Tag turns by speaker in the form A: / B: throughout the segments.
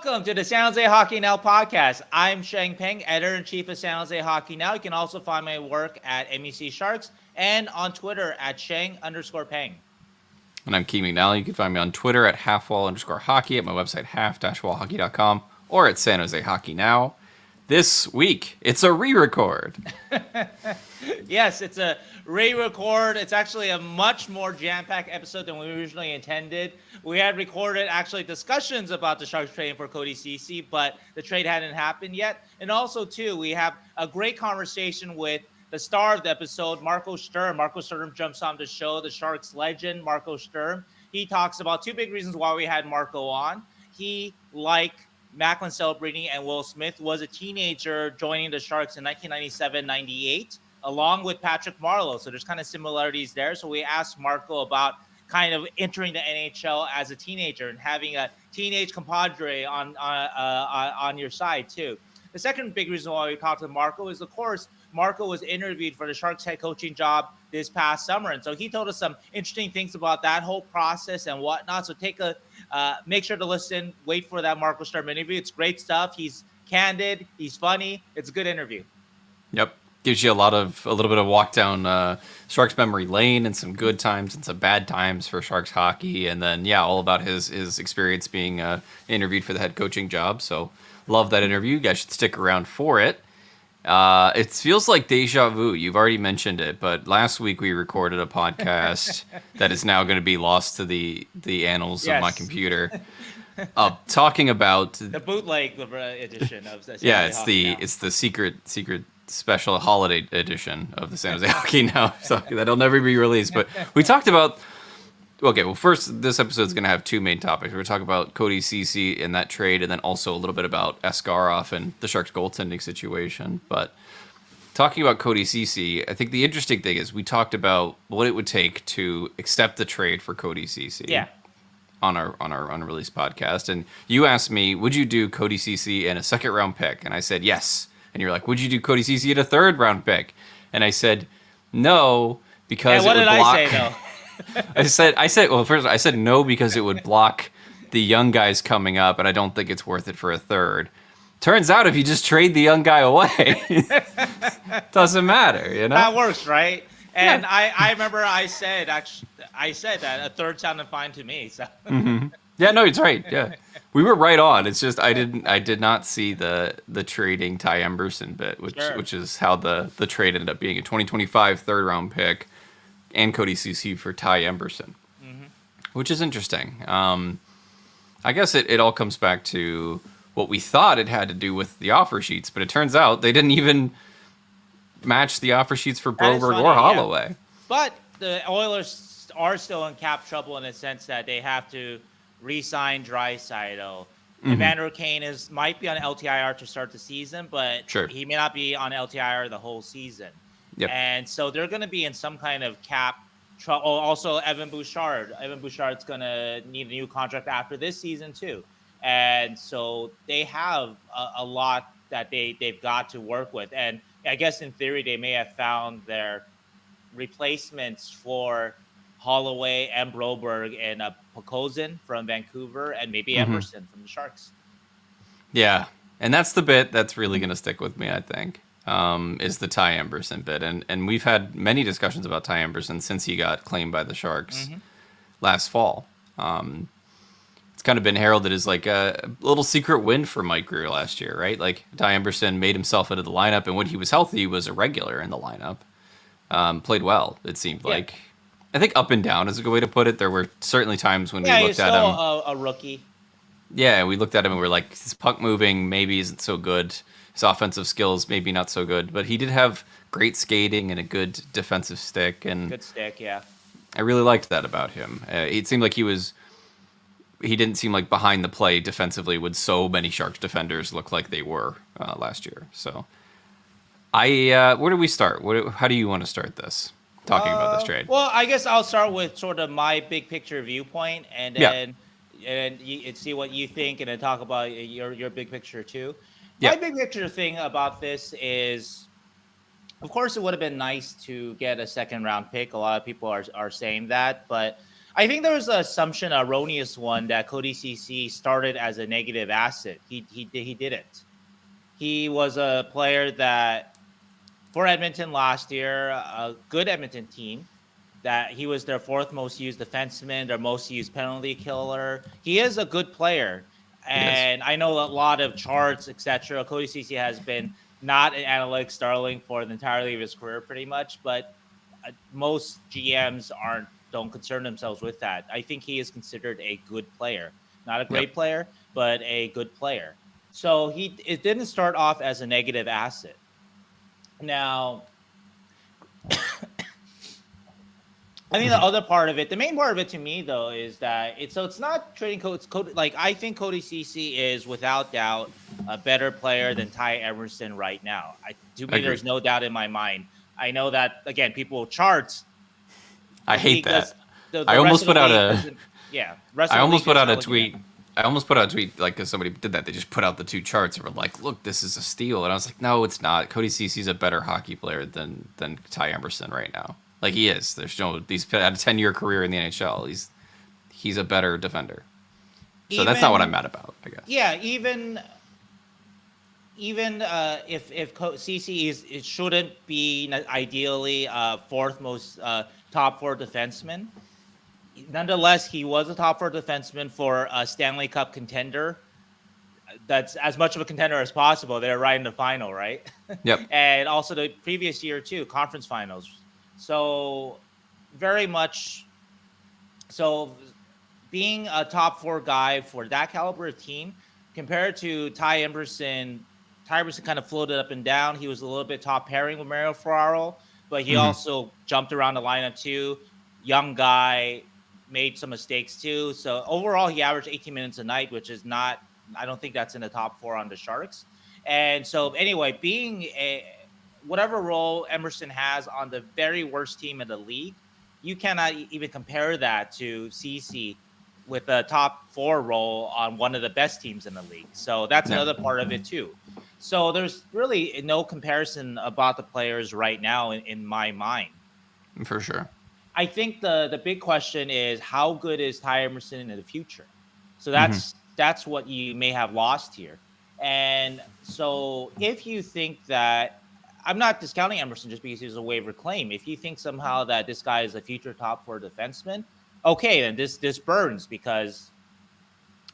A: Welcome to the San Jose Hockey Now podcast. I'm Sheng, editor-in-chief of San Jose Hockey Now. You can also find my work at MEC Sharks and on Twitter at Sheng_Peng.
B: And I'm Keegan. You can find me on Twitter at halfwall_hockey, at my website half-wallhockey.com, or at San Jose Hockey Now. This week, it's a re-record.
A: Yes, it's a re-record. It's actually a much more jam-packed episode than we originally intended. We had recorded actually discussions about the Sharks trading for Cody Ceci, but the trade hadn't happened yet. And also, too, we have a great conversation with the star of the episode, Marco Sturm. Marco Sturm jumps on the show, the Sharks legend, Marco Sturm. He talks about two big reasons why we had Marco on. He, like Macklin, Celebrini, and Will Smith, was a teenager joining the Sharks in 1997-98, along with Patrick Marleau. So there's kind of similarities there. So we asked Marco about kind of entering the NHL as a teenager and having a teenage compadre on your side too. The second big reason why we talked to Marco is, of course, Marco was interviewed for the Sharks head coaching job this past summer. And so he told us some interesting things about that whole process and whatnot. So make sure to listen, wait for that Marco Sturm interview. It's great stuff. He's candid. He's funny. It's a good interview.
B: Yep. Gives you a little bit of walk down Sharks memory lane and some good times and some bad times for Sharks hockey. And then, all about his experience being interviewed for the head coaching job. So love that interview. You guys should stick around for it. It feels like deja vu. You've already mentioned it, but last week we recorded a podcast that is now going to be lost to the annals of my computer. Talking about
A: the bootleg edition of the
B: it's the secret special holiday edition of the San Jose Hockey Now. So that'll never be released. But we talked about. Okay, well, first, this episode is going to have two main topics. We're going to talk about Cody Ceci and that trade, and then also a little bit about Askarov and the Sharks' goaltending situation. But talking about Cody Ceci, I think the interesting thing is we talked about what it would take to accept the trade for Cody Ceci on our unreleased podcast. And you asked me, would you do Cody Ceci and a second-round pick? And I said yes. And you're like, would you do Cody Ceci and a third-round pick? And I said no, because
A: what
B: it would
A: did
B: block...
A: I say, though?
B: I said no because it would block the young guys coming up, and I don't think it's worth it for a third. Turns out if you just trade the young guy away, doesn't matter,
A: That works, right? And I remember I said that a third sounded fine to me. So
B: yeah, no, it's right. Yeah, we were right on. It's just I did not see the trading Ty Emberson bit, which is how the trade ended up being a 2025 third round pick. And Cody Ceci for Ty Emberson, which is interesting. I guess it all comes back to what we thought it had to do with the offer sheets, but it turns out they didn't even match the offer sheets for Broberg or Holloway.
A: Yeah. But the Oilers are still in cap trouble in the sense that they have to re-sign Draisaitl. Evander Kane might be on LTIR to start the season, but he may not be on LTIR the whole season.
B: Yep.
A: And so they're going to be in some kind of cap trouble. Also, Evan Bouchard. Evan Bouchard's going to need a new contract after this season, too. And so they have a lot that they've got to work with. And I guess in theory, they may have found their replacements for Holloway and Broberg and Pokozin from Vancouver and maybe Emerson from the Sharks.
B: Yeah. And that's the bit that's really going to stick with me, I think. Is the Ty Emberson bit. And we've had many discussions about Ty Emberson since he got claimed by the Sharks last fall. It's kind of been heralded as like a little secret win for Mike Grier last year, right? Like Ty Emberson made himself into the lineup, and when he was healthy, he was a regular in the lineup. Played well, it seemed like. I think up and down is a good way to put it. There were certainly times when we looked at him.
A: A rookie.
B: Yeah, we looked at him and we were like, his puck moving maybe isn't so good. His offensive skills maybe not so good, but he did have great skating and a good defensive stick. And
A: good stick, yeah.
B: I really liked that about him. It seemed like he didn't seem like behind the play defensively would so many Sharks defenders look like they were last year. So, where do we start? How do you want to start this? Talking about this trade.
A: Well, I guess I'll start with sort of my big picture viewpoint, and then see what you think, and then talk about your big picture too. My big picture thing about this is, of course, it would have been nice to get a second round pick. A lot of people are saying that, but I think there was an assumption, erroneous one, that Cody Ceci started as a negative asset. He didn't. He was a player that for Edmonton last year, a good Edmonton team, that he was their fourth most used defenseman, their most used penalty killer. He is a good player.
B: Yes.
A: And I know a lot of charts, etc. Cody Ceci has been not an analytics darling for the entirety of his career, pretty much, but most GMs don't concern themselves with that. I think he is considered a good player, not a great
B: Yep.
A: player, but a good player. So it didn't start off as a negative asset. Now, I think the other part of it, the main part of it to me though, is that it's not trading codes. Like I think Cody Ceci is without doubt a better player than Ty Emberson right now. To me,
B: Agreed.
A: there's no doubt in my mind. I know that again, people charts.
B: I hate that.
A: The
B: I
A: rest
B: almost
A: of the
B: put out
A: league
B: a.
A: doesn't- yeah. Rest of
B: I
A: the
B: almost
A: league
B: put
A: is
B: out
A: not
B: a
A: looking
B: tweet.
A: at it.
B: I almost put out a tweet like because somebody did that. They just put out the two charts and were like, "Look, this is a steal." And I was like, "No, it's not. Cody Ceci's a better hockey player than Ty Emberson right now. Like he is. There's no. He's had a 10-year career in the NHL. He's a better defender. So that's not what I'm mad about. I guess.
A: Yeah, even if CC it shouldn't be ideally fourth most top four defenseman. Nonetheless, he was a top four defenseman for a Stanley Cup contender. That's as much of a contender as possible. They're right in the final, right?
B: Yep.
A: And also the previous year too, conference finals. So very much so being a top four guy for that caliber of team compared to Ty Emberson. Ty Emberson kind of floated up and down. He was a little bit top pairing with Mario Ferraro, but he also jumped around the lineup too. Young guy, made some mistakes too. So overall, he averaged 18 minutes a night, which is not, I don't think that's in the top four on the Sharks. And so anyway, being whatever role Emerson has on the very worst team in the league, you cannot even compare that to CC with a top four role on one of the best teams in the league. So that's another part of it too. So there's really no comparison about the players right now in my mind.
B: For sure.
A: I think the big question is how good is Ty Emerson in the future? So that's what you may have lost here. And so if you think that I'm not discounting Emerson just because he's a waiver claim. If you think somehow that this guy is a future top four defenseman, okay, then this burns because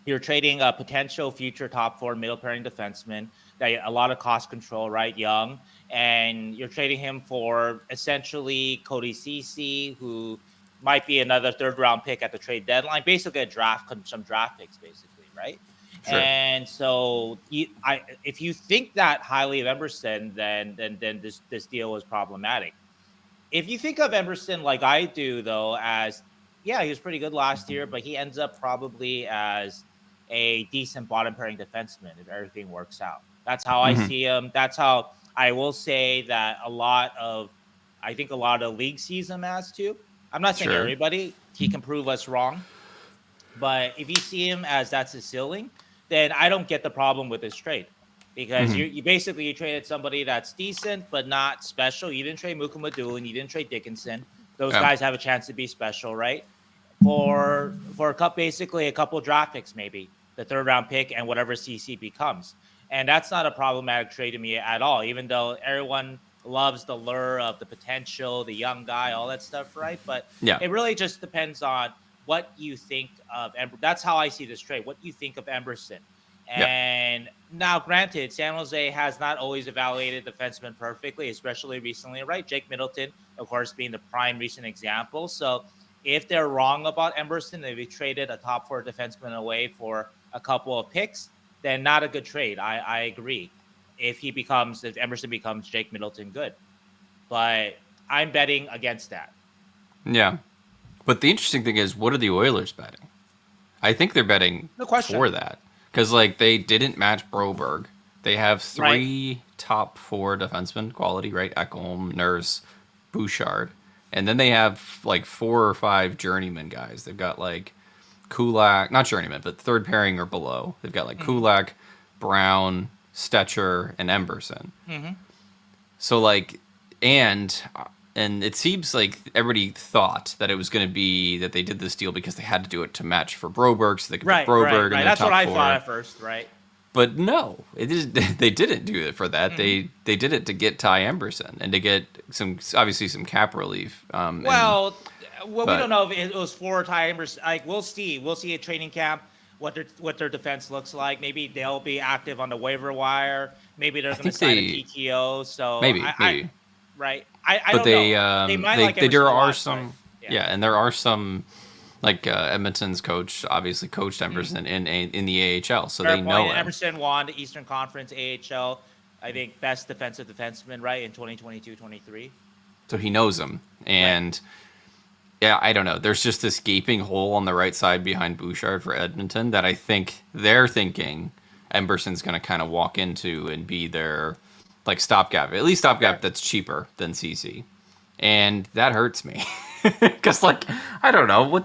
A: you're trading a potential future top four middle pairing defenseman that a lot of cost control, right? Young, and you're trading him for essentially Cody Ceci, who might be another third round pick at the trade deadline, basically some draft picks, basically, right?
B: Sure.
A: And so, if you think that highly of Emberson, then this deal was problematic. If you think of Emberson like I do, though, as yeah, he was pretty good last year, but he ends up probably as a decent bottom pairing defenseman if everything works out. That's how I see him. That's how I will say that I think a lot of league sees him as too. I'm not saying everybody. He can prove us wrong. But if you see him as that's his ceiling, then I don't get the problem with this trade. Because you basically you traded somebody that's decent but not special. You didn't trade Mukumadulin, you didn't trade Dickinson. Those guys have a chance to be special, right? For basically a couple draft picks, maybe the third round pick and whatever CC becomes. And that's not a problematic trade to me at all, even though everyone loves the lure of the potential, the young guy, all that stuff, right? But it really just depends on what you think of Emberson. That's how I see this trade. What you think of Emberson. And now, granted, San Jose has not always evaluated defensemen perfectly, especially recently, right? Jake Middleton, of course, being the prime recent example. So if they're wrong about Emberson, if they traded a top four defenseman away for a couple of picks, then not a good trade. I agree. If Emberson becomes Jake Middleton, good. But I'm betting against that.
B: Yeah. But the interesting thing is, what are the Oilers betting? I think they're betting for that. Because, they didn't match Broberg. They have three top four defensemen quality, right? Ekholm, Nurse, Bouchard. And then they have, 4 or 5 journeyman guys. They've got, Kulak, not journeyman, but third pairing or below. They've got, Kulak, Brown, Stetcher, and Emberson. So, and And it seems like everybody thought that it was going to be that they did this deal because they had to do it to match for Broberg, so they could put Broberg in the
A: That's
B: top
A: what I
B: four.
A: thought at first, right?
B: But no, they didn't do it for that.
A: Mm-hmm.
B: They did it to get Ty Emberson and to get obviously some cap relief.
A: We don't know if it was for Ty Emberson. Like, we'll see. We'll see at training camp what their defense looks like. Maybe they'll be active on the waiver wire. Maybe they're going to sign a PTO. So
B: maybe.
A: Right. I don't know. They might like Emberson
B: there
A: a
B: are
A: lot,
B: some.
A: but,
B: yeah, and there are some. Like Edmonton's coach obviously coached Emberson in the AHL, so they know him.
A: Emerson won the Eastern Conference AHL, I think, best defensive defenseman, right, in 2022-23.
B: So he knows him, and yeah, I don't know. There's just this gaping hole on the right side behind Bouchard for Edmonton that I think they're thinking Emberson's going to kind of walk into and be their like stopgap, at least stopgap that's cheaper than Ceci, and that hurts me because like I don't know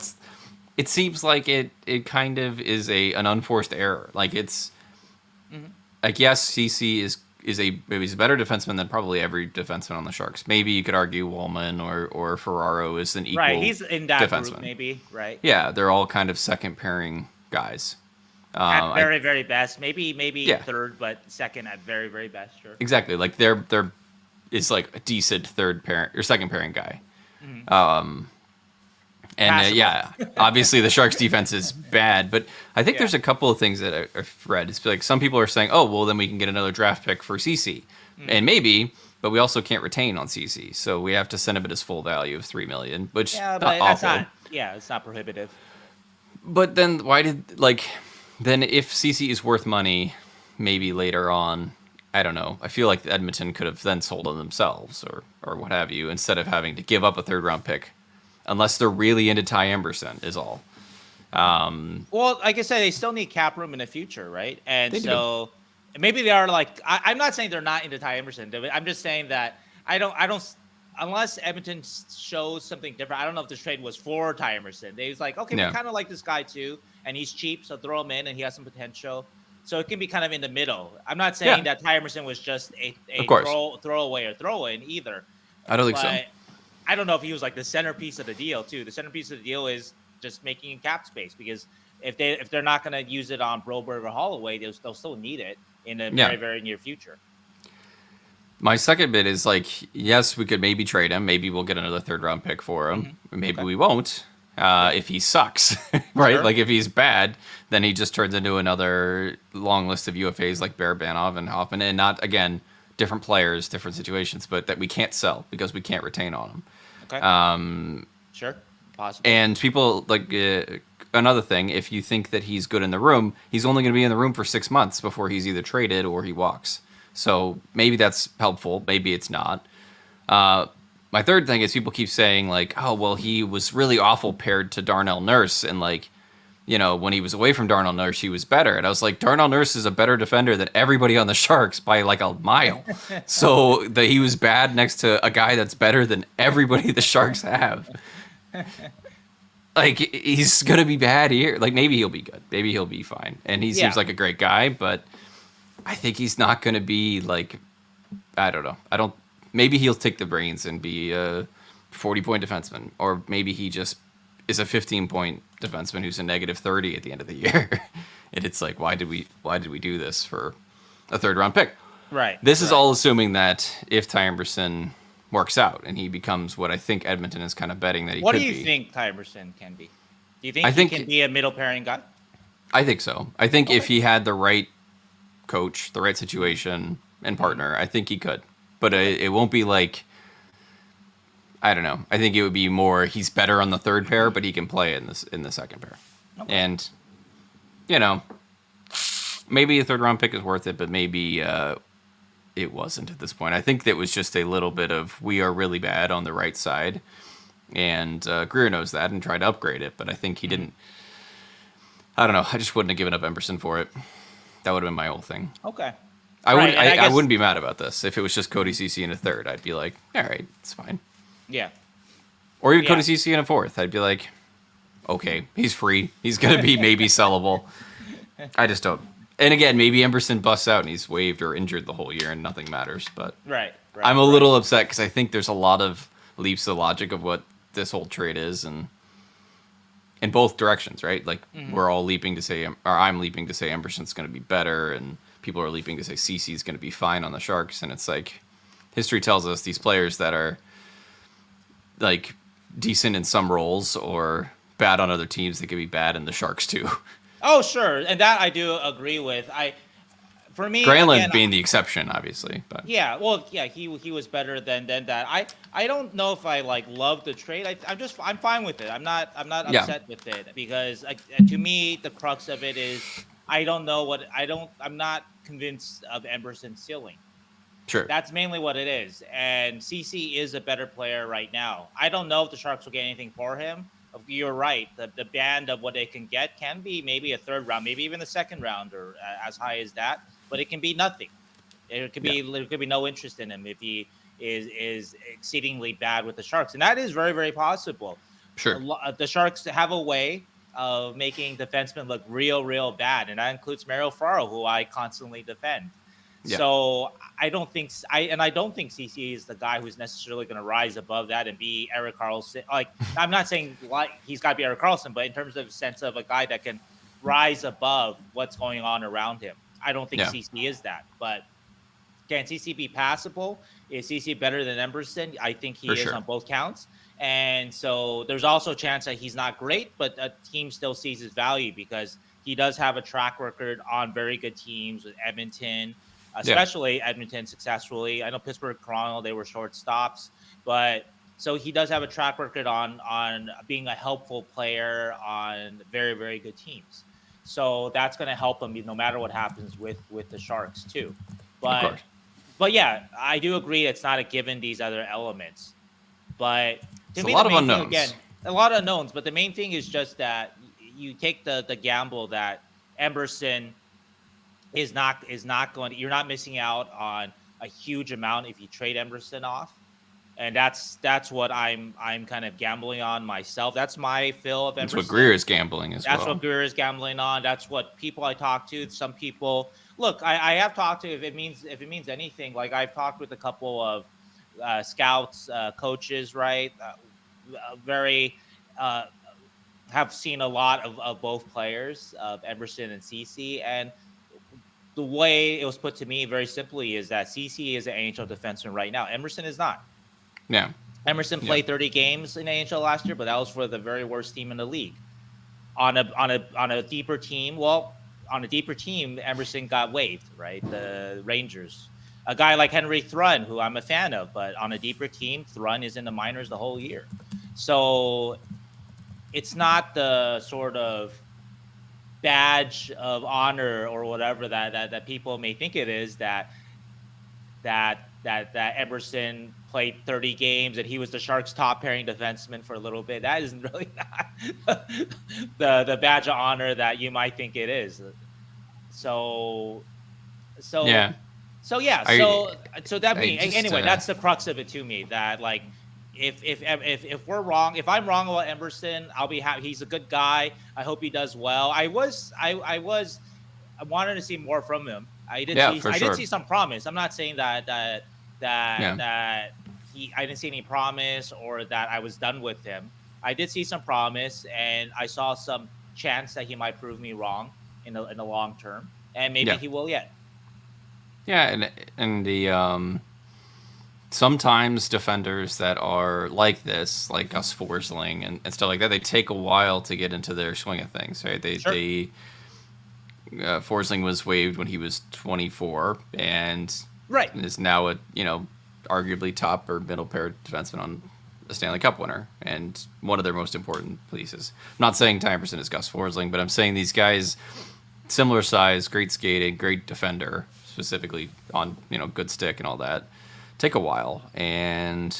B: it seems like it kind of is an unforced error. Like it's like, yes, Ceci is maybe he's a better defenseman than probably every defenseman on the Sharks. Maybe you could argue Wallman or Ferraro is an equal
A: right. He's in that
B: defenseman.
A: group, maybe, right?
B: Yeah, they're all kind of second pairing guys.
A: At very, very best. Maybe third, but second at very, very best. Sure.
B: Exactly. Like they're is like a decent third pairing or second pairing guy. And obviously the Sharks defense is bad, but I think there's a couple of things that I've read. It's like some people are saying, oh, well, then we can get another draft pick for Ceci. And maybe, but we also can't retain on Ceci. So we have to send him at his full value of $3 million, which
A: but
B: awful.
A: It's not prohibitive.
B: But then then if Ceci is worth money, maybe later on, I don't know. I feel like Edmonton could have then sold him themselves or what have you, instead of having to give up a third round pick. Unless they're really into Ty Emberson, is all.
A: Well, like I said, they still need cap room in the future, right? And
B: they
A: so maybe they are like. I'm not saying they're not into Ty Emberson. I'm just saying that I don't. Unless Edmonton shows something different, I don't know if this trade was for Ty Emberson. They was like, okay, we kind of like this guy too, and he's cheap, so throw him in, and he has some potential. So it can be kind of in the middle. I'm not saying that Ty Emberson was just a throwaway or throw-in either.
B: I don't think so.
A: I don't know if he was like the centerpiece of the deal too. The centerpiece of the deal is just making cap space, because if they're not going to use it on Broberg or Holloway, they'll still need it in the very, very near future.
B: My second bit is like, yes, we could maybe trade him. Maybe we'll get another third round pick for him. Maybe we won't if he sucks, right? Sure. Like if he's bad, then he just turns into another long list of UFAs like Barabanov and Hoffman, and not, again, different players, different situations, but that we can't sell because we can't retain on him.
A: Okay. Sure. Possible.
B: And people like another thing, if you think that he's good in the room, he's only going to be in the room for 6 months before he's either traded or he walks. So maybe that's helpful. Maybe it's not. My third thing is people keep saying like, oh, well, he was really awful paired to Darnell Nurse. And like, you know, when he was away from Darnell Nurse, he was better. And I was like, Darnell Nurse is a better defender than everybody on the Sharks by like a mile. So that he was bad next to a guy that's better than everybody the Sharks have. Like, he's going to be bad here. Like, maybe he'll be good. Maybe he'll be fine. And he seems like a great guy, but I think he's not going to be like, I don't know. Maybe he'll take the reins and be a 40-point defenseman. Or maybe he just is a 15-point defenseman who's a negative 30 at the end of the year. And it's like, why did we do this for a third-round pick?
A: Right.
B: This is all assuming that if Ty Emberson works out and he becomes what I think Edmonton is kind of betting that he could be.
A: What do you think Ty Emberson can be? Do you think he can be a middle pairing guy?
B: I think so. I think if he had the right coach, the right situation and partner, I think he could. But it won't be like, I don't know. I think it would be more he's better on the third pair, but he can play in the second pair. Okay. And, you know, maybe a third-round pick is worth it, but maybe it wasn't at this point. I think that was just a little bit of we are really bad on the right side, and Greer knows that and tried to upgrade it, but I think he didn't. I don't know. I just wouldn't have given up Emberson for it. That would have been my whole thing.
A: Okay.
B: I wouldn't be mad about this. If it was just Cody Ceci in a third, I'd be like, all right, it's fine.
A: Yeah.
B: Or even Cody Ceci in a fourth. I'd be like, okay, he's free. He's going to be maybe sellable. I just don't. And again, maybe Emberson busts out and he's waived or injured the whole year and nothing matters. But I'm a little upset because I think there's a lot of leaps the logic of what this whole trade is, and in both directions, right? Like we're all leaping to say, or I'm leaping to say Emberson's going to be better, and people are leaping to say Ceci's going to be fine on the Sharks, and it's like history tells us these players that are like decent in some roles or bad on other teams, they could be bad in the Sharks too.
A: Oh, sure, and that I do agree with. For me,
B: Granlund
A: again,
B: being the exception, obviously, but
A: yeah, well, yeah, he was better than that. I don't know if I like love the trade. I'm fine with it. I'm not upset with it because to me the crux of it is I'm not convinced of Emberson's ceiling.
B: sure.
A: That's mainly what it is. And CC is a better player right now. I don't know if the Sharks will get anything for him. You're right. The band of what they can get can be maybe a third round, maybe even the second round, or as high as that. But it can be nothing. There could be no interest in him if he is exceedingly bad with the Sharks, and that is very, very possible.
B: Sure.
A: The Sharks have a way of making defensemen look real bad, and that includes Mario Ferraro, who I constantly defend.
B: Yeah.
A: So I don't think CC is the guy who's necessarily going to rise above that and be Erik Karlsson. Like, I'm not saying like he's got to be Erik Karlsson, but in terms of sense of a guy that can rise above what's going on around him, I don't think CC is that. But can CC be passable? Is CC better than Emberson? I think he is on both counts. And so there's also a chance that he's not great, but a team still sees his value because he does have a track record on very good teams with Edmonton. Especially Edmonton successfully. I know Pittsburgh, Toronto, they were short stops, but so he does have a track record on being a helpful player on very, very good teams. So that's going to help him no matter what happens with the Sharks too. But yeah, I do agree it's not a given these other elements. But to me,
B: a lot of unknowns.
A: Again, a lot of unknowns. But the main thing is just that you take the gamble that Emberson is not going to, you're not missing out on a huge amount if you trade Emberson off. And that's what I'm kind of gambling on myself. That's my fill of Emberson.
B: That's what Greer is gambling as well.
A: That's what Greer is gambling on. That's what people I talk to. Some people look, I have talked to, if it means anything, like I've talked with a couple of scouts, coaches, right? Have seen a lot of both players, of Emberson and Ceci, and the way it was put to me very simply is that CC is an NHL defenseman right now. Emerson is not.
B: Yeah.
A: Emerson played 30 games in NHL last year, but that was for the very worst team in the league. On a deeper team, Emerson got waived, right? The Rangers. A guy like Henry Thrun, who I'm a fan of, but on a deeper team, Thrun is in the minors the whole year. So it's not the sort of badge of honor or whatever that people may think it is that Emberson played 30 games and he was the Sharks' top pairing defenseman for a little bit. That isn't really not the badge of honor that you might think it is. So that means anyway, that's the crux of it to me. That like if we're wrong, if I'm wrong about Emberson, I'll be happy. He's a good guy. I hope he does well. I wanted to see more from him. I did see some promise. I'm not saying that I didn't see any promise or that I was done with him. I did see some promise, and I saw some chance that he might prove me wrong in the long term, and maybe he will yet.
B: Yeah, and the sometimes defenders that are like this, like Gus Forsling and stuff like that, they take a while to get into their swing of things, right? Forsling was waived when he was 24 and is now a arguably top or middle pair defenseman on the Stanley Cup winner and one of their most important pieces. I'm not saying Ty Emberson is Gus Forsling, but I'm saying these guys, similar size, great skating, great defender, specifically on good stick and all that, take a while. And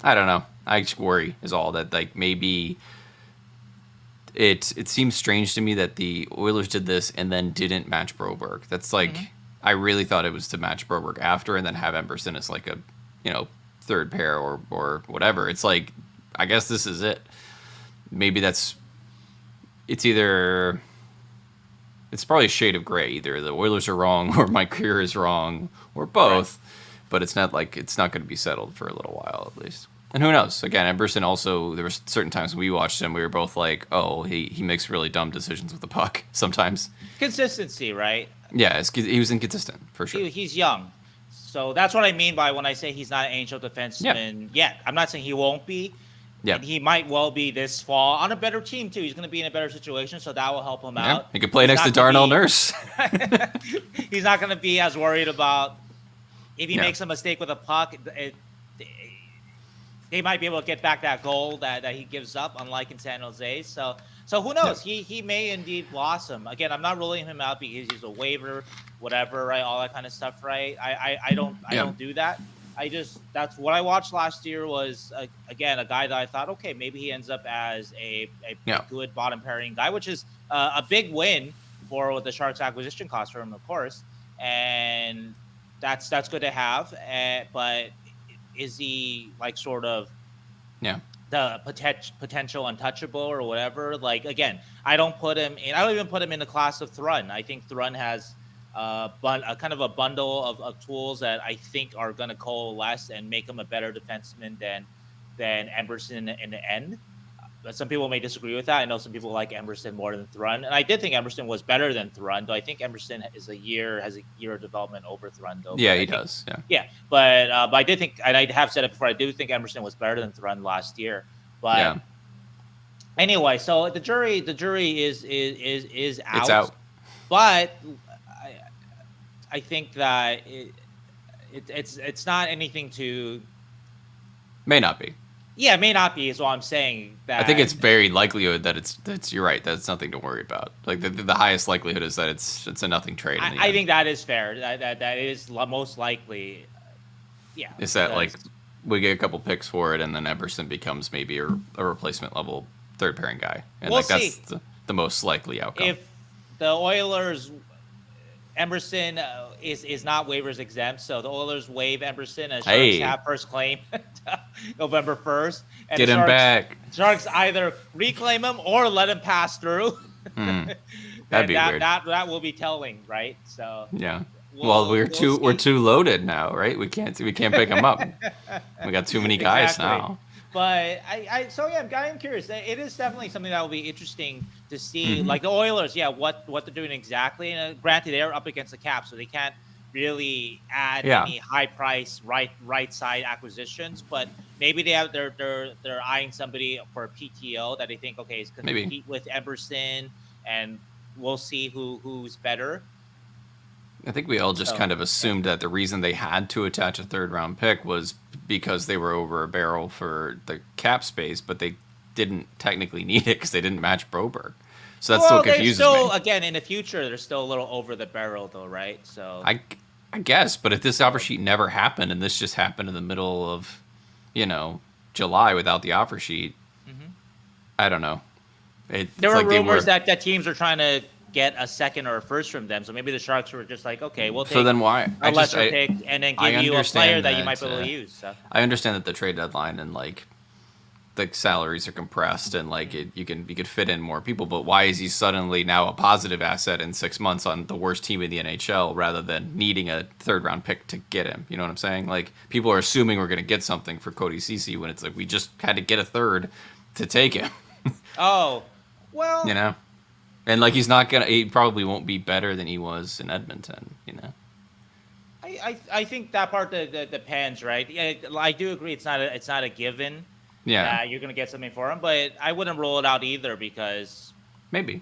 B: I don't know. I just worry is all that like maybe. It seems strange to me that the Oilers did this and then didn't match Broberg. That's like I really thought it was to match Broberg after and then have Emberson as like a third pair or whatever. It's like I guess this is it. Maybe it's probably a shade of gray. Either the Oilers are wrong or my career is wrong or both. Right. But it's not going to be settled for a little while at least. And who knows? Again, Emberson also, there were certain times we watched him, we were both like, oh, he makes really dumb decisions with the puck sometimes.
A: Consistency, right?
B: Yeah, he was inconsistent, for sure.
A: He's young. So that's what I mean by when I say he's not an angel
B: Yeah.
A: defenseman yet. I'm not saying he won't be.
B: Yeah.
A: And he might well be this fall on a better team, too. He's going to be in a better situation, so that will help him
B: Yeah.
A: out.
B: He could play
A: He's
B: next to
A: not gonna
B: Darnell
A: be-
B: Nurse.
A: He's not going to be as worried about if he
B: Yeah.
A: makes a mistake with a puck. They might be able to get back that goal that he gives up, unlike in San Jose. So who knows?
B: Yeah.
A: He may indeed blossom. Again, I'm not ruling him out because he's a waiver, whatever, right? All that kind of stuff, right? I don't do that. That's what I watched last year was again a guy that I thought, okay, maybe he ends up as a good bottom pairing guy, which is a big win for the Sharks acquisition cost for him, of course, and that's good to have. But is he like sort of the potential untouchable or whatever? Like again, I don't even put him in the class of Thrun. I think Thrun has a kind of a bundle of tools that I think are going to coalesce and make him a better defenseman than Emberson in the end. But some people may disagree with that. I know some people like Emberson more than Thrun, and I did think Emberson was better than Thrun. Though I think Emberson has a year of development over Thrun. Though
B: Yeah, he does.
A: Yeah, but I did think, and I have said it before, I do think Emberson was better than Thrun last year. But anyway, so the jury is out.
B: It's out.
A: But I think that it's not anything to.
B: May not be.
A: Yeah, it may not be, is what I'm saying. That
B: I think it's very likelihood that it's you're right. That's nothing to worry about. Like the highest likelihood is that it's a nothing trade.
A: I think that is fair. That is most likely. Yeah.
B: Is that like we get a couple picks for it, and then Emberson becomes maybe a replacement level third pairing guy, and
A: we'll
B: that's
A: see.
B: the most likely outcome.
A: If the Oilers, Emberson is not waivers exempt, so the Oilers waive Emberson and Sharks have first claim November 1st. And
B: get him back.
A: Sharks either reclaim him or let him pass through.
B: That'd be weird.
A: That will be telling, right? So
B: yeah. Well, we're too loaded now, right? We can't pick him up. We got too many guys now.
A: But I'm curious. It is definitely something that will be interesting to see. Like the Oilers, what they're doing exactly. And granted, they're up against the cap, so they can't really add any high price right side acquisitions. But maybe they're eyeing somebody for a PTO that they think is going to compete with Emberson, and we'll see who's better.
B: I think we all just kind of assumed that the reason they had to attach a third round pick was because they were over a barrel for the cap space, but they didn't technically need it because they didn't match Broberg. So that still confuses me.
A: Again, in the future, they're still a little over the barrel, though, right? So
B: I guess, but if this offer sheet never happened and this just happened in the middle of, July without the offer sheet, I don't know.
A: There were rumors that teams are trying to get a second or a first from them, so maybe the Sharks were just like, okay, we'll take
B: so then why?
A: a lesser pick and then give you a player that you might be able to use. So.
B: I understand that the trade deadline and the salaries are compressed and you could fit in more people, but why is he suddenly now a positive asset in 6 months on the worst team in the NHL rather than needing a third round pick to get him? You know what I'm saying? Like people are assuming we're going to get something for Cody Ceci when it's like we just had to get a third to take him.
A: Oh, well,
B: and he probably won't be better than he was in Edmonton,
A: I think that part depends, right? Yeah, I do agree. It's not a given.
B: Yeah,
A: you're gonna get something for him, but I wouldn't rule it out either because
B: maybe.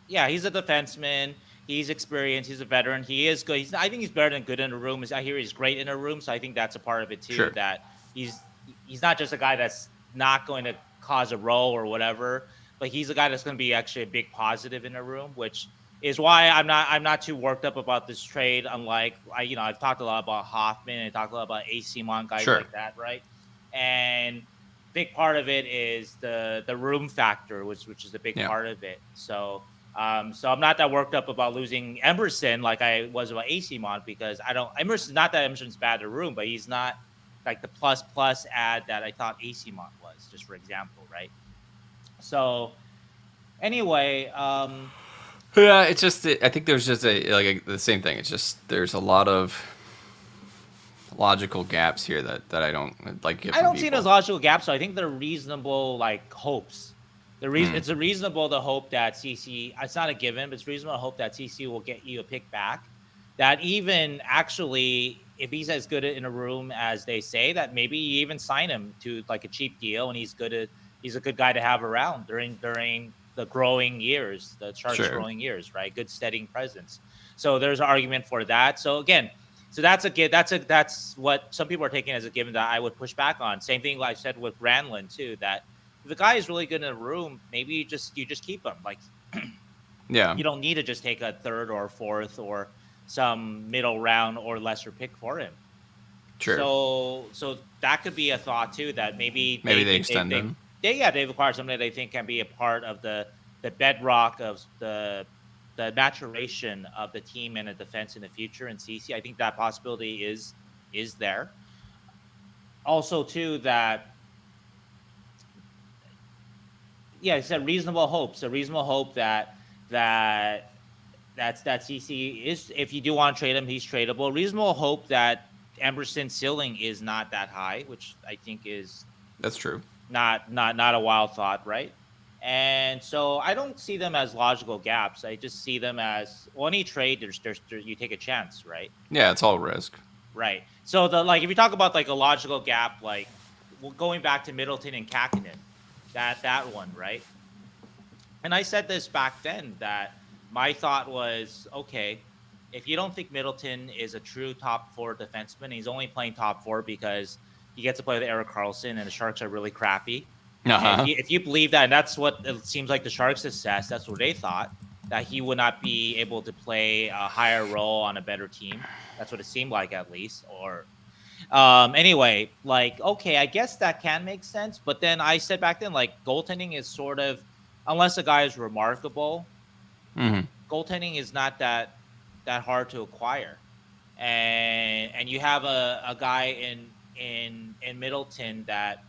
A: Yeah, he's a defenseman. He's experienced. He's a veteran. He is good. I think he's better than good in a room. I hear he's great in a room, so I think that's a part of it too.
B: Sure.
A: That he's not just a guy that's not going to cause a row or whatever, but he's a guy that's going to be actually a big positive in a room, which is why I'm not too worked up about this trade. Unlike I've talked a lot about Hoffman and I talked a lot about AC Mon, guys like that, right? And big part of it is the room factor, which is a big part of it. So I'm not that worked up about losing Emberson like I was about AC Mon because Emerson's not that Emerson's bad in a room, but he's not like the plus ad that I thought AC Mon was, just for example, right? So anyway,
B: yeah, it's just I think there's just the same thing. It's just there's a lot of logical gaps here that I don't like.
A: I don't see it as logical gaps, so I think they're reasonable hopes. It's a reasonable to hope that CC. It's not a given, but it's reasonable to hope that CC will get you a pick back. That even actually, if he's as good in a room as they say, that maybe you even sign him to a cheap deal, and he's a good guy to have around during the growing years, the Sharks' growing years, right? Good steadying presence. So there's an argument for that. So again, that's what some people are taking as a given that I would push back on. Same thing like I said with Granlund too. That if the guy is really good in a room, maybe you just keep him. You don't need to just take a third or fourth or some middle round or lesser pick for him.
B: Sure.
A: So that could be a thought too. That maybe
B: they extend him.
A: They've acquired something that they think can be a part of the bedrock of the maturation of the team and a defense in the future. And CC, I think that possibility is there. Also, too, that it's a reasonable hope. So reasonable hope that CC is, if you do want to trade him, he's tradable. Reasonable hope that Emberson's ceiling is not that high, which I think
B: that's true.
A: Not a wild thought, right? And so I don't see them as logical gaps. I just see them as any trade. There's you take a chance, right?
B: Yeah, it's all risk.
A: Right. So if you talk about a logical gap, going back to Middleton and Kakinen, that one, right? And I said this back then that my thought was, okay, if you don't think Middleton is a true top four defenseman, he's only playing top four because he gets to play with Erik Karlsson and the Sharks are really crappy.
B: Uh-huh.
A: If you believe that, and that's what it seems like the Sharks assessed, that's what they thought, that he would not be able to play a higher role on a better team. That's what it seemed like, at least. Or anyway, okay, I guess that can make sense. But then I said back then, goaltending is sort of, unless a guy is remarkable, goaltending is not that hard to acquire. And you have a guy in Middleton that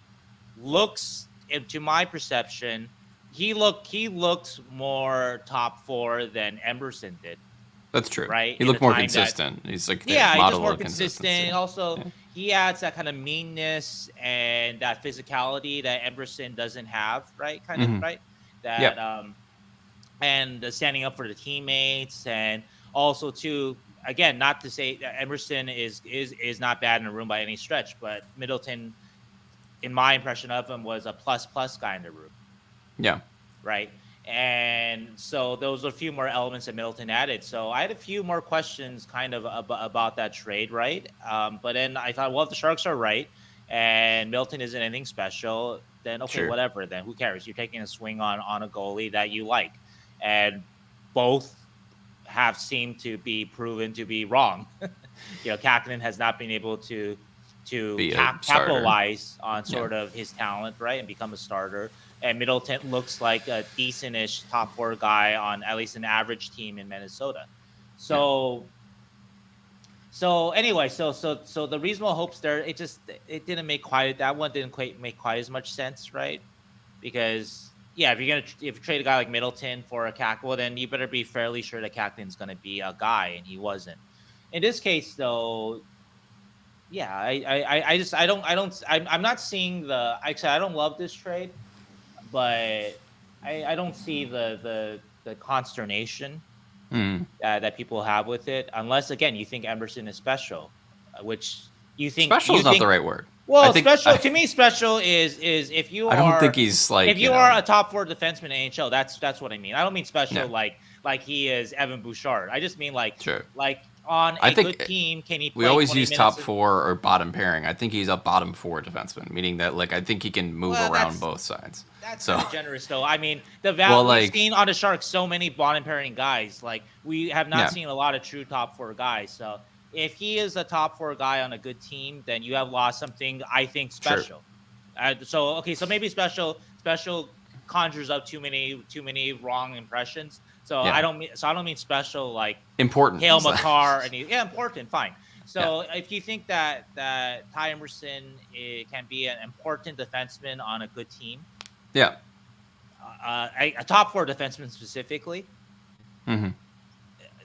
A: looks, to my perception, he looked more top four than Emberson did.
B: That's true.
A: Right?
B: He looked more consistent. He's
A: he's just more consistent. Also, he adds that kind of meanness and that physicality that Emberson doesn't have, right? Kind of, right? That and the standing up for the teammates, and also too, again, not to say that Emberson is not bad in a room by any stretch, but Middleton, in my impression of him, was a plus guy in the room.
B: Yeah.
A: Right. And so those are a few more elements that Middleton added. So I had a few more questions kind of about that trade, right? But then I thought, well, if the Sharks are right and Middleton isn't anything special, then okay, whatever. Then who cares? You're taking a swing on a goalie that you like. And both have seemed to be proven to be wrong. Kakinen has not been able to capitalize on sort of his talent, right, and become a starter. And Middleton looks like a decent-ish top four guy on at least an average team in Minnesota. So anyway, so the reasonable hopes there, it didn't make that one didn't quite make quite as much sense, right? Because if you trade a guy like Middleton for a Kakinen, well, then you better be fairly sure that Kakinen's going to be a guy, and he wasn't. In this case, though, I'm not seeing I don't love this trade, but I don't see the consternation that people have with it, unless, again, you think Emberson is special, which you think
B: special is not the right word.
A: Well, to me, special is if you are.
B: I don't think he's
A: if you are a top four defenseman in NHL. That's what I mean. I don't mean special like he is Evan Bouchard. I just mean on a good team, can he play?
B: We always use top four or bottom pairing. I think he's a bottom four defenseman, meaning that I think he can move around both sides.
A: That's kind of generous, though. I mean, the value we've seen on the Sharks, so many bottom pairing guys. We have not seen a lot of true top four guys. So if he is a top four guy on a good team, then you have lost something, I think, special. So maybe special conjures up too many wrong impressions. So I don't mean special
B: important.
A: Hale McCarr and important, fine. So if you think that Ty Emberson can be an important defenseman on a good team, a top four defenseman specifically,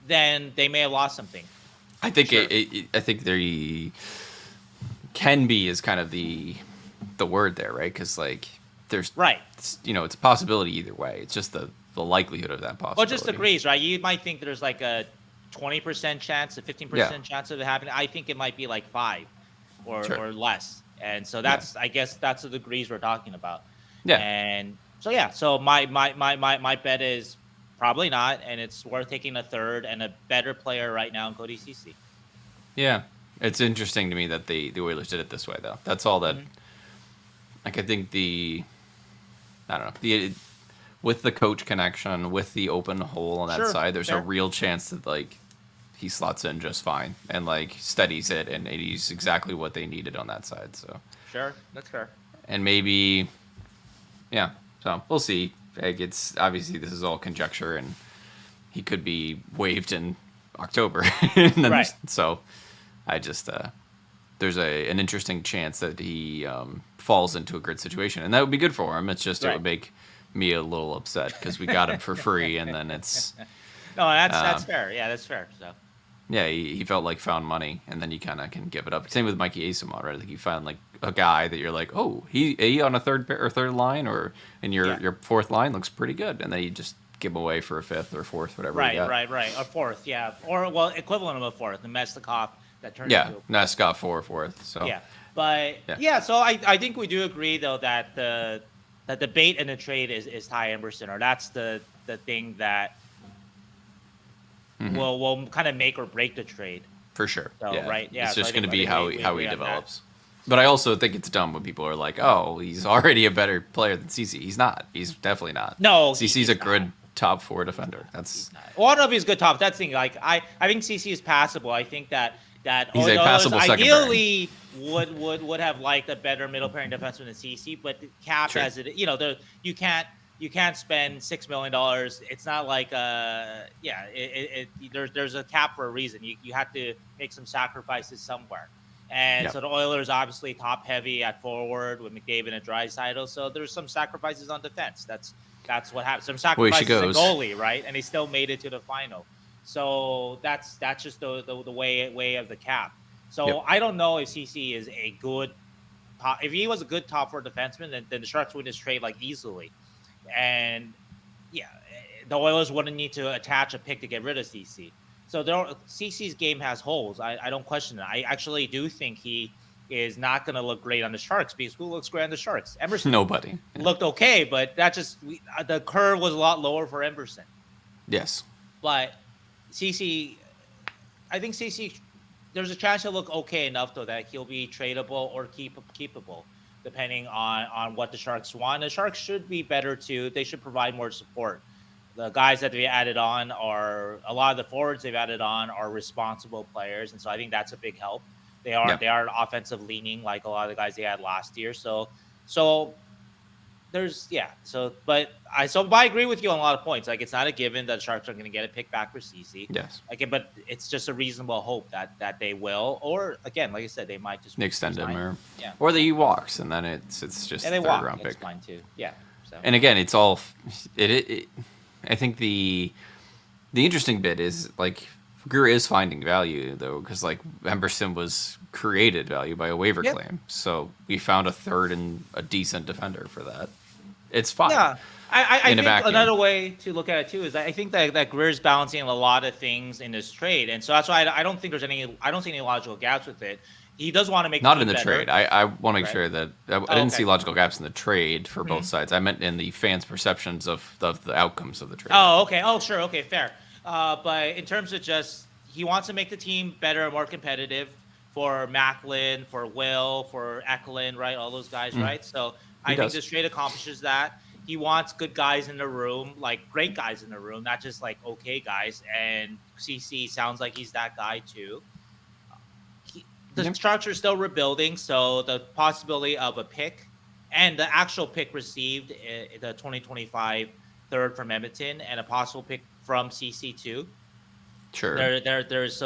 A: then they may have lost something.
B: I think I think can be is kind of the word there, right? Because like there's
A: Right.
B: it's a possibility either way. It's just the likelihood of that possibility.
A: Well, just agrees, right? You might think there's like a 20% chance, a 15% chance of it happening. I think it might be like 5 or less. And so that's I guess that's the degrees we're talking about.
B: Yeah.
A: And so so my bet is probably not, and it's worth taking a third and a better player right now in Cody Ceci.
B: Yeah. It's interesting to me that the Oilers did it this way though. That's all that like I think I don't know. With the coach connection, with the open hole on that side, there's a real chance that like he slots in just fine and like steadies it, and he's exactly what they needed on that side. So
A: sure, that's fair.
B: And maybe, yeah. So we'll see. Like, it's obviously this is all conjecture, and he could be waived in October. And then
A: right.
B: So I just there's an interesting chance that he falls into a good situation, and that would be good for him. It's just it would make me a little upset because we got him for free, and then it's
A: no, that's fair. Yeah, that's fair. So
B: yeah, he felt like found money, and then you kind of can give it up. Same with Mikey Asimov, right? Like you found like a guy that you're like, oh, he on a third line, or in your fourth line looks pretty good, and then you just give him away for a fifth or fourth, whatever.
A: Right, a fourth, yeah, or well, equivalent of a fourth, the Mestikov that turned into
B: Mestikov fourth. So
A: but so I think we do agree though that the bait in the trade is Ty Emberson, or that's the thing that will kind of make or break the trade.
B: For sure.
A: So,
B: It's just going to be how he develops. But I also think it's dumb when people are like, oh, he's already a better player than Ceci. He's not. He's definitely not.
A: No,
B: Ceci's a good top 4 defender. That's
A: well, I don't know if he's good top. That's the thing. Like I think Ceci is passable. I think that
B: he's a passable second
A: ideally would have liked a better middle pairing defenseman than Ceci, but the cap as it you can't spend $6 million. It's not like there's a cap for a reason. You have to make some sacrifices somewhere. And so the Oilers obviously top heavy at forward with McDavid and Draisaitl. So there's some sacrifices on defense. That's what happens. Some sacrifices at goalie, right? And they still made it to the final. So that's just the way of the cap. So I don't know if CC is a good top. If he was a good top 4 defenseman, then the Sharks would just trade like easily. And the Oilers wouldn't need to attach a pick to get rid of CC. So CC's game has holes. I don't question it. I actually do think he is not going to look great on the Sharks, because who looks great on the Sharks? Emberson.
B: Nobody.
A: Looked okay, but the curve was a lot lower for Emberson.
B: Yes.
A: But CC, I think CC, there's a chance he'll look okay enough, though, that he'll be tradable or keepable, depending on what the Sharks want. The Sharks should be better, too. They should provide more support. The guys that they added on a lot of the forwards they've added on are responsible players, and so I think that's a big help. They are offensive leaning like a lot of the guys they had last year. So there's but I agree with you on a lot of points. Like, it's not a given that the Sharks are going to get a pick back for CC.
B: Yes.
A: But it's just a reasonable hope that they will, or again, like I said, they might just
B: extend him, or that he walks, and then it's just a third round pick.
A: It's fine too. Yeah. So.
B: And again, it's all it I think the interesting bit is like Greer is finding value though, because like Emberson was created value by a waiver claim, so we found a third and a decent defender for that. It's fine.
A: Yeah, I think another way to look at it too is I think that Greer's balancing a lot of things in this trade, and so that's why I don't think I don't see any logical gaps with it. He does want to make
B: not in the trade. I want to make sure that I didn't see logical gaps in the trade for both sides. I meant in the fans' perceptions of the outcomes of the trade.
A: Oh, okay. Oh, sure. Okay, fair. But in terms of just he wants to make the team better and more competitive for Macklin, for Will, for Eklund, right? All those guys, right? So I think this trade accomplishes that. He wants good guys in the room, like great guys in the room, not just like okay guys. And CC sounds like he's that guy too. The Sharks are still rebuilding, so the possibility of a pick and the actual pick received, the 2025 third from Edmonton, and a possible pick from CC too.
B: Sure.
A: There's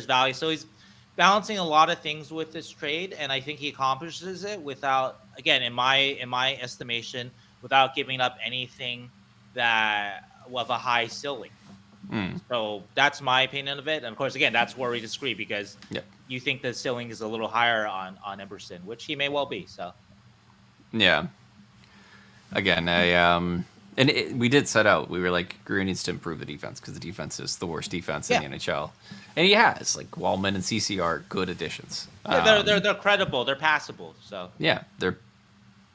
A: value. So he's balancing a lot of things with this trade, and I think he accomplishes it without, again, in my estimation, without giving up anything that of a high ceiling. So that's my opinion of it. And of course, again, that's where we disagree, because you think the ceiling is a little higher on Emberson, which he may well be. So
B: Yeah. Again, we did set out. We were like, Greer needs to improve the defense because the defense is the worst defense in the NHL, and he has. Like Wallman and Ceci are good additions.
A: yeah, they're credible, they're passable. So
B: yeah, they're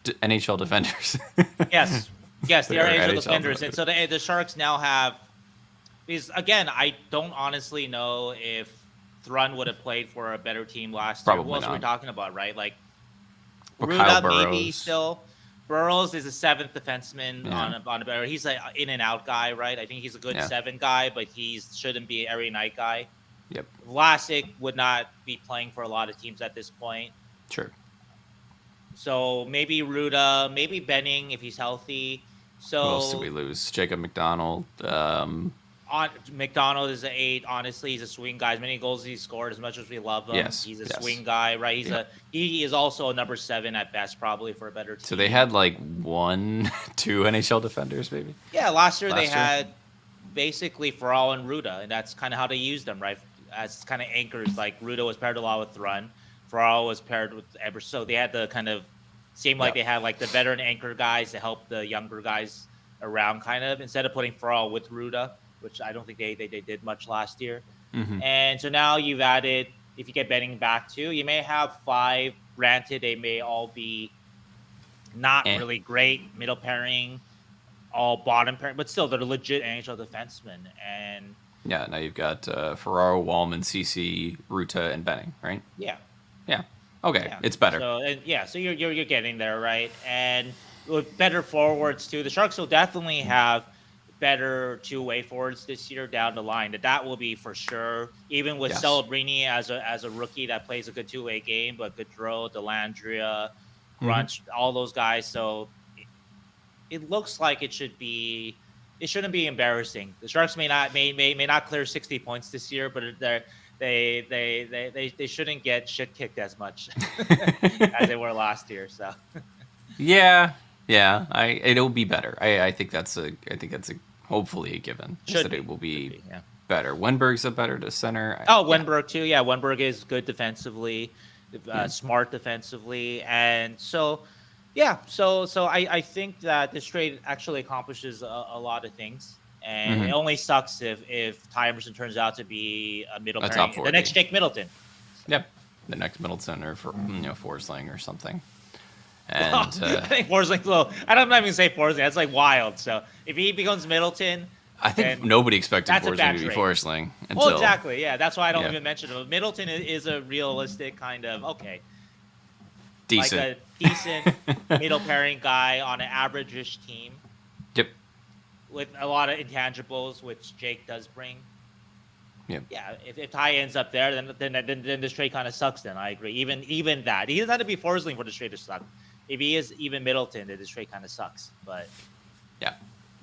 B: NHL defenders.
A: yes, they are NHL defenders,
B: defenders.
A: and so the Sharks now have. Because again, I don't honestly know if Thrun would have played for a better team last year. What else are we talking about, right? Like Ruda maybe still. Burrows is a seventh defenseman on a better. He's an in and out guy, right? I think he's a good 7 guy, but he shouldn't be every night guy.
B: Yep.
A: Vlasic would not be playing for a lot of teams at this point.
B: Sure.
A: So maybe Ruda, maybe Benning if he's healthy. So
B: who else did we lose? Jacob McDonald.
A: McDonald is an 8. Honestly, he's a swing guy. As many goals as he scored, as much as we love him, he's a swing guy, right? He is also a number 7 at best, probably for a better team.
B: So they had like 1-2 NHL defenders, maybe.
A: Yeah, last year they had basically Farrell and Ruda, and that's kind of how they used them, right? As kind of anchors. Like Ruda was paired a lot with Thrun, Farrell was paired with Emberson. So they had the kind of seemed like they had like the veteran anchor guys to help the younger guys around, kind of instead of putting Farrell with Ruda, which I don't think they did much last year.
B: Mm-hmm.
A: And so now you've added, if you get Benning back too, you may have 5. Granted, they may all be not really great middle pairing, all bottom pairing, but still they're legit NHL defensemen. And
B: yeah, now you've got Ferraro, Wallman, Ceci, Ruta, and Benning, right?
A: Yeah.
B: Okay, it's better.
A: So you're getting there, right? And with better forwards too, the Sharks will definitely have better two-way forwards this year down the line. That will be for sure. Even with Celebrini as a rookie that plays a good two-way game, but Gaudreau, Delandria, Grunch, all those guys. So it looks like it shouldn't be embarrassing. The Sharks may not clear 60 points this year, but they shouldn't get shit kicked as much as they were last year. So
B: it'll be better. I think that's a hopefully a given. That it will be better. Wenberg's a better to center.
A: Wenberg too. Yeah, Wenberg is good defensively, smart defensively, and so I think that this trade actually accomplishes a lot of things, and it only sucks if Ty Emberson turns out to be a middle pairing, the next Jake Middleton.
B: Yep, the next Middleton or for Forsling or something. And
A: I think Forsling. Well, I'm not even say Forsling. That's like wild. So if he becomes Middleton,
B: I think nobody expected Forsling to be Forsling.
A: Well, exactly. Yeah, that's why I don't even mention it. Middleton is a realistic kind of
B: decent,
A: like a decent middle pairing guy on an average-ish team.
B: Yep. With
A: a lot of intangibles, which Jake does bring.
B: Yep.
A: Yeah, if Ty ends up there, then this trade kind of sucks. Then I agree. Even that he doesn't have to be Forsling for the trade to suck. If he is even Middleton, then this trade kind of sucks. But
B: yeah,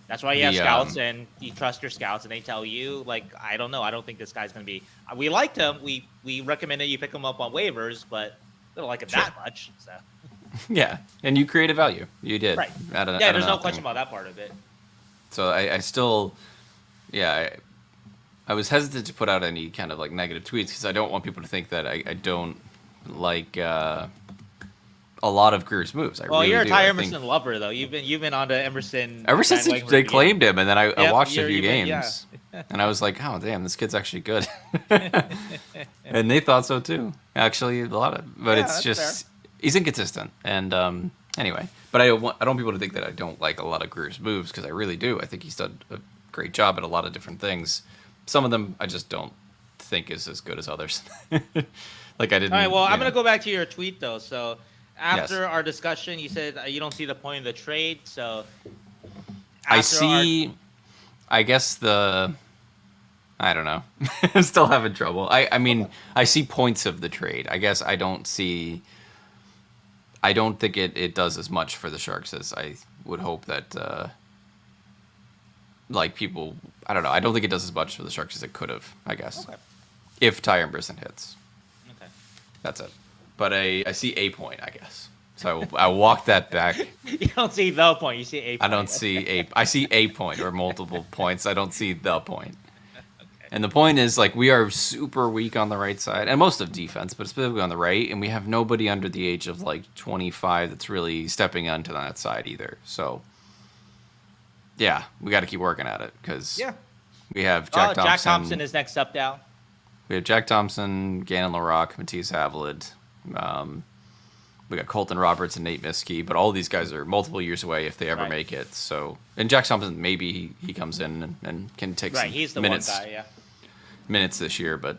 A: that's why you have scouts, and you trust your scouts, and they tell you, like, I don't know, I don't think this guy's going to be. We liked him. We recommended you pick him up on waivers, but they don't like him that much. So
B: yeah, and you created value. You did.
A: Right. There's no question about that part of it.
B: So I still, I was hesitant to put out any kind of like negative tweets because I don't want people to think that I don't like a lot of Greer's moves.
A: You're a Ty Emberson lover, though. You've been on to Emberson
B: ever since they claimed him, and then I watched a few games, and I was like, oh damn, this kid's actually good, and they thought so too. Actually, a lot of, but it's just he's inconsistent, and anyway. But I don't want people to think that I don't like a lot of Greer's moves because I really do. I think he's done a great job at a lot of different things. Some of them I just don't think is as good as others. Like I didn't.
A: All right. Well, I'm gonna go back to your tweet though. So after our discussion, you said you don't see the point of the trade. So
B: I see. I guess I don't know. I'm still having trouble. I mean, I see points of the trade. I guess I don't see. I don't think it does as much for the Sharks as I would hope that. Like people, I don't know. I don't think it does as much for the Sharks as it could have. I guess, if Ty Emberson hits.
A: Okay,
B: that's it. But I see a point, I guess. So I walk that back.
A: You don't see the point. You see a point.
B: I don't see a. I see a point or multiple points. I don't see the point. And the point is, like, we are super weak on the right side, and most of defense, but specifically on the right, and we have nobody under the age of, like, 25 that's really stepping onto that side either. So, yeah, we got to keep working at it, because we have Jack Thompson.
A: Jack Thompson is next up down.
B: We have Jack Thompson, Gannon LaRock, Matisse Havlid. We got Colton Roberts and Nate Miskey, but all these guys are multiple years away if they ever make it. So, and Jack Thompson, maybe he comes in and can take some
A: he's the
B: minutes,
A: one guy,
B: minutes this year. But,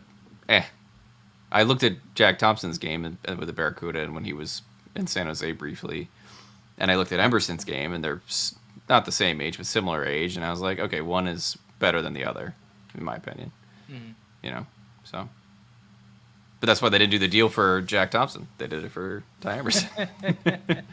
B: I looked at Jack Thompson's game with the Barracuda and when he was in San Jose briefly, and I looked at Emberson's game, and they're not the same age, but similar age, and I was like, okay, one is better than the other, in my opinion. You know, so. But that's why they didn't do the deal for Jack Thompson. They did it for Ty Emberson.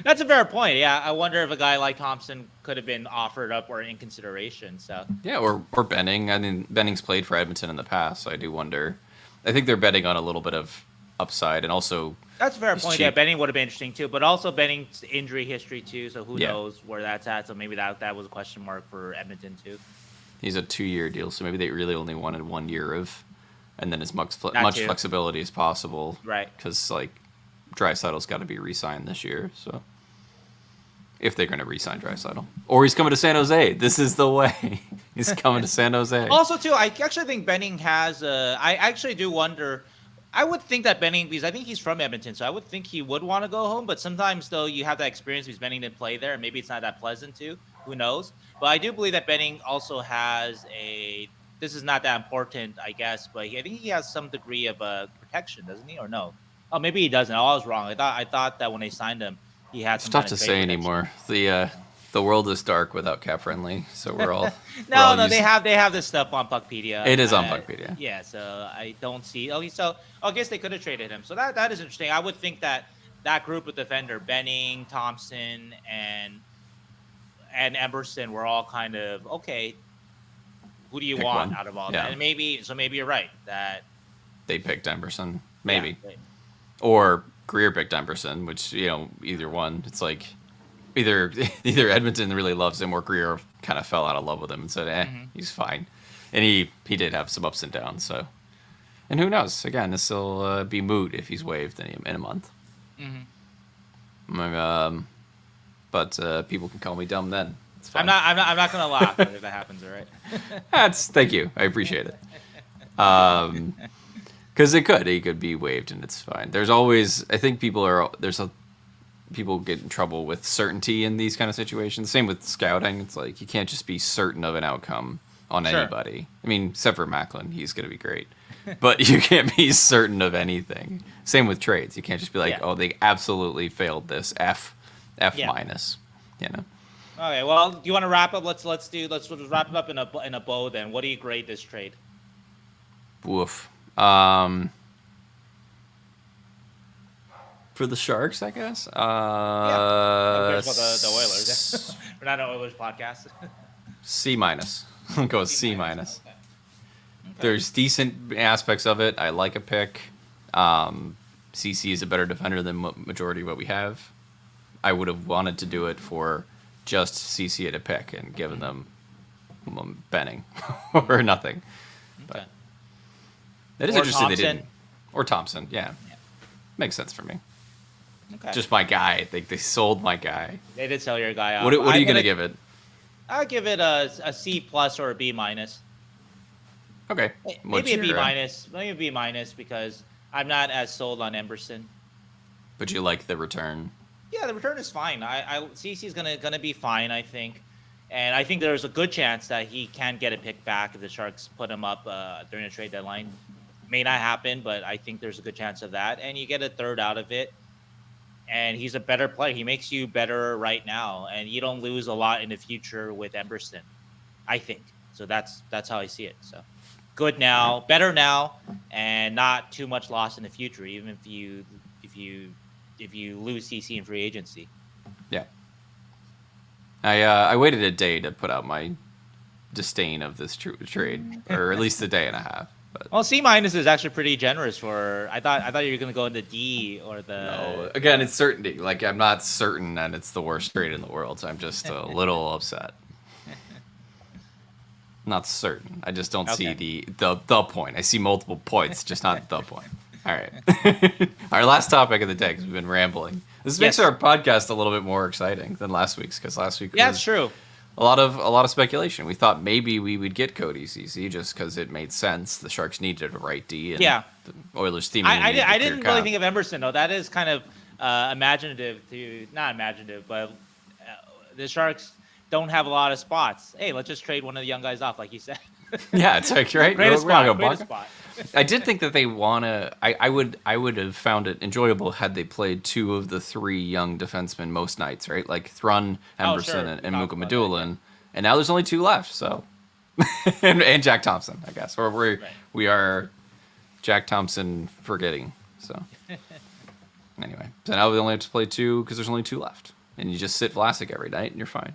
A: That's a fair point. Yeah, I wonder if a guy like Thompson could have been offered up or in consideration. So
B: yeah, or Benning. I mean, Benning's played for Edmonton in the past, so I do wonder. I think they're betting on a little bit of upside, and also
A: that's a fair point. Cheap. Yeah, Benning would have been interesting too, but also Benning's injury history too. So who knows where that's at? So maybe that was a question mark for Edmonton too.
B: He's a 2-year deal, so maybe they really only wanted 1 year of. And then as much flexibility as possible.
A: Right.
B: Because, like, Draisaitl's got to be re-signed this year. So, if they're going to re-sign Draisaitl. Or he's coming to San Jose. This is the way. He's coming to San Jose.
A: Also, too, I actually think Benning has I actually do wonder. I would think that Benning, because I think he's from Edmonton, so I would think he would want to go home. But sometimes, though, you have that experience because Benning didn't play there, and maybe it's not that pleasant, too. Who knows? But I do believe that Benning also has a... This is not that important, I guess, but I think he has some degree of protection, doesn't he, or no? Oh, maybe he doesn't. Oh, I was wrong. I thought that when they signed him, he had.
B: It's tough to say anymore. The world is dark without cap friendly, so we're all.
A: They have this stuff on Puckpedia.
B: It is on Puckpedia.
A: Yeah, so I don't see. Okay, so I guess they could have traded him. So that is interesting. I would think that group of defender, Benning, Thompson, and Emberson were all kind of okay. Who do you want out of all that? And maybe you're right that
B: they picked Emberson, maybe, or Greer picked Emberson, which either one. It's like either Edmonton really loves him or Greer kind of fell out of love with him and said, he's fine, and he did have some ups and downs. So, and who knows? Again, this will be moot if he's waived in a month. But people can call me dumb then.
A: I'm not gonna laugh if that happens, all right?
B: Thank you. I appreciate it. Because he could be waived and it's fine. There's always, I think people get in trouble with certainty in these kind of situations. Same with scouting. It's like you can't just be certain of an outcome on anybody. I mean, except for Macklin, he's gonna be great. But you can't be certain of anything. Same with trades. You can't just be like, oh, they absolutely failed this. F minus.
A: Okay, well, do you want to wrap up? Let's wrap it up in a bow then. What do you grade this trade?
B: Woof. For the Sharks, I guess.
A: Who cares about the Oilers? We're not an Oilers podcast.
B: C minus. I'll go with C minus. Okay. There's decent aspects of it. I like a pick. CC is a better defender than majority of what we have. I would have wanted to do it for just CC at a pick and given them Benning or nothing.
A: Okay.
B: That is interesting they didn't. Or Thompson, yeah. Makes sense for me. Okay. Just my guy. They sold my guy.
A: They did sell your guy out.
B: What are you going to give it?
A: I'll give it a C plus or a B minus.
B: Okay.
A: Maybe a B minus. Maybe a B minus because I'm not as sold on Emberson.
B: But you like the return?
A: Yeah, the return is fine. CC is gonna be fine, I think, and I think there's a good chance that he can get a pick back if the Sharks put him up during the trade deadline. May not happen, but I think there's a good chance of that, and you get a third out of it. And he's a better player. He makes you better right now, and you don't lose a lot in the future with Emberson, I think. So that's how I see it. So good now, better now, and not too much loss in the future, even if you lose CC in free agency.
B: Yeah. I waited a day to put out my disdain of this trade, or at least a day and a half. But.
A: Well, C minus is actually pretty generous for. I thought you were gonna go into D or the.
B: No, again, it's certainty. Like I'm not certain that it's the worst trade in the world. So I'm just a little upset. Not certain. I just don't see
A: Okay.
B: the point. I see multiple points, just not the point. All right. Our last topic of the day, because we've been rambling. This makes
A: Yes.
B: our podcast a little bit more exciting than last week's, because last week
A: Yeah,
B: was
A: it's true.
B: a lot of speculation. We thought maybe we would get Cody Ceci just because it made sense. The Sharks needed a right D, and
A: Yeah.
B: the Oilers teaming needed a
A: I
B: clear
A: didn't really
B: cap.
A: think of Emberson though. That is kind of imaginative to not imaginative, but the Sharks don't have a lot of spots. Hey, let's just trade one of the young guys off, like you said.
B: Yeah, it's like right.
A: Great
B: We're not
A: spot.
B: gonna
A: Great
B: buck-
A: spot.
B: I did think that they wanna. I would have found it enjoyable had they played two of the three young defensemen most nights, right? Like Thrun,
A: Oh,
B: Emberson,
A: sure.
B: and
A: We
B: Muka
A: talked about that, yeah.
B: Madulin. And now there's only two left, so and Jack Thompson, I guess. Or we are Jack Thompson forgetting. So anyway, so now we only have to play two because there's only two left, and you just sit Vlasic every night and you're fine.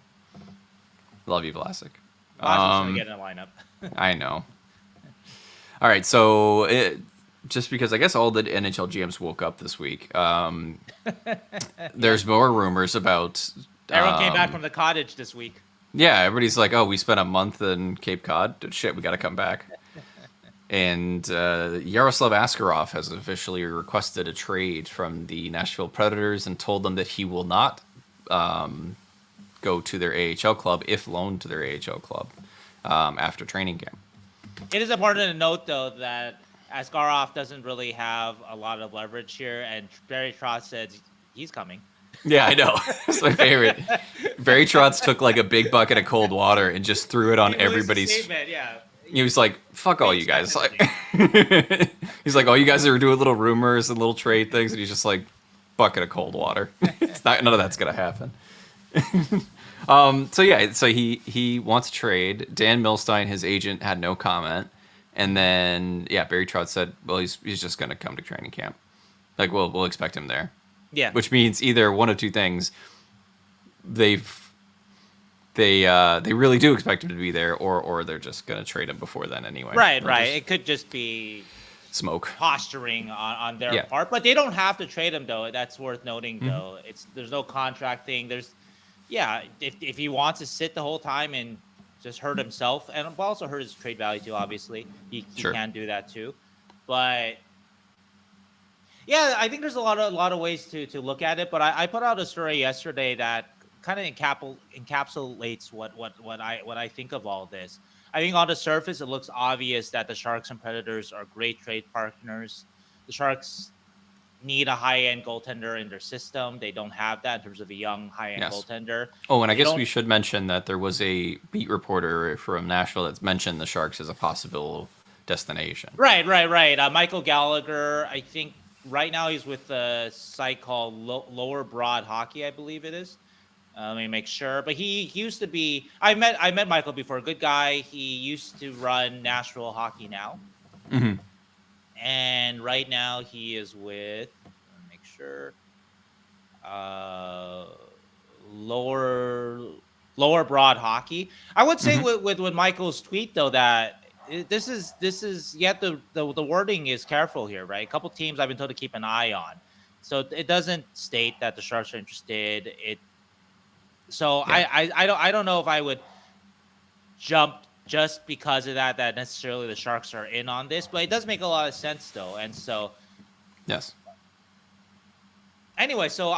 B: Love you, Vlasic.
A: Boston's gonna get in the lineup.
B: I know. All right, so just because I guess all the NHL GMs woke up this week, there's more rumors about.
A: Everyone came back from the cottage this week.
B: Yeah, everybody's like, "Oh, we spent a month in Cape Cod. Shit, we got to come back." And Yaroslav Askarov has officially requested a trade from the Nashville Predators and told them that he will not go to their AHL club if loaned to their AHL club after training camp.
A: It is important to note, though, that Askarov doesn't really have a lot of leverage here, and Barry Trotz said he's coming.
B: Yeah, I know. It's my favorite. Barry Trotz took like a big bucket of cold water and just threw it on
A: He released a
B: everybody's.
A: statement, yeah.
B: He was like, "Fuck all you guys!" Like, he's like, "All you guys are doing little rumors and little trade things," and he's just like, "Bucket of cold water." It's not. None of that's gonna happen. So he wants to trade. Dan Milstein, his agent, had no comment, and then Barry Trotz said, "Well, he's just gonna come to training camp. Like, we'll expect him there."
A: Yeah.
B: Which means either one of two things: they really do expect him to be there, or they're just gonna trade him before then anyway.
A: Right.
B: They'll just
A: It could just be
B: smoke.
A: posturing on their
B: Yeah.
A: part, but they don't have to trade him, though. That's worth noting,
B: Mm-hmm.
A: though. There's no contract thing. If he wants to sit the whole time and just hurt himself, and also hurt his trade value too. Obviously, he
B: Sure.
A: can do that too, but. Yeah, I think there's a lot of ways to look at it, but I put out a story yesterday that kind of encapsulates what I think of all this. I think on the surface it looks obvious that the Sharks and Predators are great trade partners. The Sharks need a high-end goaltender in their system. They don't have that in terms of a young high-end
B: Yes.
A: goaltender.
B: Oh, and I
A: They
B: guess
A: don't-
B: we should mention that there was a beat reporter from Nashville that's mentioned the Sharks as a possible destination.
A: Right. Michael Gallagher, I think right now he's with a site called Lower Broad Hockey, I believe it is. Let me make sure. But he used to be. I met Michael before. Good guy. He used to run Nashville Hockey Now,
B: Mm-hmm.
A: and right now he is with. Let me make sure. Lower Broad Hockey. I would say with Michael's tweet though that this is yet the wording is careful here, right? A couple teams I've been told to keep an eye on, so it doesn't state that the Sharks are interested. I don't know if I would jump just because of that necessarily the Sharks are in on this, but it does make a lot of sense though, and so.
B: Yes.
A: Anyway, so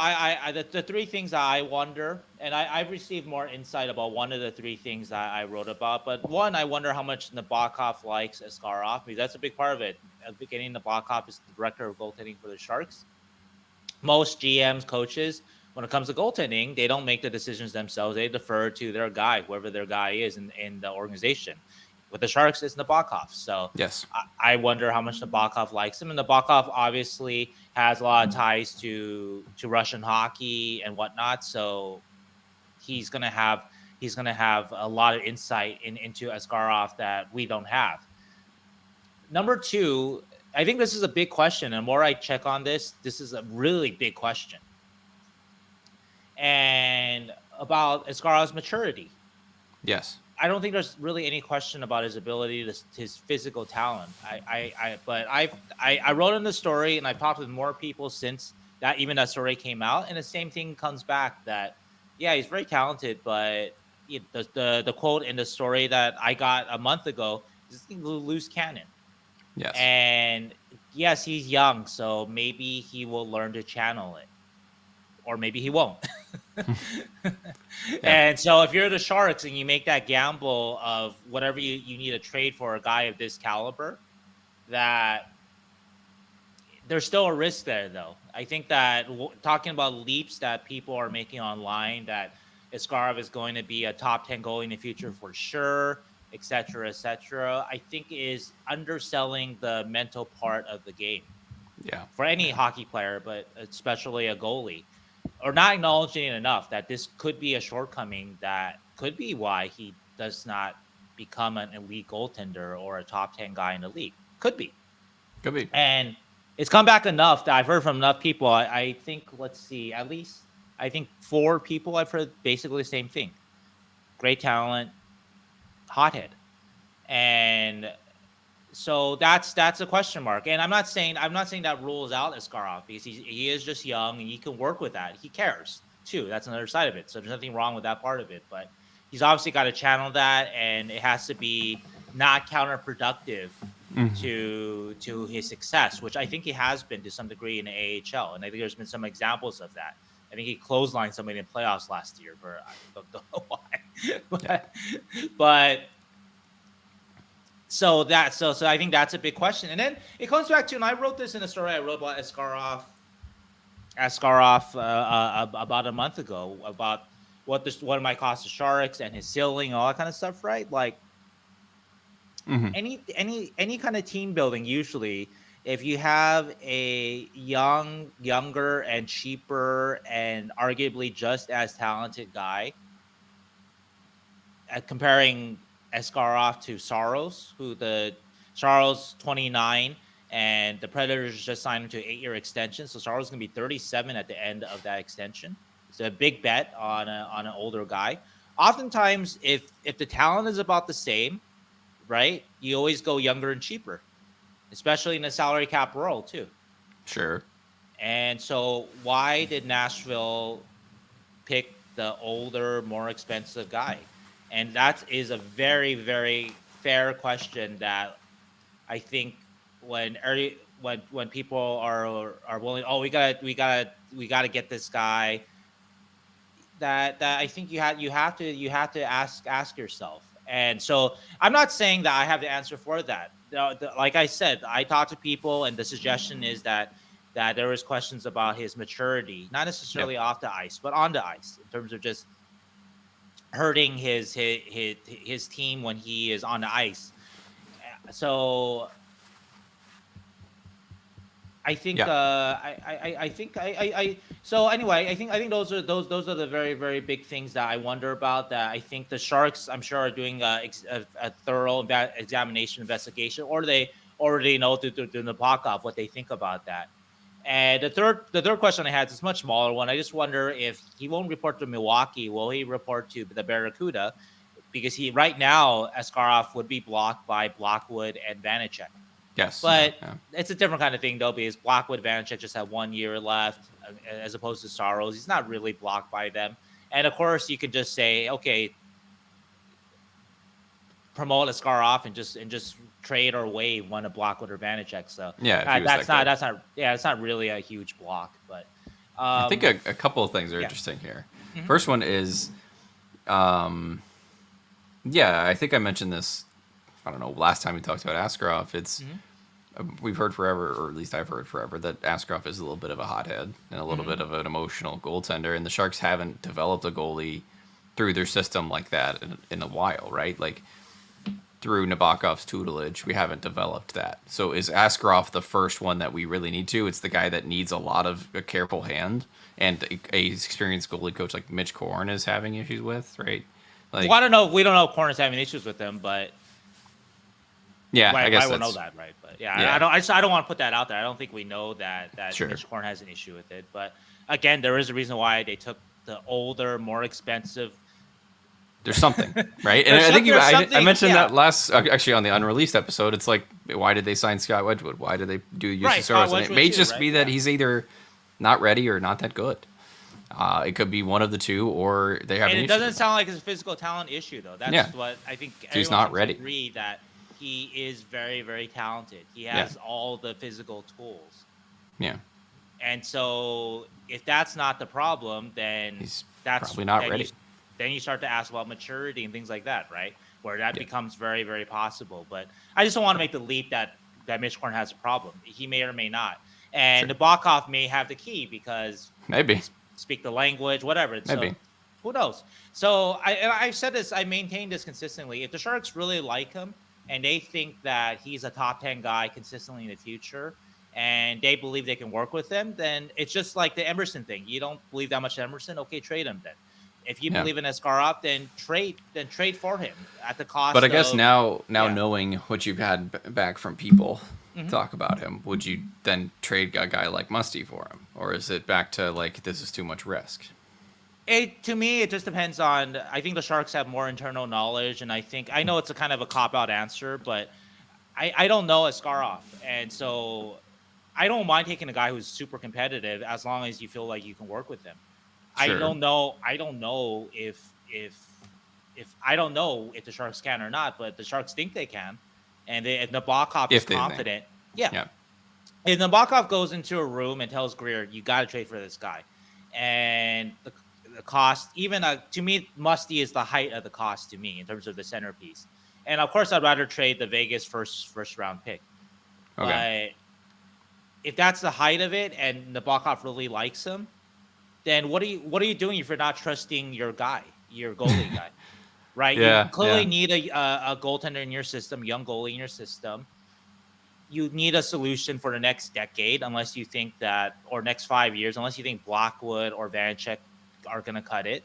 A: the three things I wonder, and I've received more insight about one of the three things that I wrote about. But one, I wonder how much Nabokov likes Askarov, because that's a big part of it. At the beginning, Nabokov is the director of goaltending for the Sharks. Most GMs, coaches, when it comes to goaltending, they don't make the decisions themselves. They defer to their guy, whoever their guy is in the organization. With the Sharks, it's Nabokov. So
B: Yes.
A: I wonder how much Nabokov likes him. And Nabokov obviously has a lot of ties to Russian hockey and whatnot. So he's gonna have a lot of insight into Askarov that we don't have. Number two, I think this is a big question. And the more I check on this is a really big question. And about Askarov's maturity.
B: Yes.
A: I don't think there's really any question about his ability, his physical talent. But I wrote in the story, and I talked with more people since that story came out, and the same thing comes back that, yeah, he's very talented, but the quote in the story that I got a month ago is loose cannon.
B: Yes.
A: And yes, he's young, so maybe he will learn to channel it, or maybe he won't. And so if you're the Sharks and you make that gamble of whatever you need to trade for a guy of this caliber, that there's still a risk there, though. I think that talking about leaps that people are making online, that Askarov is going to be a top 10 goalie in the future for sure, et cetera, I think is underselling the mental part of the game.
B: Yeah.
A: For any hockey player, but especially a goalie, or not acknowledging it enough that this could be a shortcoming that could be why he does not become an elite goaltender or a top 10 guy in the league. Could be. And it's come back enough that I've heard from enough people. I think, let's see, at least I think 4 people I've heard basically the same thing. Great talent, hothead. And so that's a question mark. And I'm not saying that rules out Askarov, because he is just young and he can work with that. He cares too. That's another side of it. So there's nothing wrong with that part of it. But he's obviously got to channel that, and it has to be not counterproductive to his success, which I think he has been to some degree in the AHL. And I think there's been some examples of that. I think he clotheslined somebody in playoffs last year, but I don't know why. But so I think that's a big question. And then it comes back to, and I wrote this in a story I wrote about Askarov about a month ago, about what it might cost the Sharks and his ceiling, all that kind of stuff, right? Like any kind of team building, usually if you have a younger and cheaper and arguably just as talented guy, comparing Askarov to Saros, Saros 29, and the Predators just signed him to an 8-year extension. So Saros is going to be 37 at the end of that extension. It's a big bet on an older guy. Oftentimes, if the talent is about the same, right, you always go younger and cheaper, especially in the salary cap world too.
B: Sure.
A: And so why did Nashville pick the older, more expensive guy? And that is a very, very fair question that I think when people are willing, we gotta get this guy, that I think you have to ask yourself. And so I'm not saying that I have the answer for that. Like I said, I talk to people, and the suggestion is that there is questions about his maturity, not necessarily off the ice, but on the ice, in terms of just hurting his team when he is on the ice. So I think so anyway, I think those are the very, very big things that I wonder about, that I think the Sharks, I'm sure, are doing a thorough investigation, or they already know through the Nabokov what they think about that. And the third question I had is a much smaller one. I just wonder if he won't report to Milwaukee, will he report to the Barracuda? Because right now Askarov would be blocked by Blackwood and Vanacek.
B: Yes.
A: But it's a different kind of thing, though, because Blackwood, Vanacek just have 1 year left, as opposed to Saros. He's not really blocked by them. And of course, you could just say, okay, promote Askarov and just trade or waive one of Blackwood or Vanacek. So that's not really a huge block. But
B: I think a couple of things are interesting here. Mm-hmm. First one is, I think I mentioned this, I don't know, last time we talked about Askarov. It's we've heard forever, or at least I've heard forever, that Askarov is a little bit of a hothead and a little bit of an emotional goaltender, and the Sharks haven't developed a goalie through their system like that in a while, right? Like, through Nabokov's tutelage, we haven't developed that. So is Askarov the first one that we really need to? It's the guy that needs a lot of a careful hand, and a experienced goalie coach like Mitch Korn is having issues with, right? Like,
A: well, I don't know. We don't know if Korn is having issues with them, but
B: I guess
A: I would know that, right? But I don't want to put that out there. I don't think we know that Mitch Korn has an issue with it. But again, there is a reason why they took the older, more expensive.
B: There's something, right? And I think I mentioned that last, actually on the unreleased episode. It's like, why did they sign Scott Wedgwood? Why did they do UC Soros? And it may just be that he's either not ready or not that good. It could be one of the two, or they have
A: And
B: an
A: it
B: issue.
A: doesn't sound like it's a physical talent issue, though. That's
B: Yeah.
A: what I think
B: He's
A: everyone
B: not
A: seems
B: ready.
A: to agree, that he is very, very talented. He
B: Yeah.
A: has all the physical tools.
B: Yeah.
A: And so if that's not the problem, then
B: He's
A: that's
B: probably not
A: then
B: ready.
A: then you start to ask about maturity and things like that, right? Where that
B: Yeah.
A: becomes very, very possible. But I just don't want to make the leap that Mishkorn has a problem. He may or may not. And
B: Sure.
A: Nabokov may have the key because
B: Maybe.
A: he speak the language, whatever.
B: Maybe.
A: So who knows? So I've said this, I maintain this consistently. If the Sharks really like him and they think that he's a top 10 guy consistently in the future, and they believe they can work with him, then it's just like the Emberson thing. You don't believe that much in Emberson? Okay, trade him then. If you
B: Yeah.
A: believe in Askarov, then trade for him at the cost.
B: But I guess now
A: yeah.
B: knowing what you've had back from people
A: Mhm.
B: talk about him, would you then trade a guy like Musty for him, or is it back to like this is too much risk?
A: To me, it just depends on. I think the Sharks have more internal knowledge, and I know it's a kind of a cop out answer, but I don't know Askarov, and so I don't mind taking a guy who's super competitive as long as you feel like you can work with him.
B: Sure.
A: I don't know if I don't know if the Sharks can or not, but the Sharks think they can, and if Nabokov is confident, yeah. If Nabokov goes into a room and tells Greer, "You got to trade for this guy," and the cost, even to me, Musty is the height of the cost to me in terms of the centerpiece, and of course, I'd rather trade the Vegas first round pick.
B: Okay.
A: But if that's the height of it, and Nabokov really likes him, then what are you doing if you're not trusting your guy, your goalie guy, right?
B: Yeah,
A: You clearly
B: yeah.
A: need a goaltender in your system, young goalie in your system. You need a solution for the next decade, unless you think that, or next 5 years, unless you think Blackwood or Vanchek are going to cut it.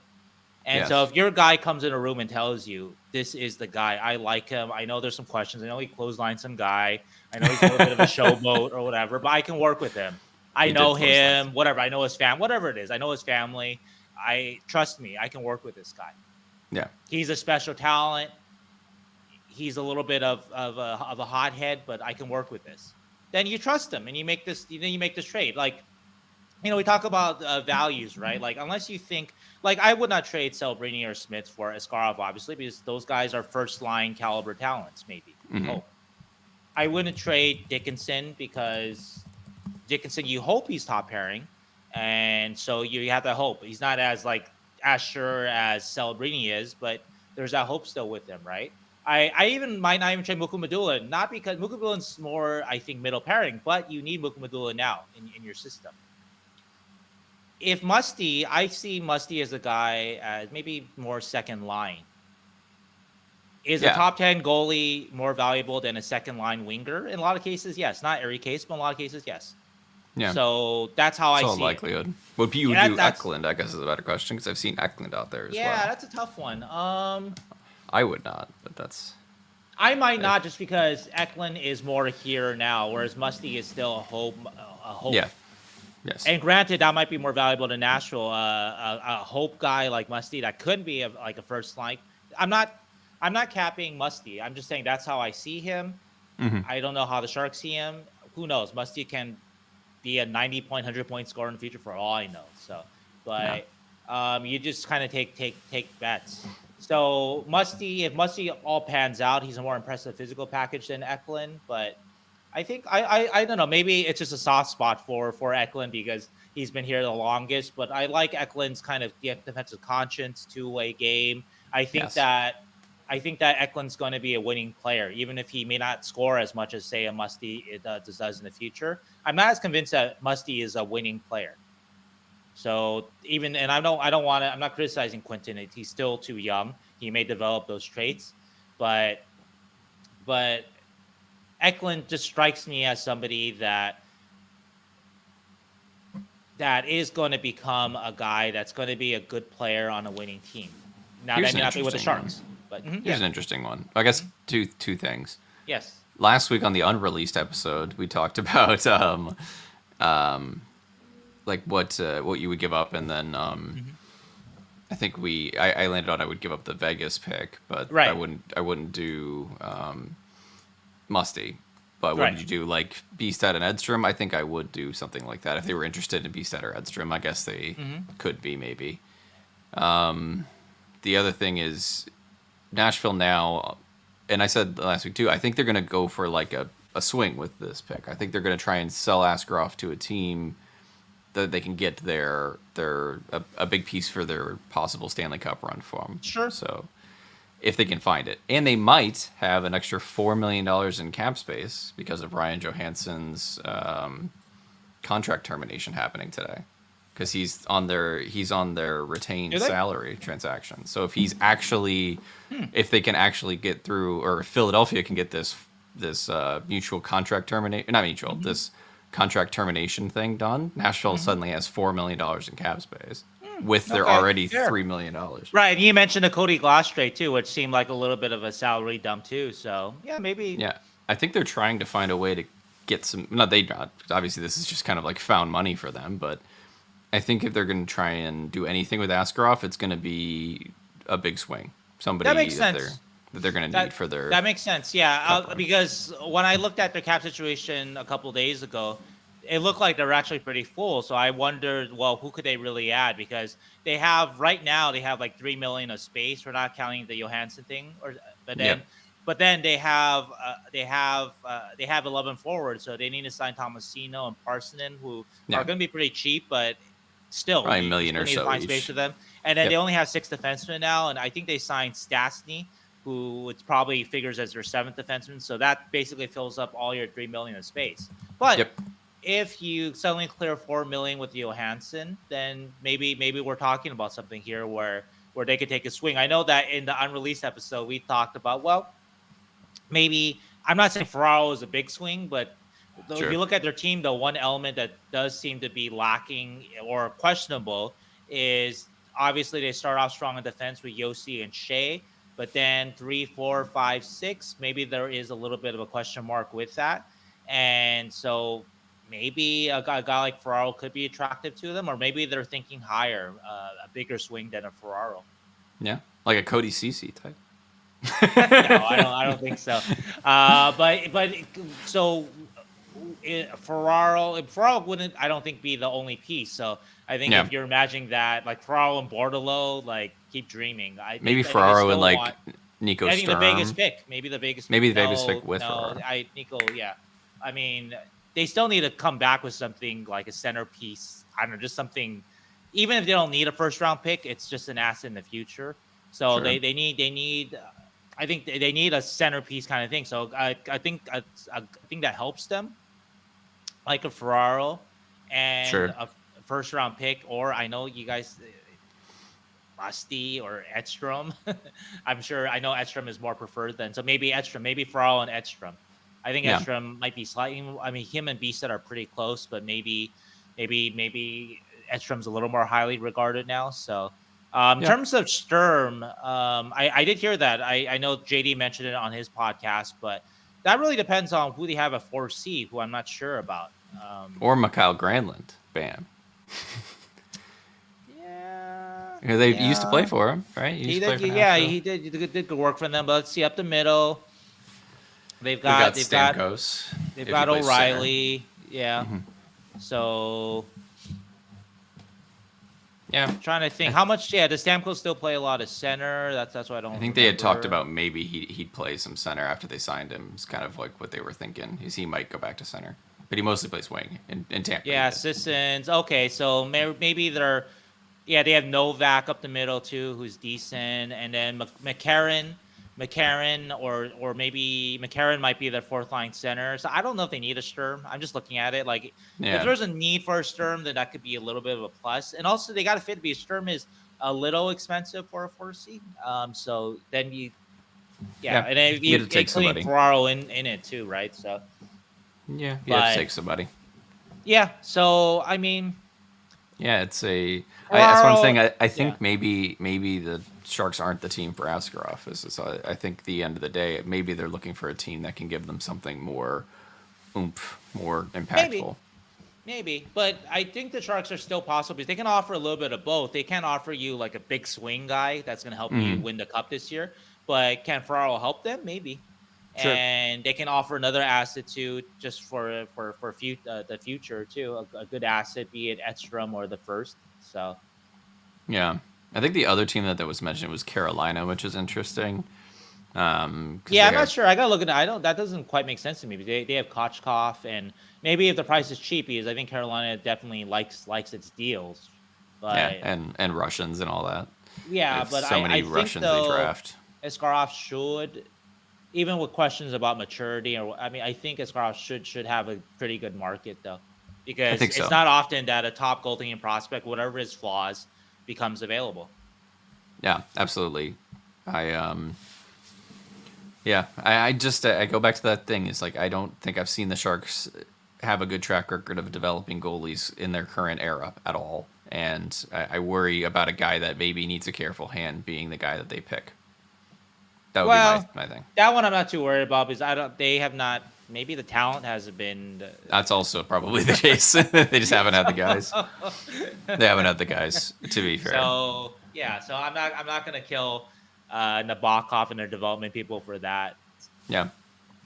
A: And so
B: Yes.
A: if your guy comes in a room and tells you, this is the guy, I like him. I know there's some questions. I know he clotheslined some guy. I know he's a little bit of a showboat or whatever, but I can work with him. I
B: He did
A: know
B: clothesline.
A: him, whatever. I know his family, whatever it is. I know his family. Trust me, I can work with this guy.
B: Yeah.
A: He's a special talent. He's a little bit of a hothead, but I can work with this. Then you trust him, and you make this. Then you make this trade. Like, we talk about values, right? Like, unless you think, like, I would not trade Celebrini or Smith for Askarov, obviously, because those guys are first line caliber talents. Maybe.
B: Mhm.
A: Hope. I wouldn't trade Dickinson because Dickinson, you hope he's top pairing, and so you have that hope. He's not as sure as Celebrini is, but there's that hope still with him, right? I even might not even trade Mukumadula, not because Mukumadula's more, I think, middle pairing, but you need Mukumadula now in your system. If Musty, I see Musty as a guy as maybe more second line. Is a top 10 goalie more valuable than a second line winger? In a lot of cases, yes. Not every case, but in a lot of cases, yes.
B: Yeah.
A: So that's how I see
B: likelihood.
A: it.
B: Would you do Eklund, I guess, is a better question, because I've seen Eklund out there as well.
A: Yeah, that's a tough one.
B: I would not, but that's...
A: I might not, just because Eklund is more here now, whereas Musty is still a hope.
B: Yeah. Yes.
A: And granted, that might be more valuable to Nashville. A hope guy like Musty that could be like a first line. I'm not capping Musty. I'm just saying that's how I see him.
B: Mm-hmm.
A: I don't know how the Sharks see him. Who knows? Musty can be a 90-point, 100-point scorer in the future for all I know. So, but you just kind of take bets. So if Musty all pans out, he's a more impressive physical package than Eklund. But I think I don't know. Maybe it's just a soft spot for Eklund because he's been here the longest. But I like Eklund's kind of defensive conscience, two-way game. I think that Eklund's going to be a winning player, even if he may not score as much as, say, a Musty does in the future. I'm not as convinced that Musty is a winning player. So I'm not criticizing Quinton. He's still too young. He may develop those traits, but Eklund just strikes me as somebody that is going to become a guy that's going to be a good player on a winning team. Now, that may not be with the Sharks. But
B: here's an interesting one. I guess two things.
A: Yes.
B: Last week on the unreleased episode, we talked about like what you would give up, and then I think I landed on I would give up the Vegas pick, but I wouldn't do Musty. But what
A: Right.
B: would you do? Like Bstad and Edstrom? I think I would do something like that if they were interested in Bstad or Edstrom. I guess they could be maybe. The other thing is Nashville now, and I said last week too, I think they're going to go for like a swing with this pick. I think they're going to try and sell Askarov to a team that they can get a big piece for their possible Stanley Cup run for them.
A: Sure.
B: So if they can find it. And they might have an extra $4 million in cap space because of Ryan Johansson's contract termination happening today. Because he's on their retained salary transaction. So if he's actually, if they can actually get through, or if Philadelphia can get this mutual contract termination, not mutual, this contract termination thing done, Nashville suddenly has $4 million in cap space with their already $3 million.
A: Right, and you mentioned the Cody Glass trade too, which seemed like a little bit of a salary dump too. So yeah, maybe.
B: Yeah, I think they're trying to find a way to get some. No, they not. Obviously, this is just kind of like found money for them, but I think if they're going to try and do anything with Askarov, it's going to be a big swing. Somebody
A: that makes sense.
B: That they're going to need for their.
A: That makes sense. Yeah, because when I looked at their cap situation a couple of days ago, it looked like they're actually pretty full. So I wondered, well, who could they really add? Because they have right now they have like $3 million of space. We're not counting the Johansson thing, but then they have 11 forwards, so they need to sign Tomasino and Parsonen, who are going to be pretty cheap, but still
B: probably $1 million or so
A: find
B: each.
A: space for them. And then they only have 6 defensemen now, and I think they signed Stastny, who it's probably figures as their 7th defenseman. So that basically fills up all your $3 million of space. But if you suddenly clear $4 million with Johansson, then maybe we're talking about something here where they could take a swing. I know that in the unreleased episode we talked about, well, maybe I'm not saying Ferraro is a big swing, but if you look at their team, the one element that does seem to be lacking or questionable is obviously they start off strong in defense with Yossi and Shea, but then 3, 4, 5, 6, maybe there is a little bit of a question mark with that. And so maybe a guy like Ferraro could be attractive to them, or maybe they're thinking higher, a bigger swing than a Ferraro.
B: Yeah, like a Cody Ceci type.
A: No, I don't think so. But so Ferraro wouldn't, I don't think, be the only piece. So I think if you're imagining that, like Ferraro and Bordelot, like keep dreaming.
B: Maybe Ferraro and like Nico Sturm.
A: I think the Vegas pick. Maybe the Vegas pick with Ferraro. Nico, yeah. I mean, they still need to come back with something like a centerpiece. I don't know, just something. Even if they don't need a first round pick, it's just an asset in the future. So they need. I think they need a centerpiece kind of thing. So I think that helps them, like a Ferraro and a first round pick, or I know you guys, Rusty or Edstrom. I know Edstrom is more preferred than, so maybe Edstrom, maybe Ferraro and Edstrom. I think Edstrom might be slightly. I mean, him and Bstad are pretty close, but maybe Edstrom's a little more highly regarded now. So. In terms of Sturm, I did hear that. I know JD mentioned it on his podcast, but that really depends on who they have at 4C, who I'm not sure about.
B: Or Mikhail Granlund. Bam. They used to play for him, right?
A: He did good work for them. But let's see, up the middle, they've got
B: Stamkos.
A: They've got O'Reilly. Yeah. Mm-hmm. So...
B: Yeah,
A: I'm trying to think how much. Yeah, does Stamkos still play a lot of center? That's what I don't.
B: I think they had talked about maybe he'd play some center after they signed him. It's kind of like what they were thinking. Is he might go back to center, but he mostly plays wing in Tampa.
A: Yeah, Sissons. Okay, so maybe they're. Yeah, they have Novak up the middle too, who's decent, and then McCarron, or maybe McCarron might be their 4th line center. So I don't know if they need a Sturm. I'm just looking at it like if there's a need for a Sturm, then that could be a little bit of a plus. And also they got to fit because Sturm is a little expensive for a 4C. So then and then
B: you have to take somebody.
A: Ferraro in it too, right? So
B: you have to take somebody.
A: Yeah. So I mean.
B: Yeah, it's that's what I'm saying. I think maybe the Sharks aren't the team for Askarov. So I think at the end of the day, maybe they're looking for a team that can give them something more oomph, more impactful.
A: Maybe. But I think the Sharks are still possible because they can offer a little bit of both. They can't offer you like a big swing guy that's going to help you win the cup this year. But can Ferraro help them? Maybe.
B: Sure.
A: and they can offer another asset too, just for the future too. A good asset, be it Edstrom or the first. So
B: Yeah. I think the other team that was mentioned was Carolina, which is interesting. 'Cause
A: yeah,
B: they
A: I'm not
B: have,
A: sure. I gotta look at it. I don't. That doesn't quite make sense to me. But they have Kochkov, and maybe if the price is cheap, because I think Carolina definitely likes its deals.
B: yeah,
A: But
B: and Russians and all that. They
A: yeah,
B: have
A: but
B: so
A: I
B: many
A: think
B: Russians they
A: though
B: draft.
A: Askarov should, even with questions about maturity, or I mean, I think Askarov should have a pretty good market though,
B: I
A: because
B: think
A: it's
B: so.
A: not often that a top goaltending prospect, whatever his flaws, becomes available.
B: Yeah, absolutely. I Yeah, I just I go back to that thing. It's like I don't think I've seen the Sharks have a good track record of developing goalies in their current era at all, and I worry about a guy that maybe needs a careful hand being the guy that they pick. That would be
A: Well,
B: my thing.
A: that one I'm not too worried about because I don't. They have not. Maybe the talent hasn't been.
B: That's also probably the case. They just haven't had the guys. They haven't had the guys. To be fair.
A: So yeah, so I'm not gonna kill Nabokov and their development people for that.
B: Yeah,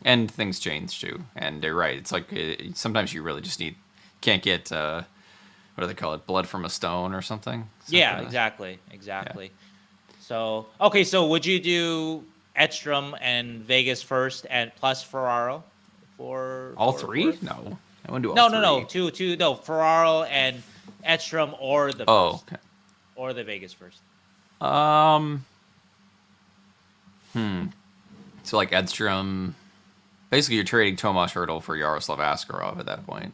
B: and things change too. And they're right. It's like sometimes you really just can't get what do they call it? Blood from a stone or something.
A: Yeah,
B: Something.
A: exactly. So okay, so would you do Edstrom and Vegas first and plus Ferraro
B: All
A: for
B: three? No, I wouldn't do all
A: no
B: three.
A: two no Ferraro and Edstrom or the
B: Oh,
A: first
B: okay.
A: or the Vegas first.
B: Um, so like Edstrom, basically you're trading Tomas Hertl for Yaroslav Askarov at that point,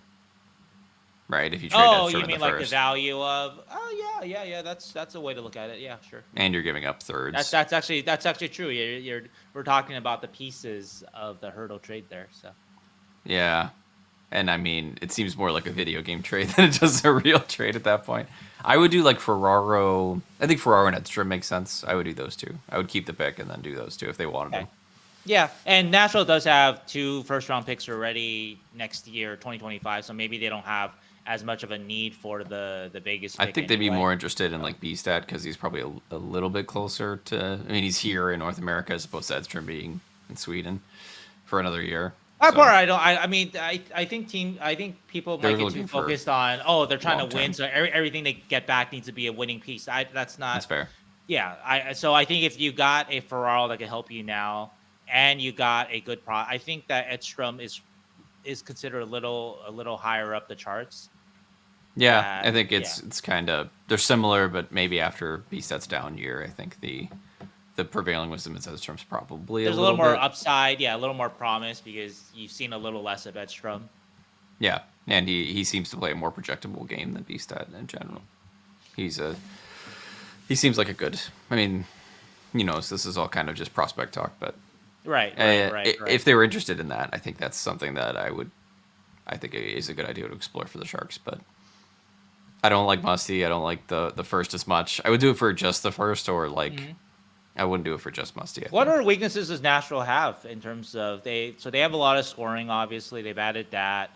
B: right? If you trade
A: Oh,
B: Edstrom
A: you
B: in the
A: mean like the
B: first,
A: value of? Oh yeah. That's a way to look at it. Yeah, sure.
B: and you're giving up
A: That's
B: thirds.
A: that's actually that's actually true. We're talking about the pieces of the hurdle trade there. So
B: Yeah, and I mean it seems more like a video game trade than it does a real trade at that point. I would do like Ferraro. I think Ferraro and Edstrom makes sense. I would do those two. I would keep the pick and then do those two if they wanted
A: okay,
B: them.
A: yeah. And Nashville does have 2 first-round picks already next year, 2025. So maybe they don't have as much of a need for the Vegas
B: I
A: pick
B: think they'd be
A: anyway.
B: more interested in
A: So
B: like B-Stat because he's probably a little bit closer to. I mean, he's here in North America as opposed to Edstrom being in Sweden for another year.
A: that
B: So
A: part I don't. I mean I think people
B: they're
A: might get too
B: looking for
A: focused on they're trying to
B: long
A: win,
B: term.
A: so everything they get back needs to be a winning piece. That's
B: That's
A: not.
B: fair.
A: Yeah, I think if you got a Ferraro that can help you now, and you got a good pro, I think that Edstrom is considered a little higher up the charts.
B: Yeah, I
A: That
B: think
A: yeah,
B: it's kind of they're similar, but maybe after B-Stat's down year, I think the prevailing wisdom is Edstrom's probably a
A: there's a little
B: little
A: more
B: bit.
A: upside, yeah, a little more promise because you've seen a little less of Edstrom.
B: Yeah, and he seems to play a more projectable game than B-Stat in general. He's a he seems like a good. I mean, this is all kind of just prospect talk, but
A: Right.
B: if they were interested in that, I think that's something that I think is a good idea to explore for the Sharks. But I don't like Musty. I don't like the first as much. I would do it for just the first, or like
A: Mhm.
B: I wouldn't do it for just Musty. I
A: What
B: think.
A: other weaknesses does Nashville have in terms of they have a lot of scoring, obviously. They've added that.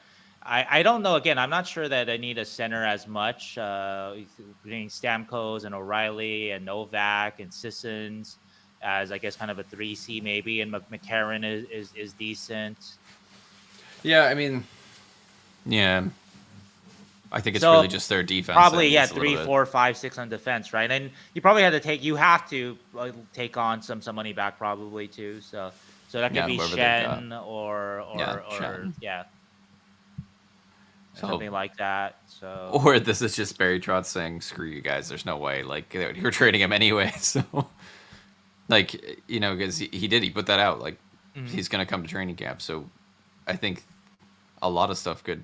A: I don't know. Again, I'm not sure that they need a center as much. Between Stamkos and O'Reilly and Novak and Sissons as I guess kind of a 3C maybe, and McCarron is decent.
B: Yeah, I mean, yeah, I think it's really
A: So
B: just their defense that
A: probably yeah,
B: needs a little
A: three,
B: bit.
A: 4, 5, 6 on defense, right? And you probably have to take on some money back probably too. So that could
B: Yeah,
A: be
B: whoever they've got.
A: Shen
B: Yeah,
A: or
B: Shen.
A: yeah,
B: So,
A: something like that. So
B: or this is just Barry Trotz saying, "Screw you guys. There's no way. Like you're trading him anyway." So, like because he put that out. Like
A: mhm.
B: he's gonna come to training camp. So, I think a lot of stuff could.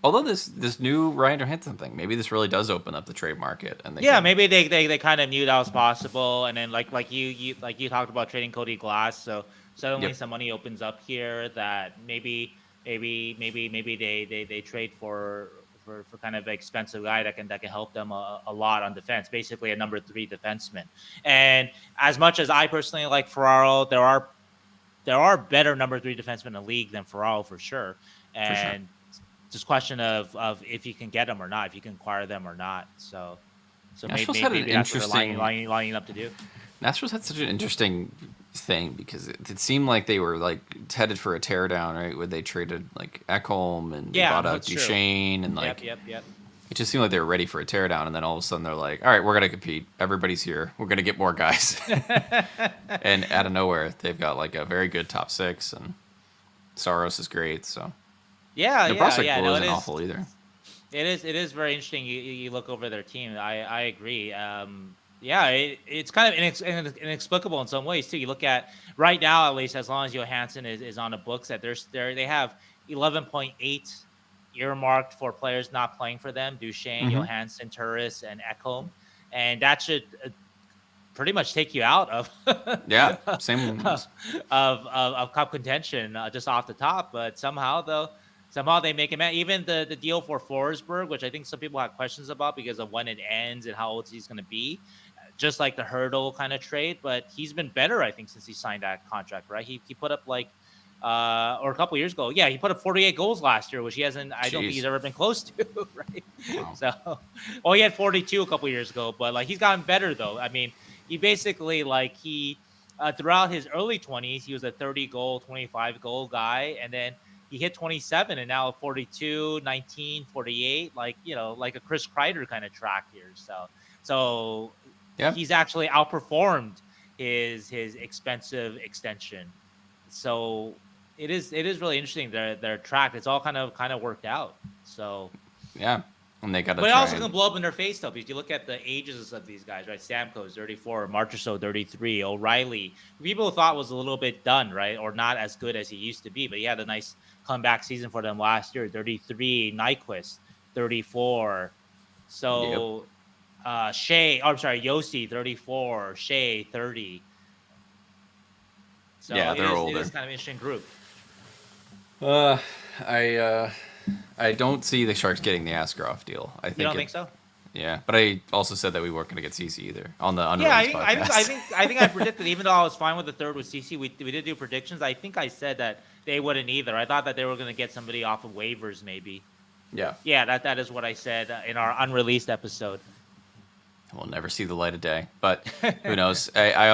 B: Although this new Ryan Johansson thing, maybe this really does open up the trade market, and they
A: Yeah,
B: can.
A: maybe they kind of knew that was possible, and then like you talked about trading Cody Glass, so suddenly
B: Yep.
A: some money opens up here that maybe they trade for kind of an expensive guy that can help them a lot on defense, basically a number 3 defenseman. And as much as I personally like Ferraro, there are better number 3 defensemen in the league than Ferraro for sure,
B: For sure.
A: and just question of if you can get them or not, if you can acquire them or not. So
B: Nashville's had an
A: maybe that's what they're
B: interesting.
A: lining up to do.
B: Nashville's had such an interesting thing because it seemed like they were like headed for a teardown, right? Where they traded like Ekholm and they bought out Duchesne and like
A: Yep.
B: it just seemed like they were ready for a teardown, and then all of a sudden they're like, all right, we're gonna compete. Everybody's here. We're gonna get more guys. And out of nowhere, they've got like a very good top six, and Saros is great. So the prospect pool isn't awful either.
A: It is very interesting. You look over their team. I agree. It's kind of inexplicable in some ways too. You look at right now, at least as long as Johansson is on the books, that they have 11.8 earmarked for players not playing for them: Duchesne, Johansson, Turris, and Ekholm, and that should pretty much take you out of
B: same
A: of cup contention just off the top. But somehow they make it. Even the deal for Forsberg, which I think some people have questions about because of when it ends and how old he's going to be, just like the Hurdle kind of trade. But he's been better, I think, since he signed that contract. Right? He put up like or a couple years ago, he put up 48 goals last year, which he hasn't. I don't think he's ever been close to. Right? Wow. So, he had 42 a couple years ago, but like he's gotten better though. I mean, he basically throughout his early 20s, he was a 30 goal, 25 goal guy, and then he hit 27 and now 42, 19, 48, like a Chris Kreider kind of track here. So he's actually outperformed his expensive extension. So it is really interesting their track. It's all kind of worked out. So
B: yeah. And they got to.
A: But it also can blow up in their face though, because you look at the ages of these guys, right? Stamkos 34, Marchessault 33, O'Reilly. People thought was a little bit done, right, or not as good as he used to be, but he had a nice comeback season for them last year. 33, Nyquist 34. So, Yossi 34, Shea 30. So
B: they're older.
A: It is kind of an interesting group.
B: I don't see the Sharks getting the Askarov deal. I think
A: you don't think so?
B: Yeah, but I also said that we weren't going to get Ceci either on the unreleased podcast.
A: I think I predicted, even though I was fine with the third with Ceci, we did do predictions. I think I said that they wouldn't either. I thought that they were going to get somebody off of waivers maybe.
B: Yeah.
A: Yeah, that is what I said in our unreleased episode.
B: We'll never see the light of day, but who knows? I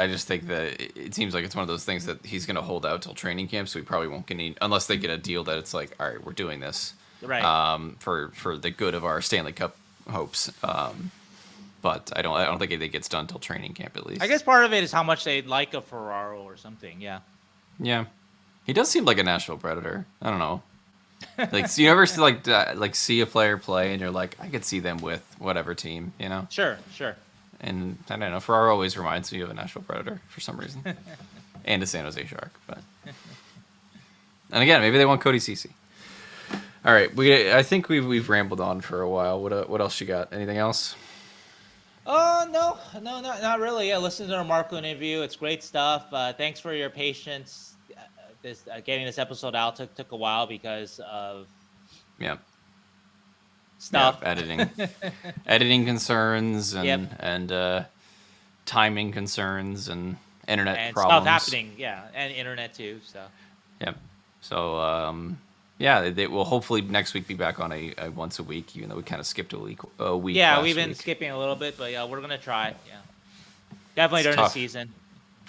B: just think that it seems like it's one of those things that he's going to hold out till training camp, so he probably won't get any, unless they get a deal that it's like, all right, we're doing this,
A: right?
B: For the good of our Stanley Cup hopes. But I don't think it gets done until training camp at least.
A: I guess part of it is how much they like a Ferraro or something. Yeah.
B: Yeah, he does seem like a Nashville Predator. I don't know. Like, so you ever see a player play and you're like, I could see them with whatever team, you know?
A: Sure.
B: And I don't know, Ferraro always reminds me of a Nashville Predator for some reason, and a San Jose Shark. But and again, maybe they want Cody Ceci. All right, I think we've rambled on for a while. What else you got? Anything else?
A: No, not really. Yeah, listen to our Marco interview. It's great stuff. Thanks for your patience. Getting this episode out took a while because of stuff,
B: editing concerns, and timing concerns, and internet
A: and
B: problems.
A: Stuff happening, and internet too.
B: So they will hopefully next week be back on a once a week, even though we kind of skipped a week.
A: Yeah, we've been skipping a little bit, but we're gonna try. Yeah, definitely during the season.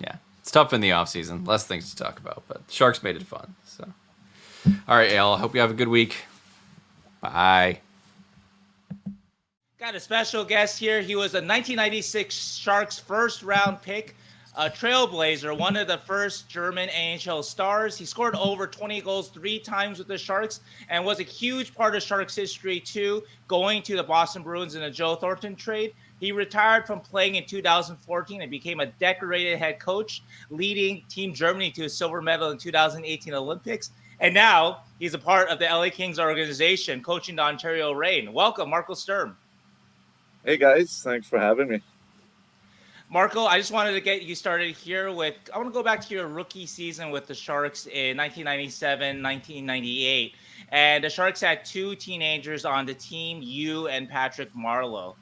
B: Yeah. It's tough in the off season. Less things to talk about, but Sharks made it fun. So, all right, Al. I hope you have a good week. Bye.
A: Got a special guest here. He was a 1996 Sharks first-round pick, a trailblazer, one of the first German NHL stars. He scored over 20 goals 3 times with the Sharks and was a huge part of Sharks history too, going to the Boston Bruins in a Joe Thornton trade. He retired from playing in 2014 and became a decorated head coach, leading Team Germany to a silver medal in 2018 Olympics. And now he's a part of the LA Kings organization, coaching the Ontario Reign. Welcome, Marco Sturm.
C: Hey, guys. Thanks for having me.
A: Marco, I just wanted to get you started here with, I want to go back to your rookie season with the Sharks in 1997, 1998. And the Sharks had 2 teenagers on the team, you and Patrick Marleau.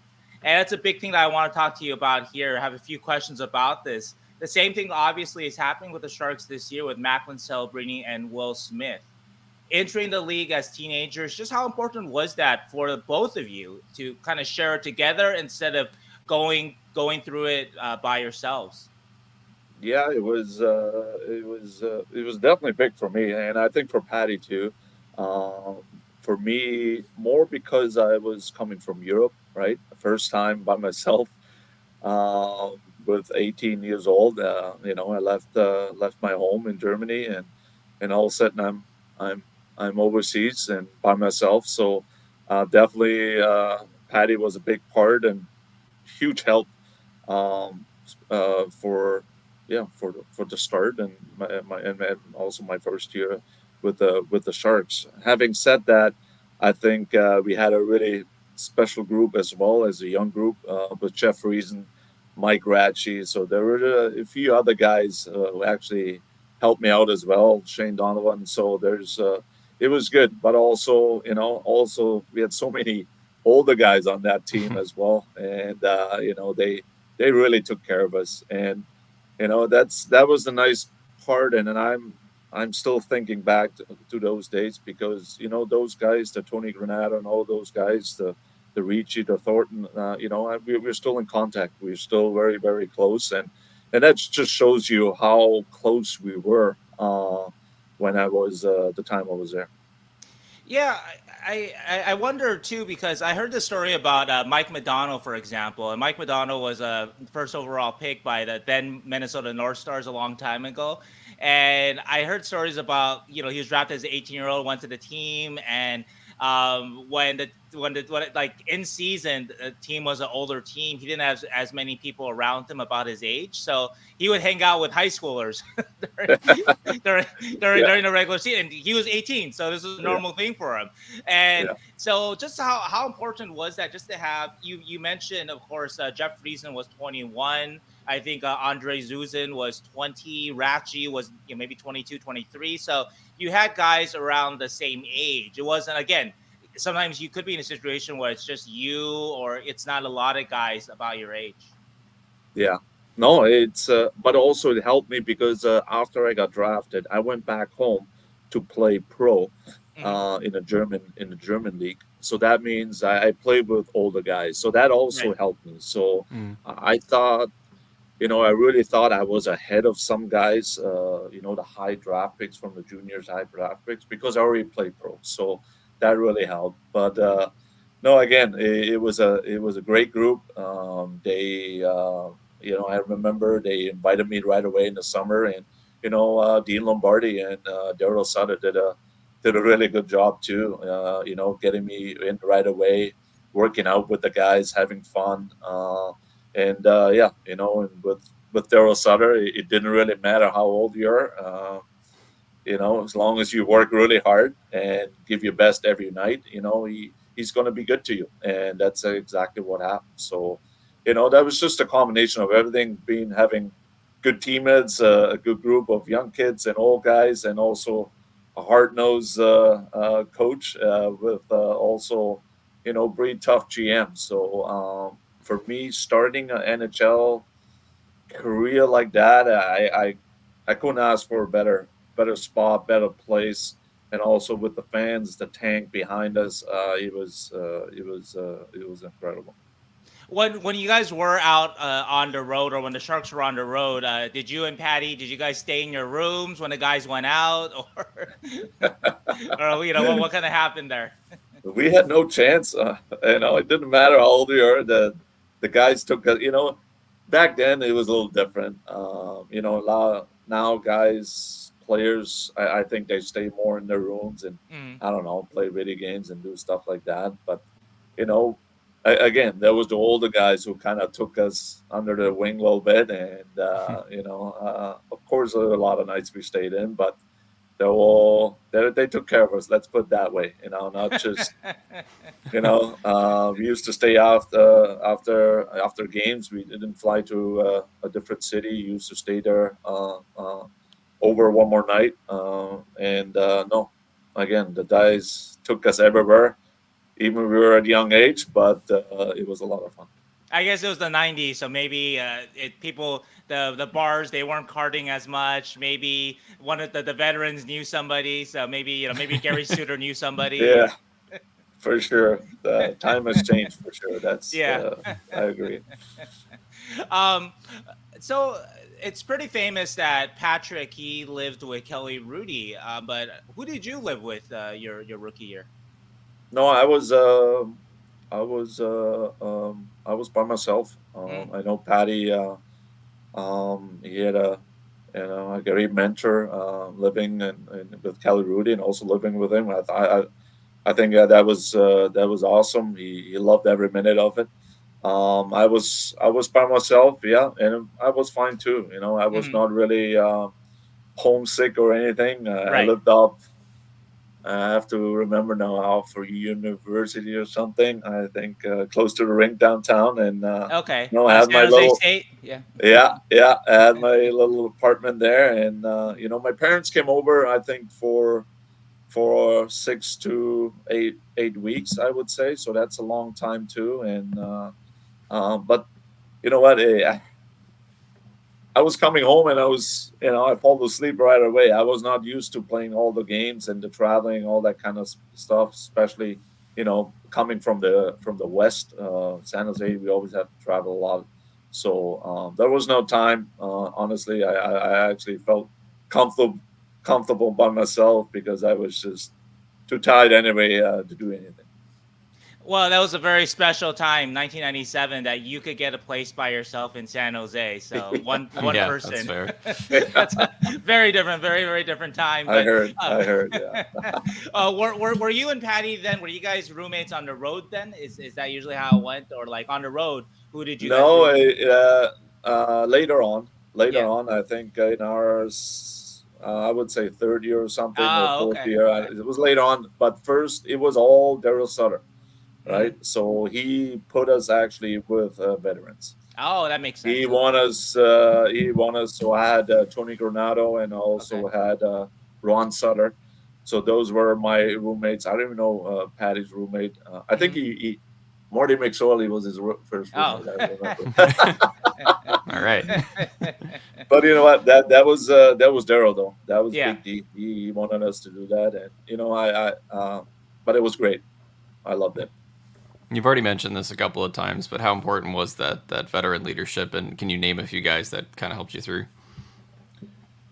A: And that's a big thing that I want to talk to you about here. I have a few questions about this. The same thing obviously is happening with the Sharks this year with Macklin, Celebrini, and Will Smith. Entering the league as teenagers, just how important was that for the both of you to kind of share it together instead of going through it by yourselves?
C: Yeah, it was definitely big for me, and I think for Patty too. Um, for me, more because I was coming from Europe, right? First time by myself, with 18 years old. I left my home in Germany, and all of a sudden I'm I'm overseas and by myself. So definitely, Patty was a big part and huge help, for for the start and and also my first year with the Sharks. Having said that, I think we had a really special group as well as a young group, with Jeff Reason, Mike Ratchie. So there were a few other guys who actually helped me out as well, Shane Donovan. So it was good, but also also we had so many older guys on that team as well, and they really took care of us, and that was the nice part. And then I'm still thinking back to those days, because those guys, the Tony Granado and all those guys, the Ricci, the Thornton, we're still in contact. We're still very, very close, and that just shows you how close we were, when I was the time I was there.
A: Yeah, I wonder too, because I heard the story about Mike Modano, for example, and Mike Modano was a first overall pick by the then Minnesota North Stars a long time ago, and I heard stories about he was drafted as an 18-year-old, went to the team, and like in season the team was an older team, he didn't have as many people around him about his age, so he would hang out with high schoolers during,
C: Yeah,
A: during the regular season. And he was 18, so this was a
C: yeah,
A: normal thing for him. And
C: yeah,
A: so, just how important was that? Just to have you mentioned, of course, Jeff Friesen was 21. I think Andre Zuzin was 20. Ratchi was maybe 22, 23. So you had guys around the same age. It wasn't, again, sometimes you could be in a situation where it's just you or it's not a lot of guys about your age.
C: yeah. No, it's but also it helped me because after I got drafted, I went back home to play pro,
A: Hmm.
C: in the German league. So that means I played with older guys. So that
A: Right.
C: also helped me. So
B: Mm.
C: I thought, I really thought I was ahead of some guys. The high draft picks from the juniors, high draft picks, because I already played pro. So that really helped. But no, again, it was a great group. I remember they invited me right away in the summer, and Dean Lombardi and Daryl Sutter did a really good job too. Getting me in right away, working out with the guys, having fun. And yeah, and with Daryl Sutter, it didn't really matter how old you are. As long as you work really hard and give your best every night, he's going to be good to you, and that's exactly what happened. So, that was just a combination of everything: being having good teammates, a good group of young kids and old guys, and also a hard nosed coach, with also pretty tough GM. So for me, starting an NHL career like that, I couldn't ask for a better spot, better place, and also with the fans, the tank behind us, it was incredible.
A: When you guys were out on the road, or when the Sharks were on the road, did you and Patty, did you guys stay in your rooms when the guys went out, or or what kind of happened there?
C: We had no chance. It didn't matter how old you are. The guys took us. Back then it was a little different. A lot now guys, players, I think they stay more in their rooms and
A: Mm.
C: I don't know, play video games and do stuff like that. But you know, again, there was the older guys who kind of took us under their wing a little bit, and of course, there were a lot of nights we stayed in, but they took care of us. Let's put it that way. Not just we used to stay after games. We didn't fly to a different city. We used to stay there over one more night. And no, again, the guys took us everywhere, even we were at a young age. But it was a lot of fun.
A: I guess it was the '90s, so maybe the bars, they weren't carding as much. Maybe one of the veterans knew somebody, so maybe Gary Suter knew somebody.
C: Yeah, for sure. The time has changed for sure. That's
A: Yeah.
C: I agree.
A: um, So it's pretty famous that Patrick, he lived with Kelly Rudy, but who did you live with your rookie year?
C: No, I was by myself.
A: Mm.
C: I know Patty. He had a great mentor living with Kelly Rudy and also living with him. I think that was awesome. He loved every minute of it. I was by myself, yeah, and I was fine too. You know, I was
A: Hmm.
C: not really homesick or anything. I
A: Right.
C: lived up. I have to remember now how for university or something. I think close to the rink downtown, and
A: Okay.
C: I had
A: San
C: my
A: Jose
C: little
A: State. Yeah.
C: yeah, I had my little apartment there, and my parents came over. I think for 6 to 8 weeks, I would say. So that's a long time too. And but you know what? I was coming home and I fall asleep right away. I was not used to playing all the games and the traveling, all that kind of stuff, especially, coming from the West, San Jose, we always have to travel a lot. So there was no time. Honestly, I actually felt comfortable comfortable by myself because I was just too tired anyway to do anything.
A: Well, that was a very special time, 1997, that you could get a place by yourself in San Jose. So one
B: Yeah, that's
A: person.
B: fair.
C: Yeah,
A: That's a very different, very very different time.
C: I
A: But
C: heard,
A: uh,
C: I heard, yeah.
A: were you and Patty then? Were you guys roommates on the road then? Is that usually how it went, or like on the road? Who did you guys
C: No,
A: roommate with?
C: later
A: Yeah.
C: on, I think in our, I would say third year or something, or
A: Oh,
C: fourth
A: okay,
C: year.
A: okay.
C: It was later on, but first it was all Daryl Sutter, right?
A: Hmm.
C: So he put us actually with veterans.
A: Oh, that makes
C: He
A: sense.
C: won us. He won us. So I had Tony Granado and I
A: Okay.
C: also had Ron Sutter. So those were my roommates. I don't even know Patty's roommate. I think
A: Hmm.
C: Marty McSorley was his first
A: Oh.
C: roommate. I remember.
B: All right.
C: But you know what? That was Daryl though. That was
A: Yeah.
C: Big D. He wanted us to do that, and but it was great. I loved it.
B: You've already mentioned this a couple of times, but how important was that veteran leadership, and can you name a few guys that kind of helped you through?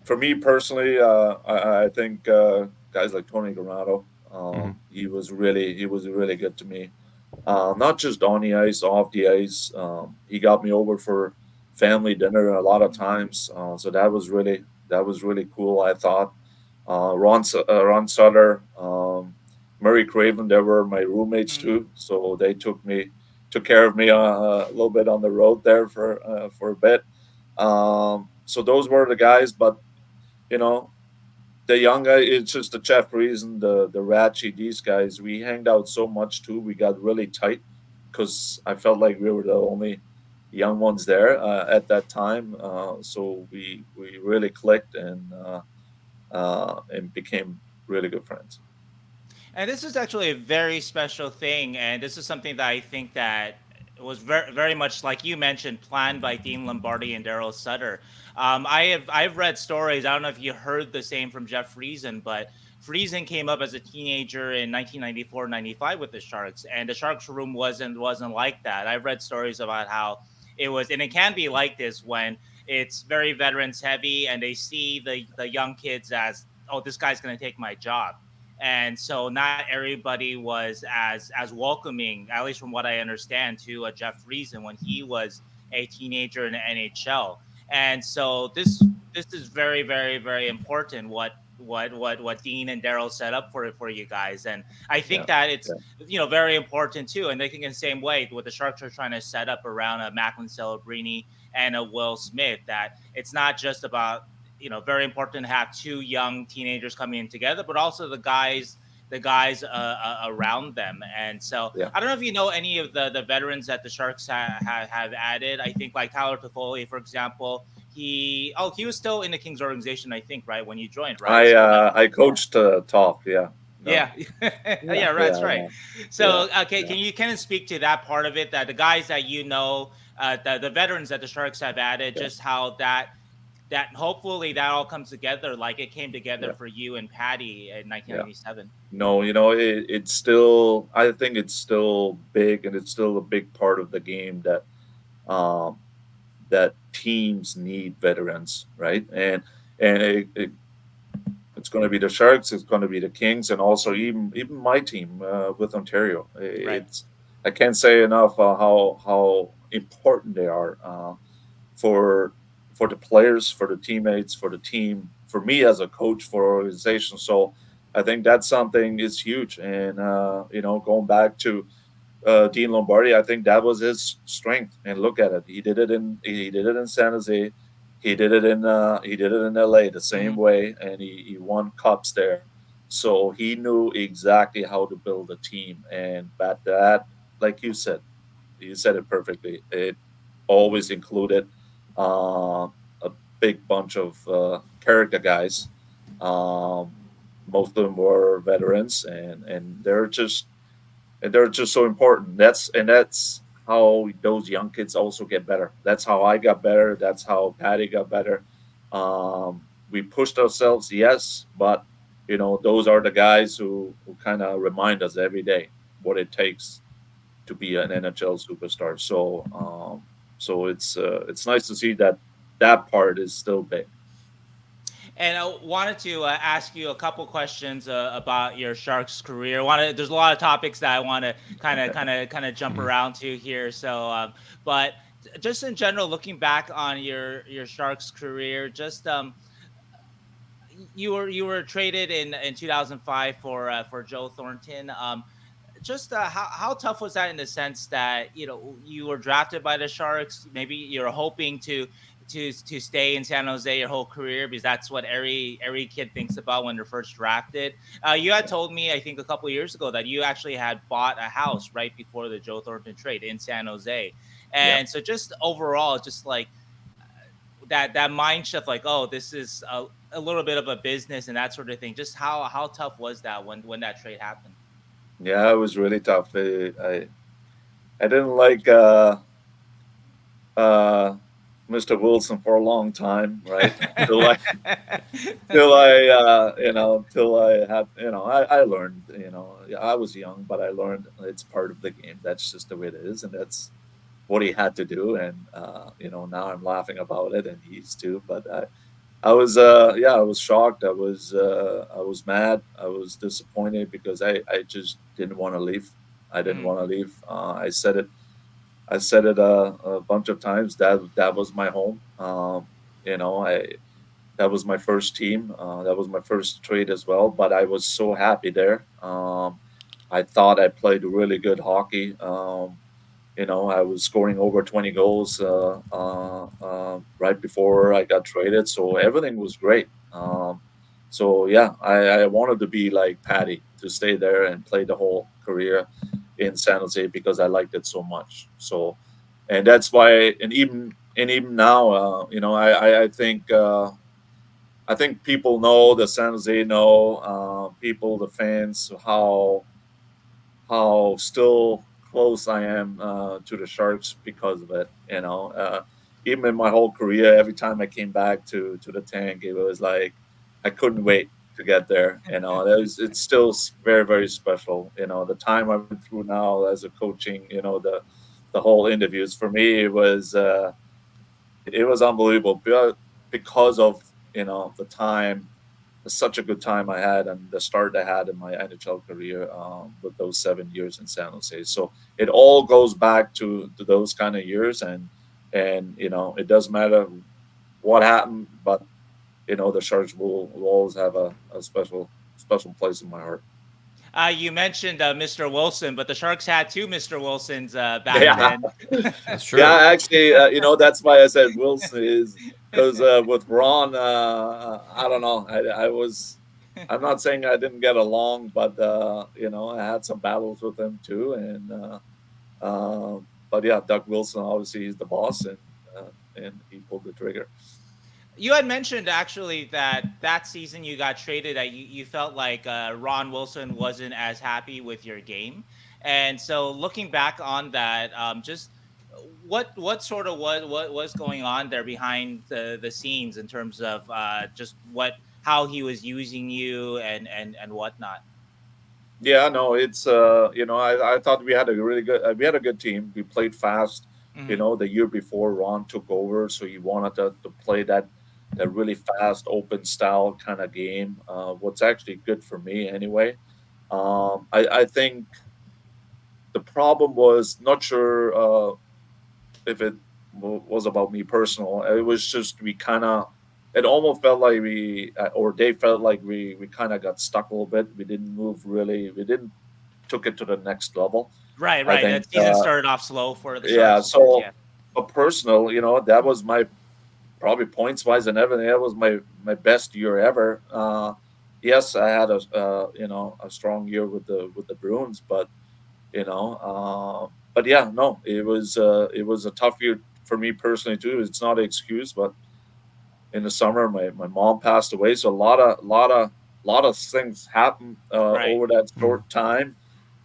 C: For me personally, I think guys like Tony Granado,
B: Hmm.
C: he was really good to me. Not just on the ice, off the ice. He got me over for family dinner a lot of times, so that was really cool. I thought Ron Sutter, Murray Craven, they were my roommates
A: Mm.
C: too, so they took care of me a little bit on the road there for a bit. So those were the guys, but you know the young guy, it's just the Jeff Reason, the Ratchy, these guys. We hanged out so much too. We got really tight because I felt like we were the only young ones there at that time. So we really clicked and became really good friends.
A: And this is actually a very special thing, and this is something that I think that was very, very much like you mentioned, planned by Dean Lombardi and Daryl Sutter. I've read stories. I don't know if you heard the same from Jeff Friesen, but Friesen came up as a teenager in 1994-95 with the Sharks, and the Sharks room wasn't like that. I've read stories about how it was, and it can be like this when it's very veterans heavy, and they see the young kids as, oh, this guy's going to take my job, and so not everybody was as welcoming, at least from what I understand, to Jeff Friesen when he was a teenager in the NHL. And so this is very very very important what Dean and Daryl set up for you guys, and I think
C: Yeah,
A: that it's
C: yeah,
A: very important too. And they think in the same way what the Sharks are trying to set up around a Macklin, Celebrini, and a Will Smith, that it's not just about, very important to have two young teenagers coming in together, but also the guys around them. And so
C: yeah.
A: I don't know if you know any of the veterans that the Sharks have added. I think like Tyler Toffoli, for example. He was still in the Kings organization, I think, right when you joined, right? So
C: I coached Top. Yeah, no,
A: yeah,
C: yeah,
A: yeah,
C: yeah,
A: that's right.
C: no, yeah,
A: So, okay,
C: yeah,
A: can you kind of speak to that part of it? That the guys that the veterans that the Sharks have added,
C: yeah,
A: just how that hopefully that all comes together like it came together
C: yeah,
A: for you and Patty in
C: yeah.
A: 1997.
C: No, it's still. I think it's still big, and it's still a big part of the game that um, that teams need veterans, right? And it's going to be the Sharks, it's going to be the Kings, and also even my team with Ontario.
A: Right.
C: It's I can't say enough how important they are for for the players, for the teammates, for the team, for me as a coach, for organization. So I think that's something is huge. And going back to Dean Lombardi, I think that was his strength. And look at it, he did it in San Jose, he did it in LA the same
A: Mhm.
C: way, and he won cups there. So he knew exactly how to build a team, and that, like you said it perfectly. It always included a big bunch of character guys. Um, Most of them were veterans, and they're just so important. That's how those young kids also get better. That's how I got better. That's how Patty got better. We pushed ourselves, yes, but those are the guys who kind of remind us every day what it takes to be an NHL superstar. So it's nice to see that that part is still big.
A: And I wanted to ask you a couple questions about your Sharks career. There's a lot of topics that I want to kind of jump
B: Mhm.
A: around to here. So, but just in general, looking back on your Sharks career, just you were traded in 2005 for Joe Thornton. Just how tough was that in the sense that you were drafted by the Sharks? Maybe you're hoping to stay in San Jose your whole career because that's what every kid thinks about when they're first drafted. You had told me I think a couple years ago that you actually had bought a house right before the Joe Thornton trade in San Jose,
C: Yeah.
A: and so just overall, just like that mind shift, like, oh, this is a little bit of a business and that sort of thing. Just how tough was that when that trade happened?
C: Yeah, it was really tough. I didn't like uh, Mr. Wilson for a long time, right? Till I till I had I learned. I was young, but I learned it's part of the game. That's just the way it is, and that's what he had to do. And now I'm laughing about it, and he's too. But I was shocked. I was mad. I was disappointed because I just didn't want to leave. I didn't
A: Mhm.
C: want to leave. I said it a bunch of times. That was my home. I That was my first team. That was my first trade as well. But I was so happy there. I thought I played really good hockey. I was scoring over 20 goals right before I got traded, so everything was great. So yeah, I wanted to be like Patty to stay there and play the whole career in San Jose because I liked it so much. So, and that's why, and even now, I think people know the San Jose know people, the fans, how still close I am to the Sharks because of it. Even in my whole career, every time I came back to the tank, it was like I couldn't wait to get there. It's still very very special. The time I went through now as a coaching, the whole interviews for me it was unbelievable because of the time such a good time I had and the start I had in my NHL career with those 7 years in San Jose. So it all goes back to those kind of years, and it doesn't matter what happened, but the Sharks will always have a special place in my heart.
A: You mentioned Mr. Wilson, but the Sharks had two Mr. Wilsons back
C: Yeah,
A: then.
B: That's
C: yeah.
B: true.
C: Actually, that's why I said Wilson is because with Ron, I don't know. I was. I'm not saying I didn't get along, but I had some battles with him too. But yeah, Doug Wilson obviously he's the boss, and he pulled the trigger.
A: You had mentioned actually that season you got traded, that you felt like Ron Wilson wasn't as happy with your game, and so looking back on that, just what sort of what was going on there behind the scenes in terms of just what how he was using you and whatnot.
C: Yeah, no, it's I thought we had a really good we had a good team. We played fast. You know, the year before Ron took over, so he wanted to play that really fast, open style kind of game. What's actually good for me anyway. I think the problem was not sure if it was about me personal. It was just we kind of. It almost felt like or they felt like we kind of got stuck a little bit. We didn't move really. We didn't took it to the next level.
A: Right,
C: I
A: right.
C: think,
A: That season started off slow for the
C: yeah.
A: Sharks, of course.
C: So
A: Yeah.
C: a personal, that was my probably points wise and everything. That was my best year ever. Yes, I had a strong year with the Bruins, but yeah, no, it was a tough year for me personally too. It's not an excuse, but in the summer, my mom passed away, so a lot of things happened
A: Right.
C: over that short time,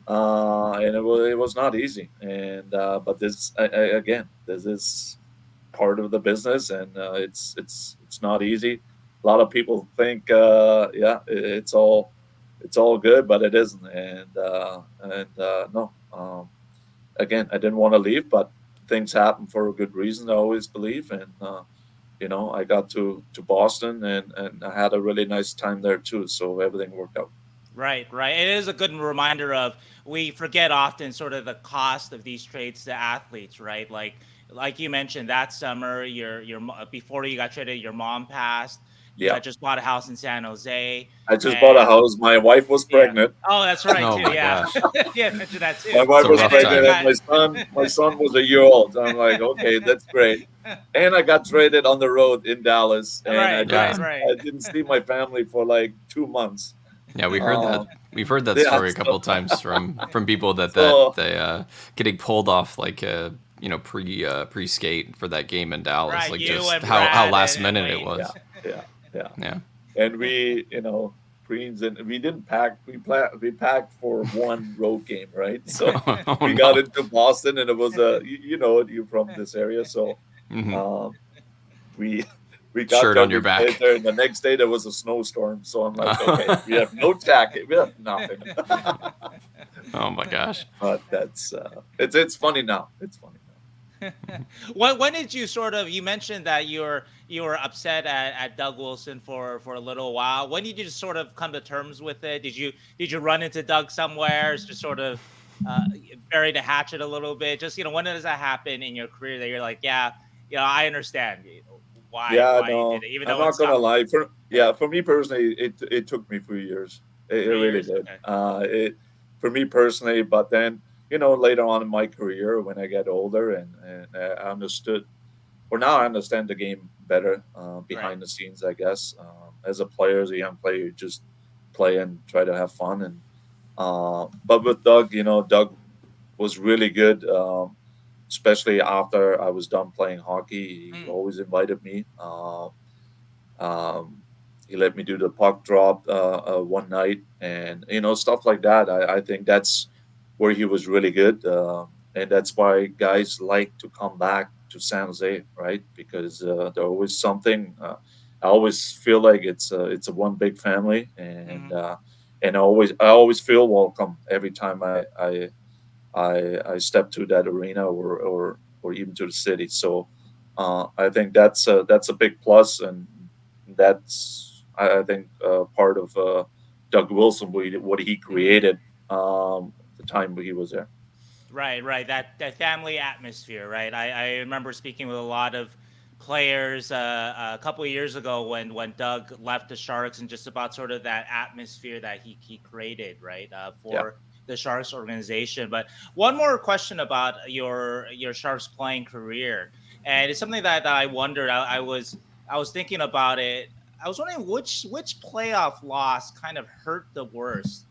C: and it was not easy. And but again, this is part of the business, and it's not easy. A lot of people think, yeah, it's all good, but it isn't. And no, again, I didn't want to leave, but things happen for a good reason. I always believe, and I got to Boston, and I had a really nice time there too. So everything worked out.
A: Right, right. It is a good reminder of we forget often sort of the cost of these trades to athletes, right? Like you mentioned that summer, before you got traded, your mom passed. You
C: Yeah,
A: had just bought a house in San Jose,
C: I just bought a
A: and
C: house. My wife was
A: yeah.
C: pregnant.
A: Oh, that's right
B: Oh
A: too.
B: my
A: Yeah,
B: gosh.
A: yeah. Mention that
C: My
A: too.
C: wife
B: It's a
C: was
B: rough
A: And then you
C: pregnant,
B: time.
C: and
A: got
C: my son was a year old. I'm like, okay, that's great. And I got traded on the road in Dallas, and I
A: right,
B: Yeah.
A: right,
C: didn't
A: right.
C: I didn't see my family for like 2 months.
B: Yeah, we heard that.
C: Um,
B: We've heard that
C: yeah,
B: story a couple of times from people that
C: so
B: they getting pulled off like pre skate for that game in Dallas,
A: Right,
B: like
A: you
B: just
A: and
B: how
A: Brad
B: last
A: and
B: minute it
A: Wayne.
C: yeah,
B: was.
C: yeah, yeah.
B: Yeah.
C: And we, Queens, and we didn't pack. We packed for one road game, right? So
B: Oh
C: we got
B: no.
C: into Boston, and it was you're from this area, so
B: Hmm.
C: um, we we got
B: Shirt
C: there,
B: on your
C: we played
B: back.
C: there, and the next day there was a snowstorm. So I'm like, okay, we have no jacket, we have nothing.
B: Oh my gosh.
C: But that's it's funny now. It's funny
A: When did you you mentioned that you were upset at Doug Wilson for a little while. When did you just sort of come to terms with it? Did you run into Doug somewhere? Just sort of uh, bury the hatchet a little bit? Just when does that happen in your career that you're like, yeah, I understand why
C: Yeah,
A: you did
C: no,
A: it, even
C: I'm
A: though it
C: not gonna
A: sucked.
C: lie. For
A: Yeah,
C: yeah, for me personally, it took me 3 years. It
A: three
C: really
A: years.
C: did.
A: Okay.
C: For me personally, but then later on in my career when I get older and I understood, or now I understand the game better
A: Right.
C: behind the scenes. I guess as a player, as a young player, you just play and try to have fun. And but with Doug, Doug was really good. Especially after I was done playing hockey, he
A: Mm,
C: always invited me. Um, he let me do the puck drop one night, and stuff like that. I think that's where he was really good, and that's why guys like to come back to San Jose, right? Because there's always something. I always feel like it's a one big family, and
A: mhm.
C: I always feel welcome every time I step to that arena or even to the city. So I think that's a big plus, and that's I think part of Doug Wilson what he created the time he was there.
A: Right, right. That family atmosphere, right? I remember speaking with a lot of players a couple of years ago when Doug left the Sharks and just about sort of that atmosphere that he created, right,
C: Yeah,
A: for the Sharks organization. But one more question about your Sharks playing career, and it's something that I wondered. I was thinking about it. I was wondering which playoff loss kind of hurt the worst.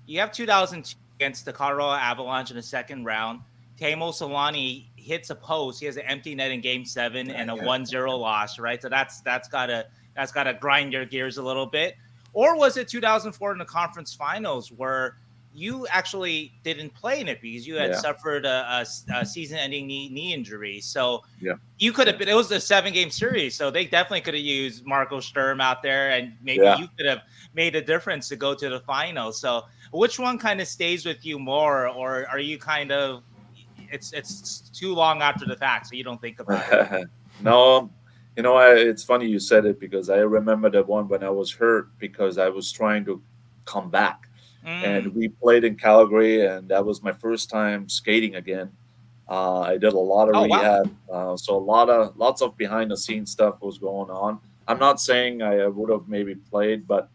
A: You have 2002 against the Colorado Avalanche in the second round. Teemu Solani hits a post. He has an empty net in Game 7 and a
C: yeah,
A: 1-0 loss, right? So that's gotta grind your gears a little bit. Or was it 2004 in the conference finals where you actually didn't play in it because you had
C: yeah,
A: suffered a season-ending knee injury? So
C: yeah,
A: you could have
C: yeah,
A: been. It was a 7-game series, so they definitely could have used Marco Sturm out there, and maybe
C: yeah.
A: you could have made a difference to go to the finals. So which one kind of stays with you more, or are you kind of it's too long after the fact, so you don't think about it.
C: No, it's funny you said it because I remember the one when I was hurt because I was trying to come back, and
A: Mm.
C: we played in Calgary, and that was my first time skating again. I did a lot of
A: Oh wow.
C: rehab, so lots of behind the scenes stuff was going on. I'm not saying I would have maybe played, but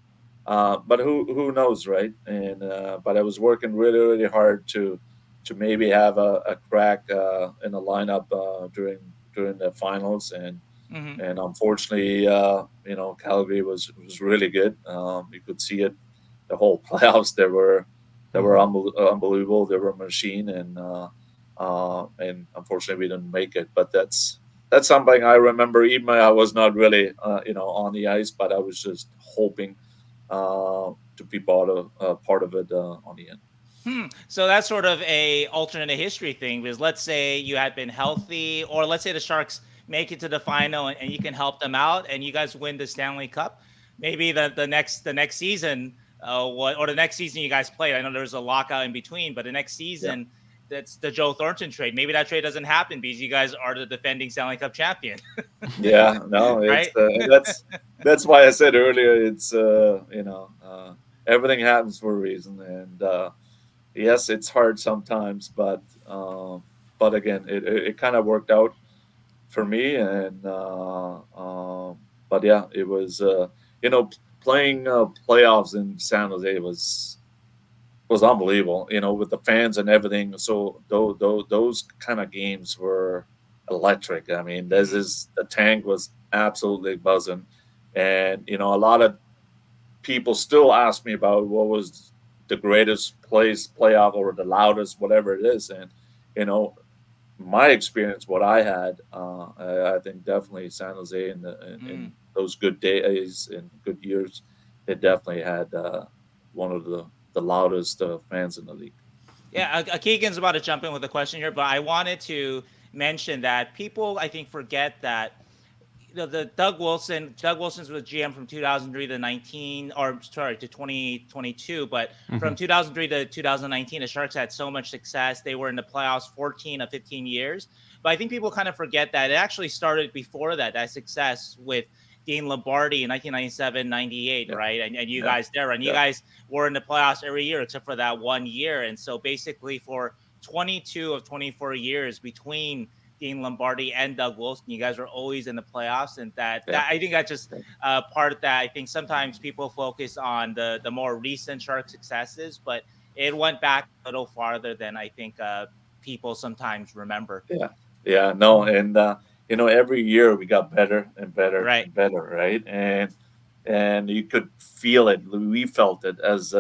C: who knows, right? And but I was working really hard to maybe have a crack in the lineup during the finals,
A: Hmm.
C: and unfortunately, Calgary was really good. You could see it the whole playoffs. They were unbelievable. They were a machine, and unfortunately we didn't make it. But that's something I remember. Even I was not really on the ice, but I was just hoping to be part of it on the end.
A: So that's sort of a alternate history thing because let's say you had been healthy, or let's say the Sharks make it to the final and you can help them out, and you guys win the Stanley Cup. Maybe the next season, what or the next season you guys played. I know there's a lockout in between, but the next
C: Yeah,
A: season, that's the Joe Thornton trade. Maybe that trade doesn't happen because you guys are the defending Stanley Cup champion,
C: yeah, no, it's
A: right?
C: and that's why I said earlier. It's everything happens for a reason, and yes, it's hard sometimes, but again, it kind of worked out for me, and but yeah, it was playing playoffs in San Jose was unbelievable, with the fans and everything. So those kind of games were electric. I mean, this
A: Hmm.
C: is the tank was absolutely buzzing, and a lot of people still ask me about what was the greatest place playoff or the loudest, whatever it is, and you know my experience, what I had, I think definitely San Jose in those good days and good years, it definitely had one of the loudest fans in the league.
A: Yeah, Keegan's about to jump in with a question here, but I wanted to mention that people, I think, forget that the Doug Wilson's was GM from 2003 to 19, or sorry, to 2022. But
B: Hmm.
A: from 2003 to 2019, the Sharks had so much success. They were in the playoffs 14 of 15 years. But I think people kind of forget that it actually started before that success with Dean Lombardi in 1997, 98,
C: Yeah,
A: right? And you
C: yeah,
A: guys there, and you
C: yeah,
A: guys were in the playoffs every year except for that one year. And so basically for 22 of 24 years between Dean Lombardi and Doug Wilson, you guys were always in the playoffs, and
C: yeah,
A: I think that's just
C: yeah.
A: part that I think sometimes people focus on the more recent Shark successes, but it went back a little farther than I think people sometimes remember.
C: Yeah, yeah, no, and every year we got better and better
A: Right.
C: and better, right? And you could feel it. We felt it as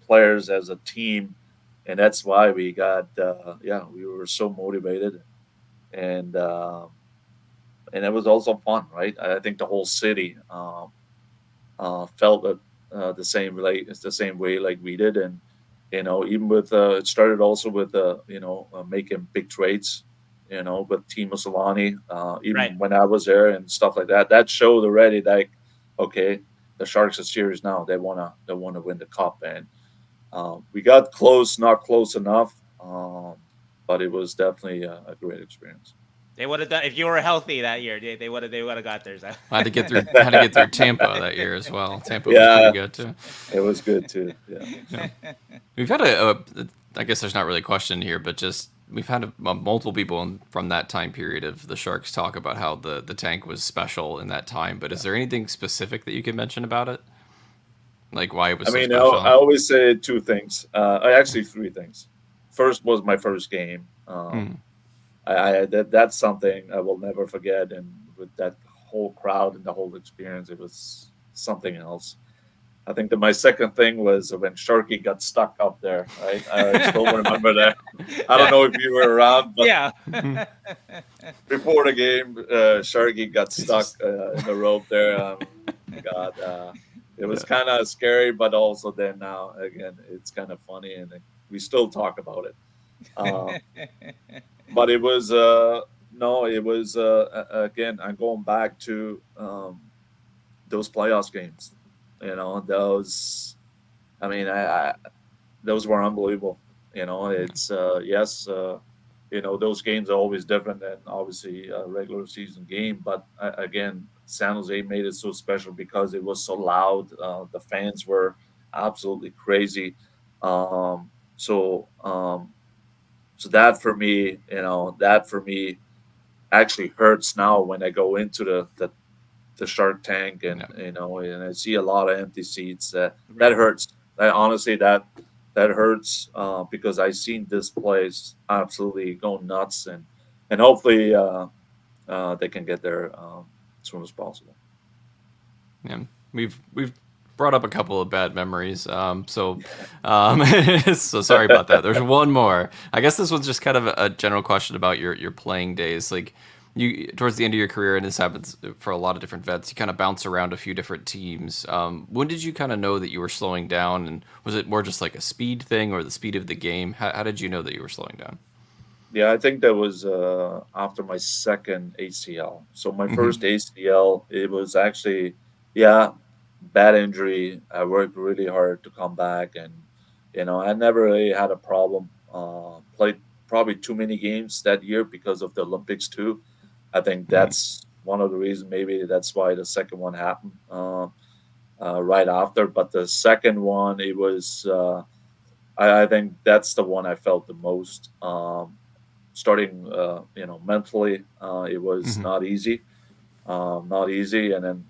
C: players, as a team, and that's why we got yeah, we were so motivated, and and it was also fun, right? I think the whole city felt it the same way like we did, and even with it started also with making big trades, with Timo Solani,
A: Right.
C: even when I was there and stuff like that. That showed already like, okay, the Sharks are serious now. They wanna win the cup, and we got close, not close enough, but it was definitely a great experience.
A: They would have done if you were healthy that year. They would have got theirs.
B: Had to get through Tampa that year as well. Tampa was pretty
C: Yeah,
B: good too.
C: it was good too. Yeah.
B: Yeah. We've had I guess there's not really a question here, but just we've had multiple people from that time period of the Sharks talk about how the tank was special in that time. But is there anything specific that you can mention about it, like why it was
C: I
B: so
C: mean, I
B: special?
C: always say two things. Actually, three things. First was my first game.
B: Mm.
C: That's something I will never forget. And with that whole crowd and the whole experience, it was something else. I think that my second thing was when Sharky got stuck up there. Right, I still remember that. I don't know if you were around, but
A: Yeah.
B: Mhm.
C: before the game, Sharky got
B: It's
C: stuck
B: just
C: in the rope there. God, it was
B: yeah.
C: kind of scary, but also then now again, it's kind of funny, and we still talk about it. Um, but it was no, it was again. I'm going back to those playoffs games. Those. I mean, those were unbelievable. It's yes. those games are always different than obviously a regular season game. But again, San Jose made it so special because it was so loud. The fans were absolutely crazy. Um, so so that for me actually hurts now when I go into the Shark Tank, and
B: Yeah.
C: and I see a lot of empty seats. That
A: Right.
C: hurts. That honestly, that hurts because I seen this place absolutely go nuts, and hopefully they can get there as soon as possible.
B: Yeah, we've brought up a couple of bad memories. Um, so sorry about that. There's one more. I guess this was just kind of a general question about your playing days. Like you towards the end of your career, and this happens for a lot of different vets. You kind of bounce around a few different teams. When did you kind of know that you were slowing down, and was it more just like a speed thing or the speed of the game? How did you know that you were slowing down?
C: Yeah, I think that was after my second ACL. So my
B: Hmm.
C: first ACL, it was actually, yeah, bad injury. I worked really hard to come back, and I never really had a problem. Played probably too many games that year because of the Olympics too. I think
B: Hmm.
C: that's one of the reasons. Maybe that's why the second one happened right after. But the second one, it was. I think that's the one I felt the most. Starting mentally it was
B: Hmm.
C: not easy, and then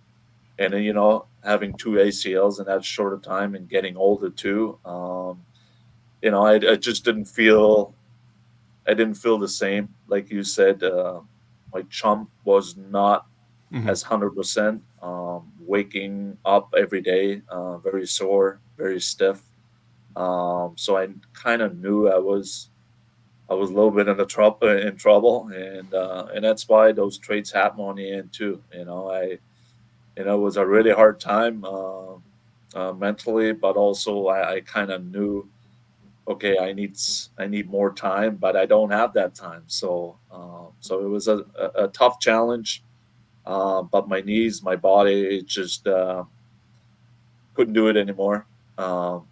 C: having two ACLs in that short of time and getting older too. I just didn't feel the same, like you said. My chump was not
B: Hmm.
C: as 100%. Waking up every day very sore, very stiff. So I kind of knew I was a little bit in trouble, and that's why those trades happen on the end too. It was a really hard time mentally, but also I kind of knew, okay, I need more time, but I don't have that time. So it was a tough challenge, but my knees, my body, it just couldn't do it anymore. Um,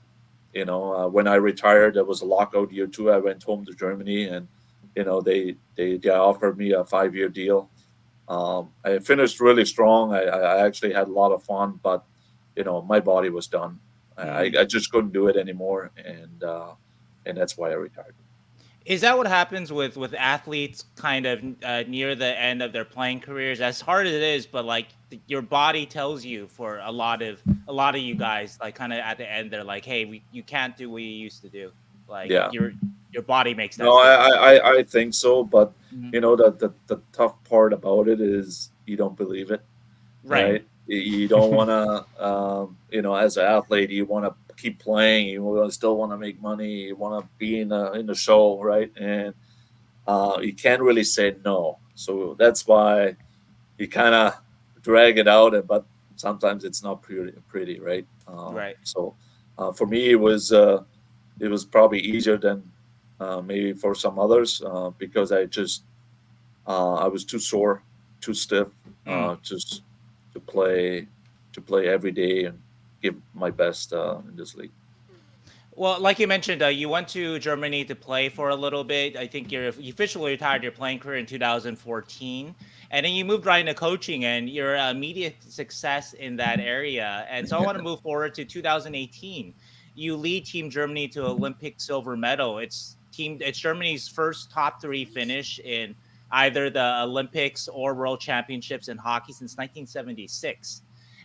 C: when I retired, there was a lockout year too. I went home to Germany, and they offered me a 5-year deal. I finished really strong. I actually had a lot of fun, but my body was done. I just couldn't do it anymore, and that's why I retired.
A: Is that what happens with athletes kind of near the end of their playing careers? As hard as it is, but like your body tells you for a lot of you guys, like kind of at the end, they're like, "Hey, you can't do what you used to do." Like
C: Yeah.
A: your body makes that
C: No, I,
A: statement.
C: I, I I think so, but
A: Mhm.
C: the tough part about it is you don't believe it,
A: Right.
C: right? You don't want to, as an athlete, you want to keep playing. Still want to make money. You want to be in the show, right? And you can't really say no. So that's why you kind of drag it out, but sometimes it's not pretty, right?
A: Right.
C: So for me, it was probably easier than maybe for some others because I was too sore, too stiff,
A: Mm.
C: just to play every day and give my best in this league.
A: Well, like you mentioned, you went to Germany to play for a little bit. I think you officially retired your playing career in 2014, and then you moved right into coaching, and your immediate success in that area. And so I want to move forward to 2018. You lead Team Germany to Olympic silver medal. It's Germany's first top three finish in either the Olympics or World Championships in hockey since 1976.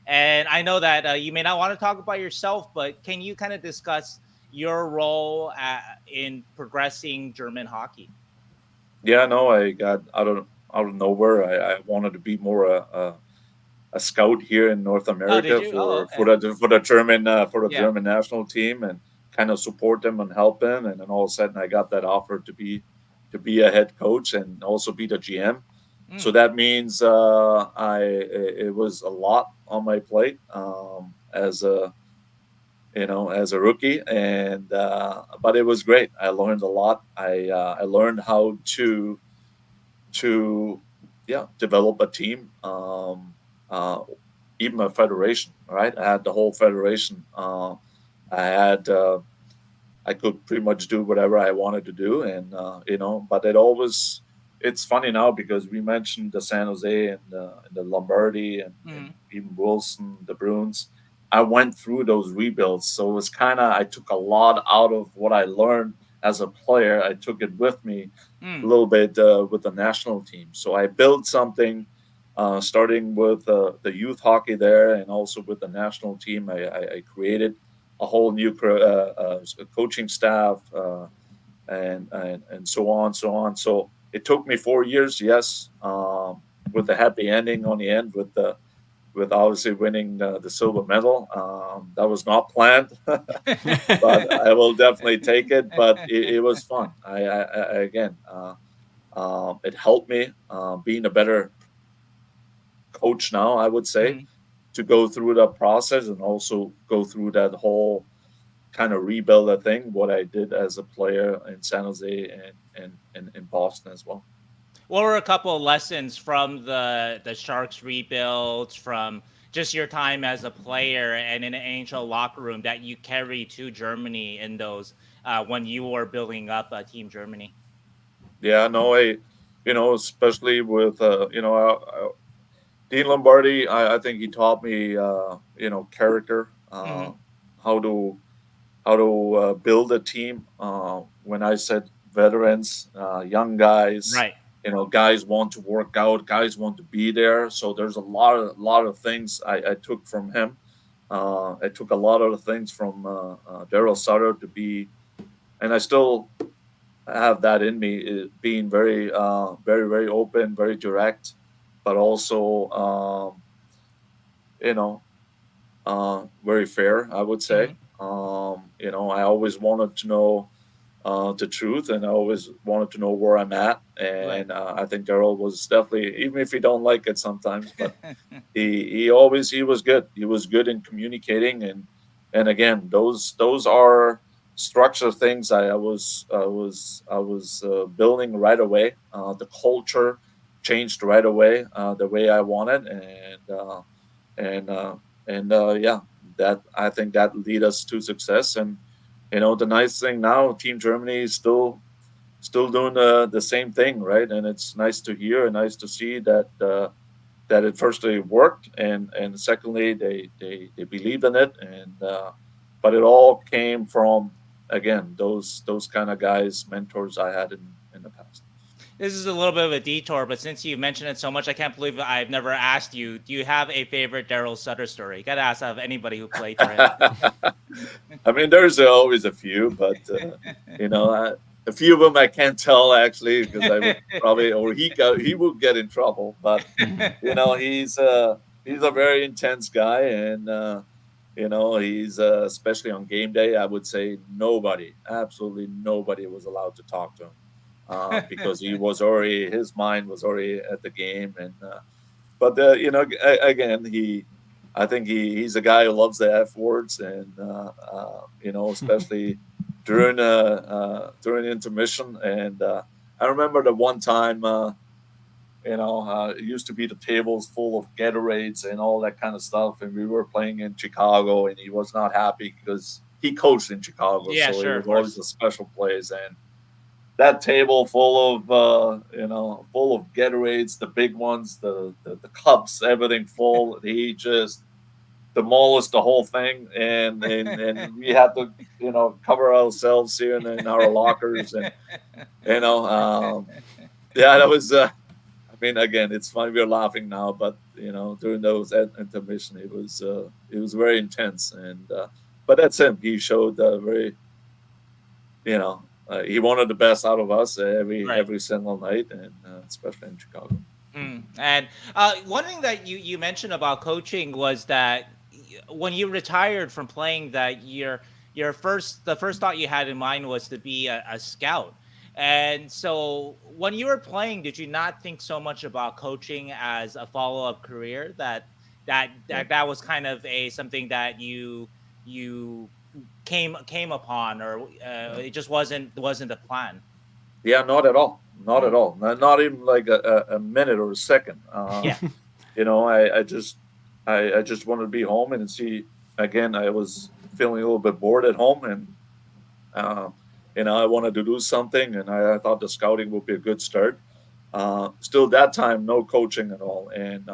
A: And I know that you may not want to talk about yourself, but can you kind of discuss your role in progressing German hockey?
C: Yeah, no, I got out of nowhere. I wanted to be more a scout here in North
A: Oh, did
C: America
A: you? Oh,
C: for
A: okay.
C: the
A: Yeah.
C: German national team, and kind of support them and help them. And then all of a sudden, I got that offer to be a head coach and also be the GM. So
A: Mm.
C: that means it was a lot on my plate as a rookie, and but it was great. I learned a lot. I learned how to develop a team, uh, even a federation. Right, I had the whole federation. I had I could pretty much do whatever I wanted to do, and but it's funny now because we mentioned the San Jose and the Lombardi and
A: Mm.
C: even Wilson, the Bruins. I went through those rebuilds, so it was kind of, I took a lot out of what I learned as a player. I took it with me a
A: Mm.
C: little bit with the national team. So I built something, starting with the youth hockey there, and also with the national team. I created a whole new coaching staff, and so on, so on. So it took me 4 years, yes, with a happy ending on the end, with obviously winning the silver medal. That was not planned, but I will definitely take it. But it was fun. I again, it helped me being a better coach now, I would say,
A: Mm.
C: to go through the process and also go through that whole kind of rebuild a thing, what I did as a player in San Jose and in Boston as well.
A: What were a couple of lessons from the Sharks rebuilds, from just your time as a player and in an NHL locker room that you carry to Germany in those when you were building up Team Germany?
C: Yeah, no, especially with Dean Lombardi, I think he taught me character,
A: Hmm.
C: how to build a team. When I said veterans, young guys,
A: Right.
C: guys want to work out, guys want to be there. So there's a lot of things I took from him. I took a lot of the things from Daryl Sutter to be, and I still have that in me, being very, very, very open, very direct, but also, you know, very fair, I would say.
A: Hmm.
C: I always wanted to know the truth, and I always wanted to know where I'm at.
A: Right.
C: And I think Daryl was definitely, even if you don't like it sometimes, but he was good. He was good in communicating, and again, those are structure things I was building right away. The culture changed right away, the way I wanted, and yeah, that I think that lead us to success. And the nice thing now, Team Germany is still doing the same thing, right? And it's nice to hear and nice to see that it firstly worked, and secondly they believed in it, and but it all came from, again, those kind of guys, mentors I had in the past.
A: This is a little bit of a detour, but since you mentioned it so much, I can't believe I've never asked you. Do you have a favorite Daryl Sutter story? You gotta ask that of anybody who played for him.
C: I mean, there's always a few, but you know, I, a few of them I can't tell actually, because I would probably, or he would get in trouble. But he's a very intense guy, and he's especially on game day. I would say absolutely nobody was allowed to talk to him, because his mind was already at the game. And but again, I think he's a guy who loves the F words, and especially during intermission. And I remember the one time, it used to be the tables full of Gatorades and all that kind of stuff, and we were playing in Chicago, and he was not happy because he coached in Chicago,
A: Yeah,
C: so it
A: sure, of
C: was always
A: course.
C: a special place. And that table full of full of Gatorades, the big ones, the cups, everything full. He just demolished the whole thing, and we had to cover ourselves here in our lockers. And you know yeah, that was I mean, again, it's funny, we're laughing now, but during those intermission, it was very intense. And but that's him. He showed very, he wanted the best out of us
A: Right.
C: every single night, and especially in Chicago.
A: Mm. And one thing that you mentioned about coaching was that when you retired from playing that year, the first thought you had in mind was to be a scout. And so when you were playing, did you not think so much about coaching as a follow up career,
C: Yeah,
A: that was kind of a something that you came upon, or
C: yeah,
A: it just wasn't the plan?
C: yeah. Not at all. Not at
A: Mm.
C: all. Not even like a minute or a second.
A: Yeah.
C: I just wanted to be home and see. Again, I was feeling a little bit bored at home, and I wanted to do something, and I thought the scouting would be a good start. Still, that time, no coaching at all, and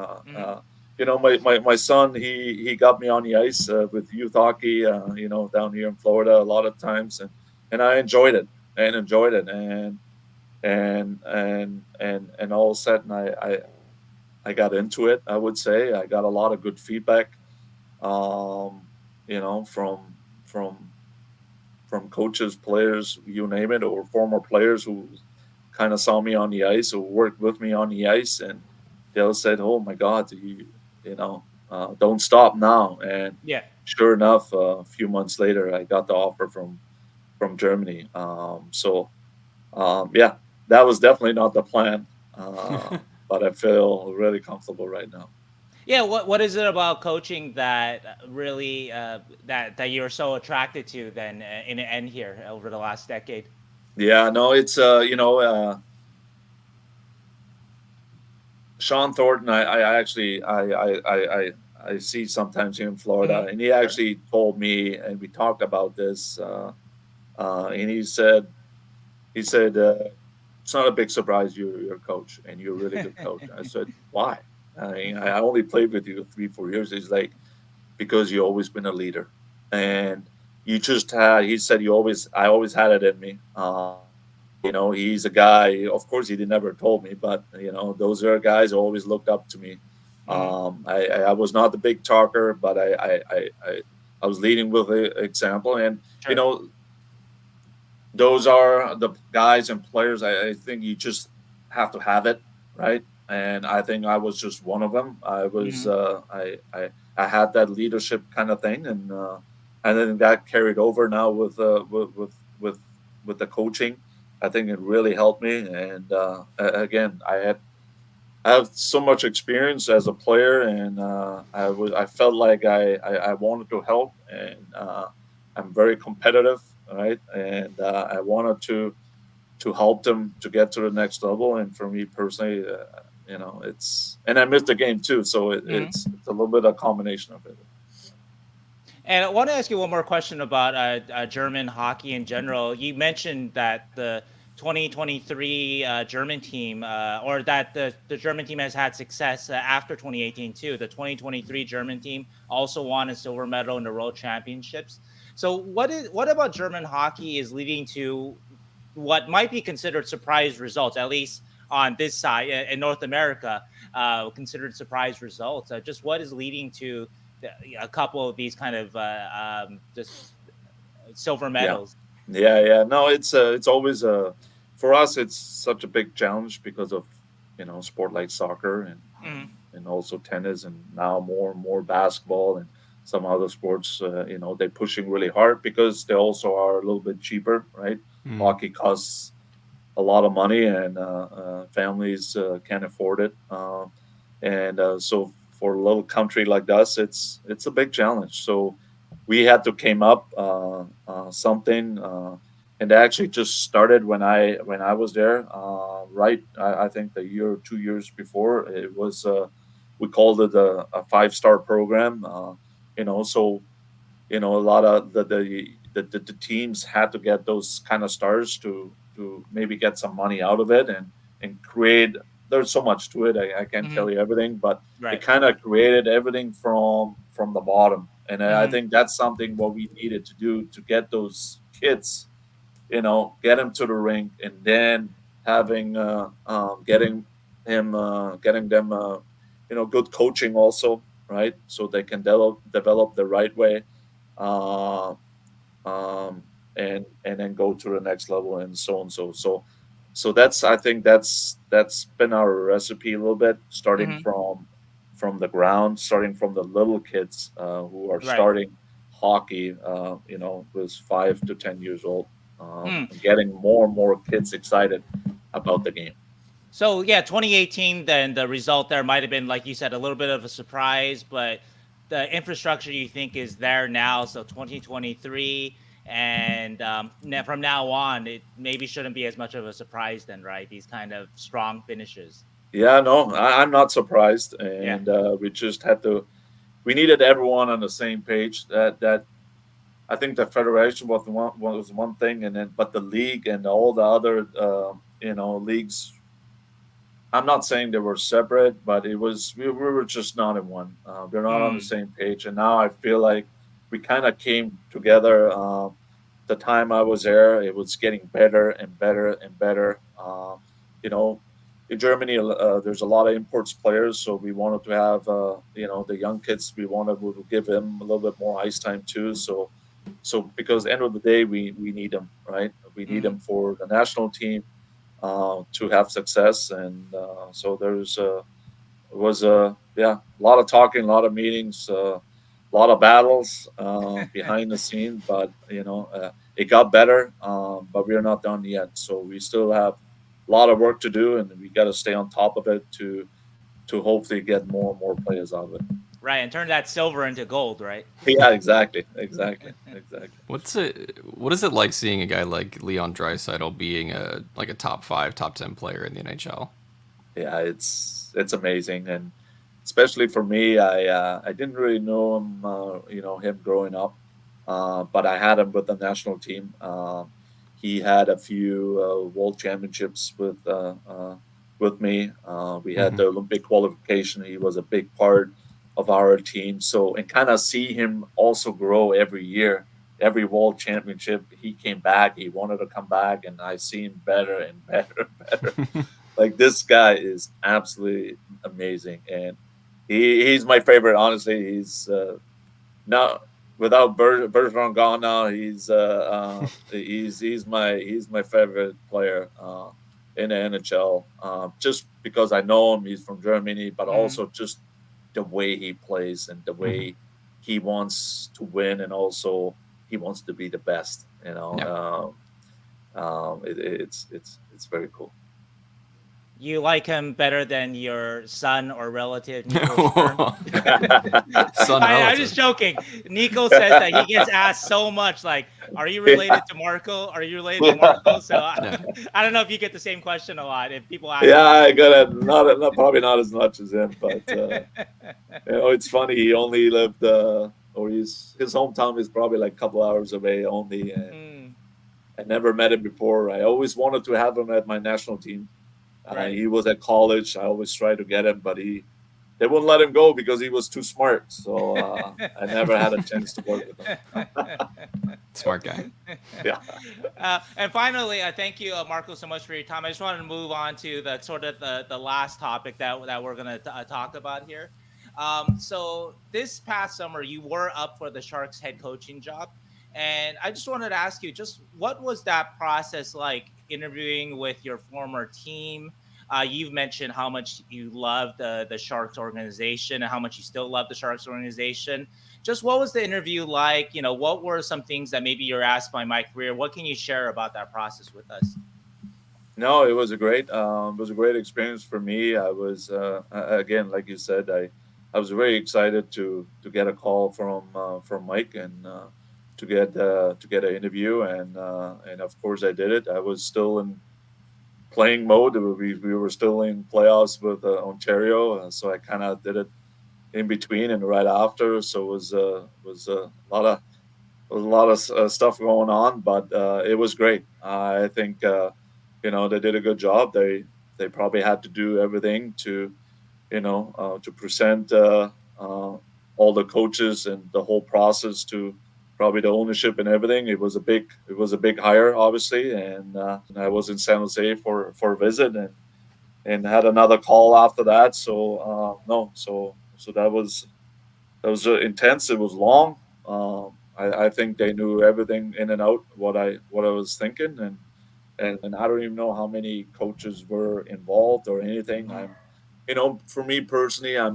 C: my son, he got me on the ice with youth hockey, down here in Florida a lot of times, and I enjoyed it and all of a sudden I got into it. I would say I got a lot of good feedback, um, from coaches, players, you name it, or former players who kind of saw me on the ice or worked with me on the ice, and they all said, "Oh my God, don't stop now." And
A: Yeah.
C: sure enough, a few months later, I got the offer from Germany. Yeah, that was definitely not the plan, but I feel really comfortable right now.
A: Yeah, what is it about coaching that really that you're so attracted to then in the end here over the last decade?
C: Yeah, no, it's Sean Thornton. I actually I see sometimes here in Florida,
A: Hmm.
C: and he
A: Sure.
C: actually told me, and we talked about this, and he said it's not a big surprise you're a coach and you're a really good coach. I said, why? I mean, I only played with you 3 4 years. He's like, because you always been a leader, and you just had. He said I always had it in me. He's a guy. Of course, he never told me, but those are guys who always looked up to me.
A: Hmm.
C: I was not the big talker, but I was leading with example, and you
A: Sure.
C: know those are the guys and players. I think you just have to have it, right? And I think I was just one of them. I was
A: Hmm.
C: I had that leadership kind of thing, and then that carried over now with with the coaching. I think it really helped me. And again, I have so much experience as a player, and I felt like I wanted to help, and I'm very competitive, right? And I wanted to help them to get to the next level. And for me personally, it's and I missed the game too, so it's a little bit of a combination of it.
A: And I want to ask you one more question about German hockey in general. You mentioned that the 2023 German team, or that the German team has had success after 2018 too. The 2023 German team also won a silver medal in the World Championships. So, what about German hockey is leading to what might be considered surprise results, at least on this side in North America, considered surprise results? Just what is leading to a couple of these kind of just silver
C: Yeah,
A: medals.
C: yeah. No, it's always for us. It's such a big challenge because of sport like soccer
A: Mhm.
C: and also tennis, and now more and more basketball and some other sports. They're pushing really hard because they also are a little bit cheaper, right?
B: Mm.
C: Hockey costs a lot of money, and families can't afford it. And so for a little country like us, it's a big challenge. So we had to came up something, and actually just started when I was there. Right, I think the year or 2 years before it was. We called it a 5-star program. So a lot of the teams had to get those kind of stars to maybe get some money out of it and create. There's so much to it. I can't tell
A: Mhm.
C: you everything, but it
A: Right.
C: kind of created everything from the bottom. And I
A: Mhm.
C: think that's something what we needed to do to get those kids, get him to the rink, and then having getting them good coaching also, right? So they can develop the right way, uh, um, and then go to the next level and so on. So that's I think that's been our recipe a little bit, starting
A: Mhm.
C: from the ground, starting from the little kids who are
A: Right.
C: starting hockey, was 5 to 10 years old,
A: Mm.
C: and getting more and more kids excited about the game.
A: So yeah, 2018. Then the result there might have been, like you said, a little bit of a surprise, but the infrastructure you think is there now. So 2023, and from now on, it maybe shouldn't be as much of a surprise then, right? These kind of strong finishes.
C: Yeah, no, I'm not surprised,
A: Yeah.
C: and we just had to. We needed everyone on the same page. That I think the federation was one thing, and then but the league and all the other leagues. I'm not saying they were separate, but we were just not in one. We're not on the
A: Mm,
C: same page, and now I feel like we kind of came together. The time I was there, it was getting better and better and better. You know, in Germany, there's a lot of imports players, so we wanted to have the young kids. We wanted to give them a little bit more ice time too. So because end of the day, we need them, right? We need them
A: mm.
C: for the national team to have success. And so was a lot of talking, a lot of meetings, a lot of battles behind the scene. But it got better, but we're not done yet. So we still have a lot of work to do, and we got to stay on top of it to hopefully get more and more players out of it.
A: Right, and turn that silver into gold, right?
C: Yeah, exactly, exactly, exactly.
B: What is it like seeing a guy like Leon Draisaitl being a top 5, top 10 player in the NHL?
C: Yeah, it's amazing, and especially for me, I didn't really know him, him growing up, but I had him with the national team. He had a few world championships with me. We had
B: Hmm.
C: the Olympic qualification. He was a big part of our team. So and kind of see him also grow every year. Every world championship, he came back. He wanted to come back, and I see him better and better and better. Like this guy is absolutely amazing, and he's my favorite. Honestly, he's now without Bergeron gone now. He's my favorite player in the NHL. Just because I know him, he's from Germany, but
A: Mm.
C: also just the way he plays and the
B: Hmm.
C: way he wants to win, and also he wants to be the best.
B: Yeah.
C: It's very cool.
A: You like him better than your son or relative, Nico Sturm?
B: Son
A: I'm just
B: relative.
A: joking. Nico says that he gets asked so much, like, "Are you related to Marco? Are you related to Marco?" So
B: Yeah.
A: I don't know if you get the same question a lot if people ask
C: Yeah,
A: you
C: I
A: that.
C: got it. Not probably not as much as him, but it's funny. He only lived, or his hometown is probably like a couple hours away only, and
A: Mm,
C: I never met him before. I always wanted to have him at my national team.
A: right.
C: He was at college. I always tried to get him, but they wouldn't let him go because he was too smart. So I never had a chance to work with him.
B: Smart guy.
C: Yeah.
A: And finally, thank you, Marco, so much for your time. I just wanted to move on to the sort of the last topic that we're going to talk about here. So this past summer, you were up for the Sharks head coaching job. And I just wanted to ask you, just what was that process like interviewing with your former team? You've mentioned how much you love the Sharks organization and how much you still love the Sharks organization. Just what was the interview like? What were some things that maybe you're asked by my career? What can you share about that process with us?
C: No, it was a great experience for me. I was again, like you said, I was very excited to get a call from Mike and to get an interview, and of course I did it. I was still in playing mode. We were still in playoffs with Ontario, so I kind of did it in between and right after. So it was a lot of stuff going on, but it was great. I think they did a good job. They probably had to do everything to present all the coaches and the whole process to probably the ownership and everything. It was a big hire, obviously, and I was in San Jose for a visit and had another call after that. So no, so that was intense. It was long. I think they knew everything in and out what I was thinking, and I don't even know how many coaches were involved or anything. For me personally, I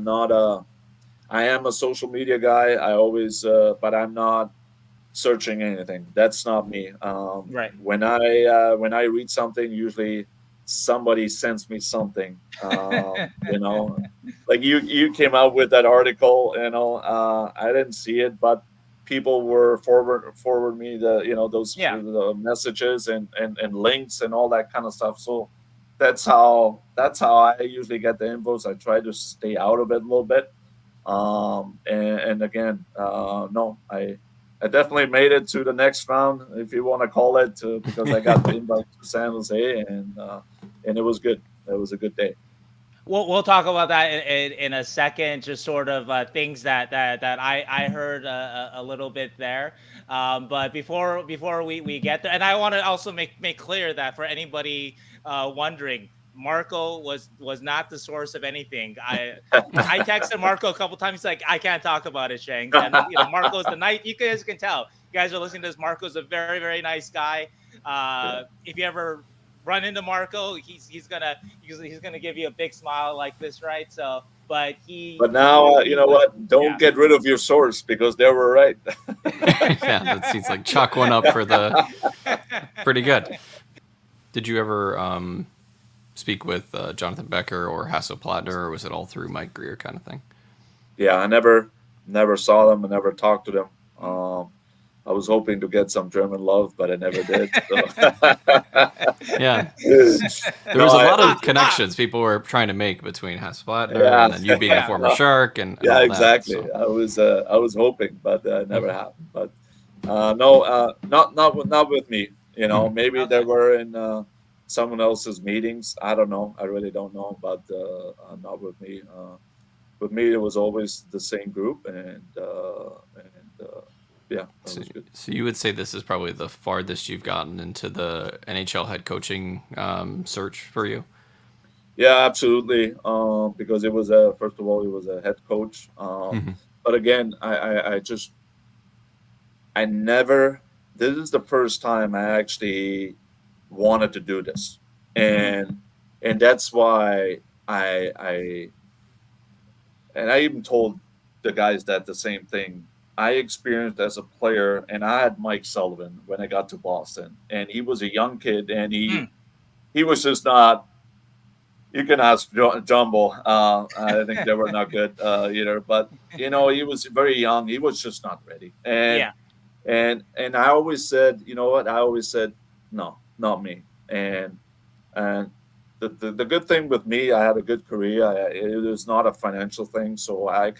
C: am a social media guy. But I'm not searching anything. That's not me.
A: Right.
C: When I read something, usually somebody sends me something. Like you came out with that article. I didn't see it, but people were forward me those
A: Yeah.
C: the messages and links and all that kind of stuff. So that's how I usually get the infos. I try to stay out of it a little bit. And again, no, I definitely made it to the next round, if you want to call it, because I got the invite to San Jose, and it was good. It was a good day.
A: We'll talk about that in a second. Just sort of things that I heard a little bit there. But before we get there, and I want to also make clear that for anybody wondering, Marco was not the source of anything. I texted Marco a couple times. He's like, I can't talk about it, Sheng. And Marco's the night. You guys can tell. You guys are listening to this. Marco's a very, very nice guy. If you ever run into Marco, he's gonna give you a big smile like this, right? So, but
C: But now, you
A: he
C: know
A: was,
C: what? Don't get rid of your source, because they were right.
B: Yeah, that seems like chalk one up for the pretty good. Did you ever speak with Jonathan Becker or Hasso Plattner, or was it all through Mike Greer kind of thing?
C: Yeah, I never saw them. I never talked to them. I was hoping to get some German love, but I never did. So.
B: Yeah. There
C: No,
B: was a
C: I-
B: lot of connections people were trying to make between Hasso Plattner
C: Yeah.
B: and then you being a
A: Yeah.
B: former Shark and
C: Yeah,
B: all
C: exactly.
B: that.
C: I was hoping, but it never happened. But no, not with me. Maybe they
A: Okay.
C: were in someone else's meetings. I don't know. I really don't know, but not with me. With me, it was always the same group, and yeah, that
B: So,
C: was good.
B: so you would say this is probably the farthest you've gotten into the NHL head coaching search for you?
C: Yeah, absolutely. Because it was first of all, it was a head coach. But again, I never. This is the first time I actually wanted to do this, and that's why I and I even told the guys that the same thing. I experienced as a player, and I had Mike Sullivan when I got to Boston, and he was a young kid, and
A: Hmm.
C: he was just not. You can ask Jumbo. I think they were not good either, but he was very young. He was just not ready,
A: Yeah.
C: and I always said, you know what? I always said, no, not me. And the good thing with me, I had a good career. It was not a financial thing, so I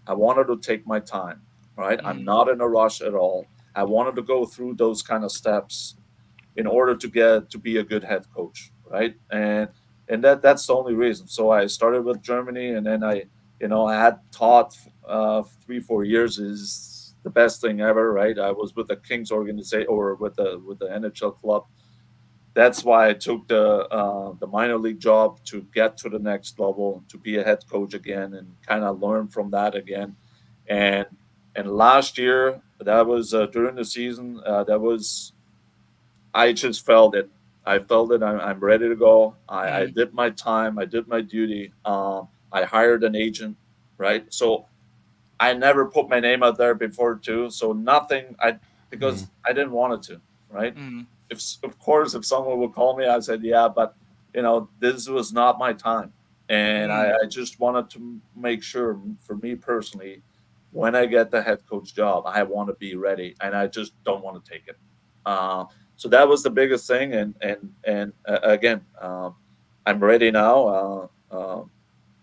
C: wanted to take my time. Right, I'm
A: Mm.
C: not in a rush at all. I wanted to go through those kind of steps in order to get to be a good head coach. Right, and that's the only reason. So I started with Germany, and then I had taught 3-4 years is the best thing ever. Right, I was with the Kings organization or with the NHL club. That's why I took the minor league job to get to the next level, to be a head coach again, and kind of learn from that again. And last year, that was during the season. That was I just felt it. I felt it. I'm ready to go. I
A: Mm.
C: did my time. I did my duty. I hired an agent, right? So I never put my name out there before too. So nothing. Because I didn't want it to, right?
A: Mm.
C: If of course if someone would call me, I said yeah, but this was not my time, and
A: Mm.
C: I just wanted to make sure for me personally, when I get the head coach job, I want to be ready, and I just don't want to take it. Uh, so that was the biggest thing, and again, I'm ready now.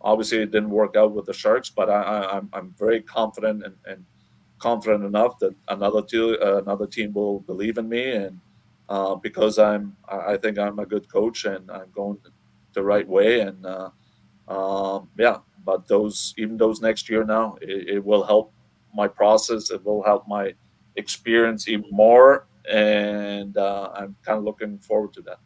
C: Obviously, it didn't work out with the Sharks, but I'm very confident and confident enough that another team will believe in me, and because I think I'm a good coach and I'm going the right way, and yeah. But those next year now, it will help my process. It will help my experience even more, and I'm kind of looking forward to that.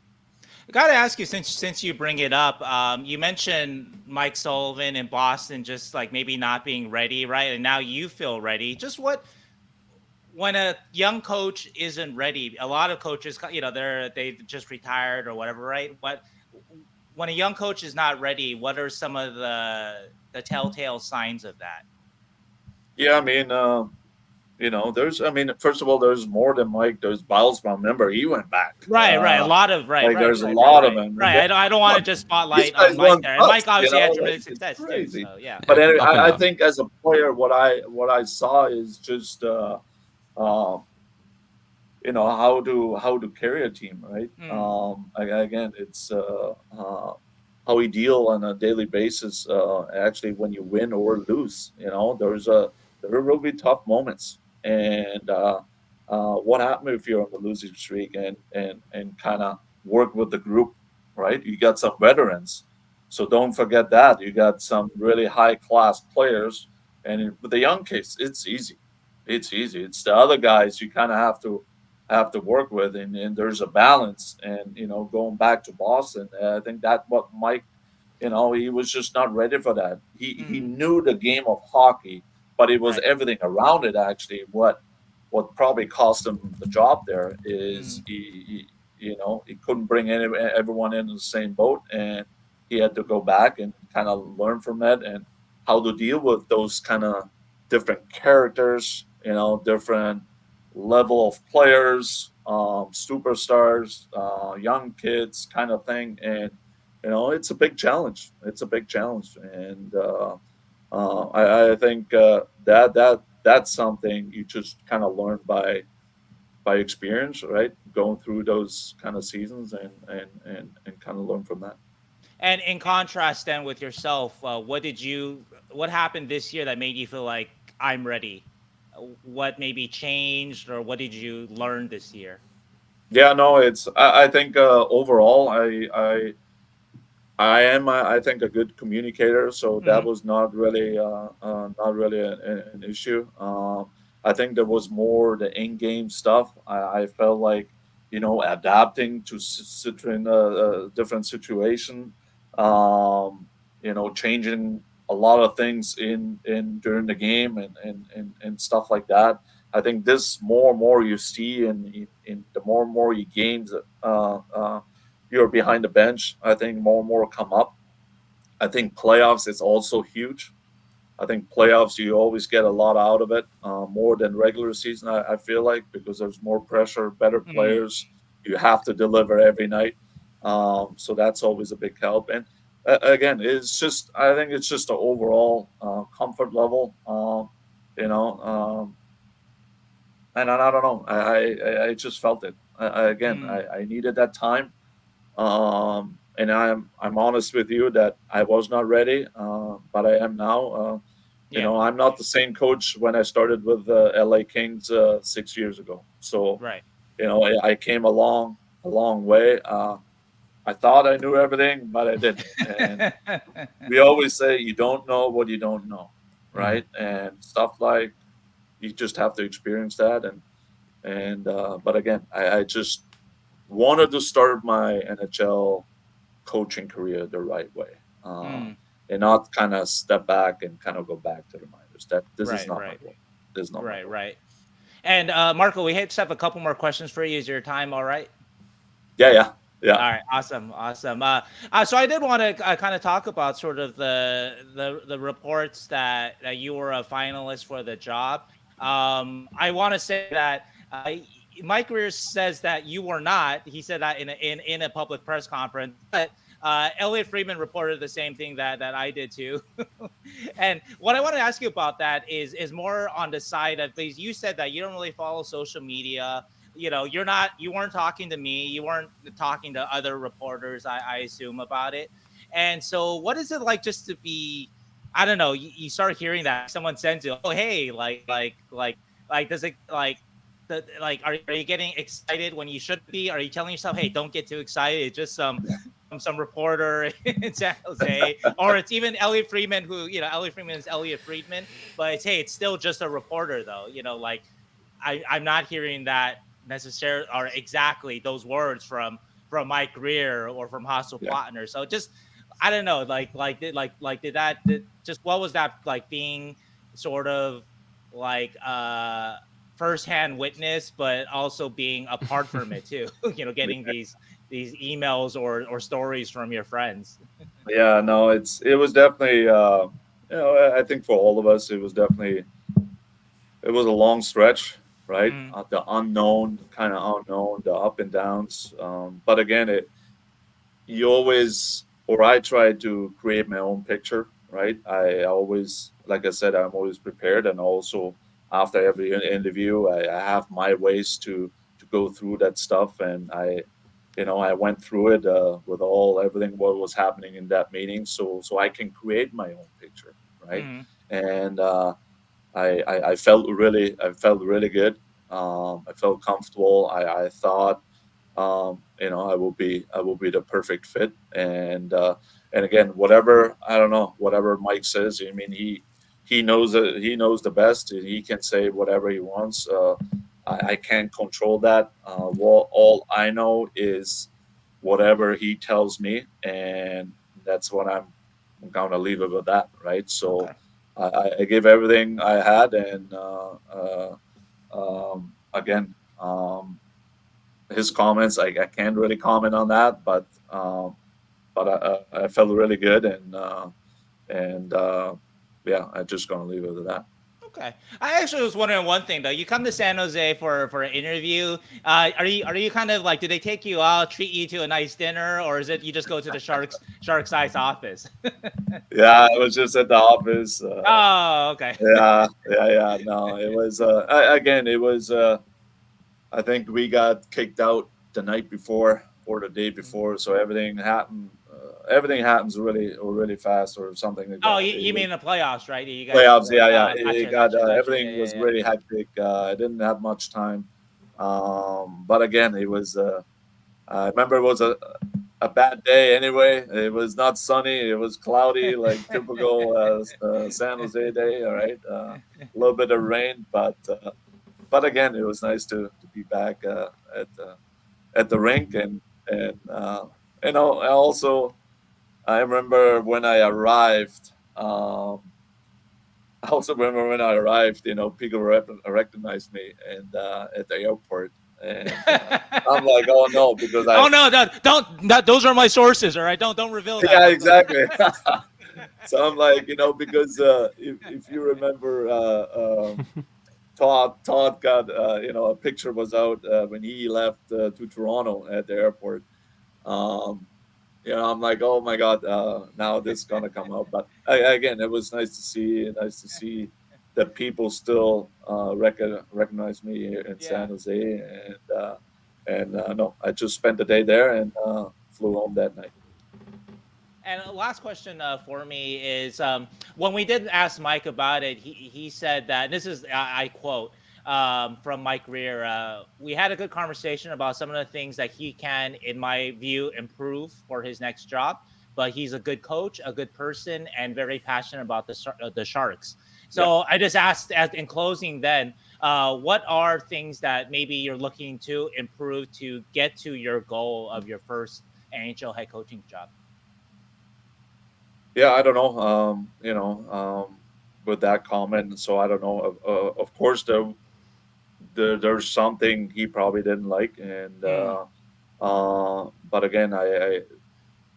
A: I got to ask you, since you bring it up, you mentioned Mike Sullivan in Boston, just like maybe not being ready, right? And now you feel ready. Just what when a young coach isn't ready, a lot of coaches, they just retired or whatever, right? What when a young coach is not ready, what are some of the telltale signs of that?
C: Yeah, I mean, I mean, first of all, there's more than Mike. There's Bilesbaum. Remember, he went back.
A: Right. A lot of
C: Like, there's a lot of them. And
A: right. I don't want to just
C: these
A: spotlight on
C: guys
A: Mike
C: won
A: there, and
C: cups,
A: Mike obviously had
C: like
A: tremendous
C: it's
A: success too.
C: crazy.
A: So yeah.
C: But anyway,
B: Up and
C: I
B: down.
C: think as a player, what I saw is just uh, how to carry a team, right?
A: Mm.
C: Again, it's how we deal on a daily basis. Actually, when you win or lose, there will be tough moments. And what happened if you're on the losing streak and kind of work with the group, right? You got some veterans, so don't forget that you got some really high class players. And with the young kids, it's easy. It's easy. It's the other guys you kind of have to work with, and there's a balance. And going back to Boston, I think that what Mike, he was just not ready for that. He
A: Mm,
C: knew the game of hockey, but it was
A: right.
C: everything around it actually. What probably cost him the job there is
A: Mm,
C: he couldn't bring everyone into the same boat, and he had to go back and kind of learn from it and how to deal with those kind of different characters, different level of players, superstars, young kids, kind of thing. And it's a big challenge. It's a big challenge, and I think that's something you just kind of learn by experience, right? Going through those kind of seasons and kind of learn from that.
A: And in contrast, then with yourself, what happened this year that made you feel like I'm ready? What maybe changed, or what did you learn this year?
C: Yeah, no, I think overall I am, I think, a good communicator, so that
A: Hmm.
C: was not really an issue. I think there was more the in-game stuff. I felt like, adapting to in a different situation, changing a lot of things in during the game and stuff like that. I think this more and more you see in the more and more you games. You're behind the bench. I think more and more come up. I think playoffs is also huge. I think playoffs you always get a lot out of it, more than regular season. I feel like because there's more pressure, better
A: Mm,
C: players. You have to deliver every night, so that's always a big help. And again, I think it's just an overall comfort level. You know, and I don't know. I just felt it. Again,
A: mm,
C: I needed that time. And I'm honest with you that I was not ready, but I am now.
A: yeah,
C: I'm not the same coach when I started with the LA Kings 6 years ago. So
A: right.
C: I came a long way. I thought I knew everything, but I didn't. And we always say you don't know what you don't know,
B: Mhm.
C: right? And stuff like you just have to experience that. And but again, I just wanted to start my NHL coaching career the right way,
A: Mm,
C: and not kind of step back and kind of go back to the minors. That this is
A: right,
C: not my
A: right,
C: goal. This is not my
A: right,
C: goal.
A: right. And Marco, we just have a couple more questions for you. Is your time all right?
C: Yeah, yeah, yeah,
A: All right, awesome, awesome. So I did want to kind of talk about sort of the reports that you were a finalist for the job. I want to say that Mike Greer says that you were not. He said that in a public press conference, but Elliot Friedman reported the same thing that I did too. And what I want to ask you about that is more on the side of, because you said that you don't really follow social media. You weren't talking to me, you weren't talking to other reporters, I assume, about it. And so what is it like just to be, I don't know, you start hearing that someone sends you, oh hey, like does it like are you getting excited when you shouldn't be? Are you telling yourself, hey, don't get too excited, it's just some reporter in San Jose? Or it's even Elliot Friedman, who, Elliot Friedman is Elliot Friedman, but it's, hey, it's still just a reporter though, like I'm not hearing that necessarily or exactly those words from Mike Greer or from Hassel
C: yeah.
A: Plotner. So just, I don't know, did just, what was that like, being sort of like firsthand witness, but also being apart from it too. Getting these emails or stories from your friends.
C: Yeah, no, it was definitely I think for all of us it was a long stretch, right?
A: Mm,
C: The unknown, kind of unknown, the up and downs. But again, you always, or I try to create my own picture, right? I always, like I said, I'm always prepared, and also after every interview, I have my ways to go through that stuff, and I went through it with everything what was happening in that meeting, so I can create my own picture, right?
A: mm,
C: And I felt really good. I felt comfortable. I thought, I will be the perfect fit. And again, whatever Mike says. I mean, he knows it. He knows the best. He can say whatever he wants. I can't control that. Well, all I know is whatever he tells me, and that's what I'm gonna leave it with that, right? So
A: Okay.
C: I gave everything I had, and again, his comments, I can't really comment on that, but I felt really good, and yeah, I'm just gonna leave it at that.
A: Okay. I actually was wondering one thing though. You come to San Jose for an interview. Are you kind of like, do they take you out, treat you to a nice dinner, or is it you just go to the Sharks size office?
C: Yeah, I was just at the office.
A: Oh, okay.
C: Yeah. No, it was again. It was. I think we got kicked out the night before or the day before, so everything happened. Everything happens really fast or something like
A: Oh,
C: that.
A: you mean the playoffs, right? You guys.
C: Playoffs, yeah. It
A: Gotcha,
C: got
A: gotcha, gotcha. Yeah,
C: everything
A: yeah,
C: was
A: yeah.
C: really hectic. I didn't have much time, but again, it was. I remember it was a bad day anyway. It was not sunny. It was cloudy, like typical San Jose day. All right, a little bit of rain, but again, it was nice to be back at the rink, and I also I remember when I arrived. I also remember when I arrived, people recognized me and at the airport, and I'm like, oh no, because
A: Oh no, don't. Those are my sources. All right, don't reveal that.
C: yeah, exactly. So I'm like, because if you remember, Todd got a picture was out when he left to Toronto at the airport. Um, I'm like, oh my god, now this is gonna come out. But again, it was nice to see that people still recognize me here in San
A: Yeah.
C: Jose, and no, I just spent the day there and flew home that night.
A: And last question for me is when we did ask Mike about it, he said that, and this is, I quote from Mike Rear, we had a good conversation about some of the things that he can, in my view, improve for his next job. But he's a good coach, a good person, and very passionate about the Sharks.
C: Yeah.
A: So I just asked in closing then, what are things that maybe you're looking to improve to get to your goal of your first NHL head coaching job?
C: Yeah, I don't know. With that comment, so I don't know. Of course, there's something he probably didn't like, and
A: Mm,
C: but again, I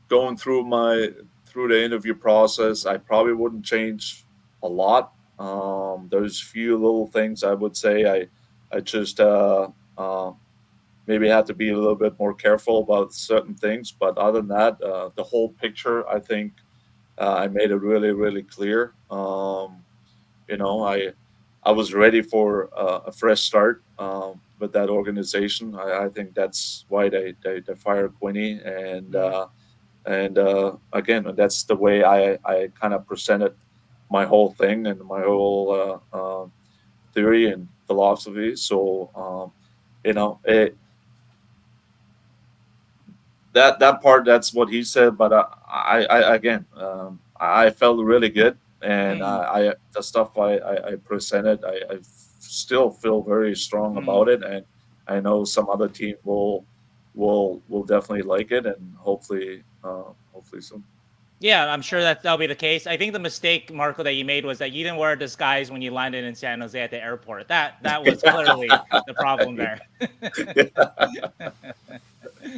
C: going through the interview process, I probably wouldn't change a lot. There's few little things I would say I just maybe have to be a little bit more careful about certain things. But other than that, the whole picture, I think I made it really clear. I was ready for a fresh start with that organization. I think that's why they fired Quinny,
A: mm.
C: and again, that's the way I kind of presented my whole thing and my whole theory and philosophy. So it, that part, that's what he said. But I again, I felt really good, and
A: Mm,
C: the stuff I presented, I still feel very strong
A: mm.
C: about it, and I know some other team will definitely like it, and hopefully soon.
A: Yeah, I'm sure that that'll be the case. I think the mistake, Marco, that you made was that you didn't wear a disguise when you landed in San Jose at the airport. That was clearly the problem there.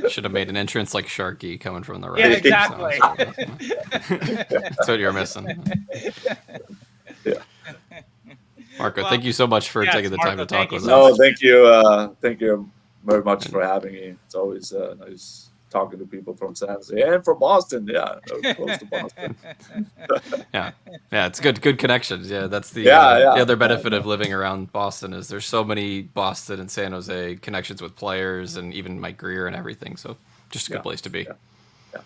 B: Should have made an entrance like Sharky coming from the
A: Yeah,
B: right.
A: exactly.
B: That's what you're missing.
C: Yeah.
B: Marco,
A: Well,
B: thank you so much for
A: yes,
B: taking the time
A: Marco,
B: to talk
A: thank you
B: with
A: so
C: No,
A: much.
B: us.
C: thank you very much
B: And,
C: for having me. It's always nice talking to people from San Jose and from Boston. Yeah, close to Boston.
B: yeah, yeah, it's good connections. Yeah, that's the other
C: Yeah.
B: benefit of
C: No,
B: living around Boston is there's so many Boston and San Jose connections with players and even Mike Greer and everything. So just a good
C: yeah,
B: place to be.
C: yeah, yeah.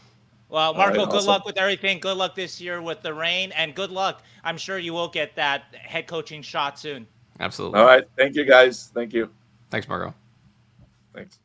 A: Well,
C: All
A: Marco,
C: right,
A: good
C: awesome.
A: luck with everything. Good luck this year with the rain, and good luck. I'm sure you will get that head coaching shot soon.
B: Absolutely.
C: All right. Thank you, guys. Thank you.
B: Thanks, Margot.
C: Thanks.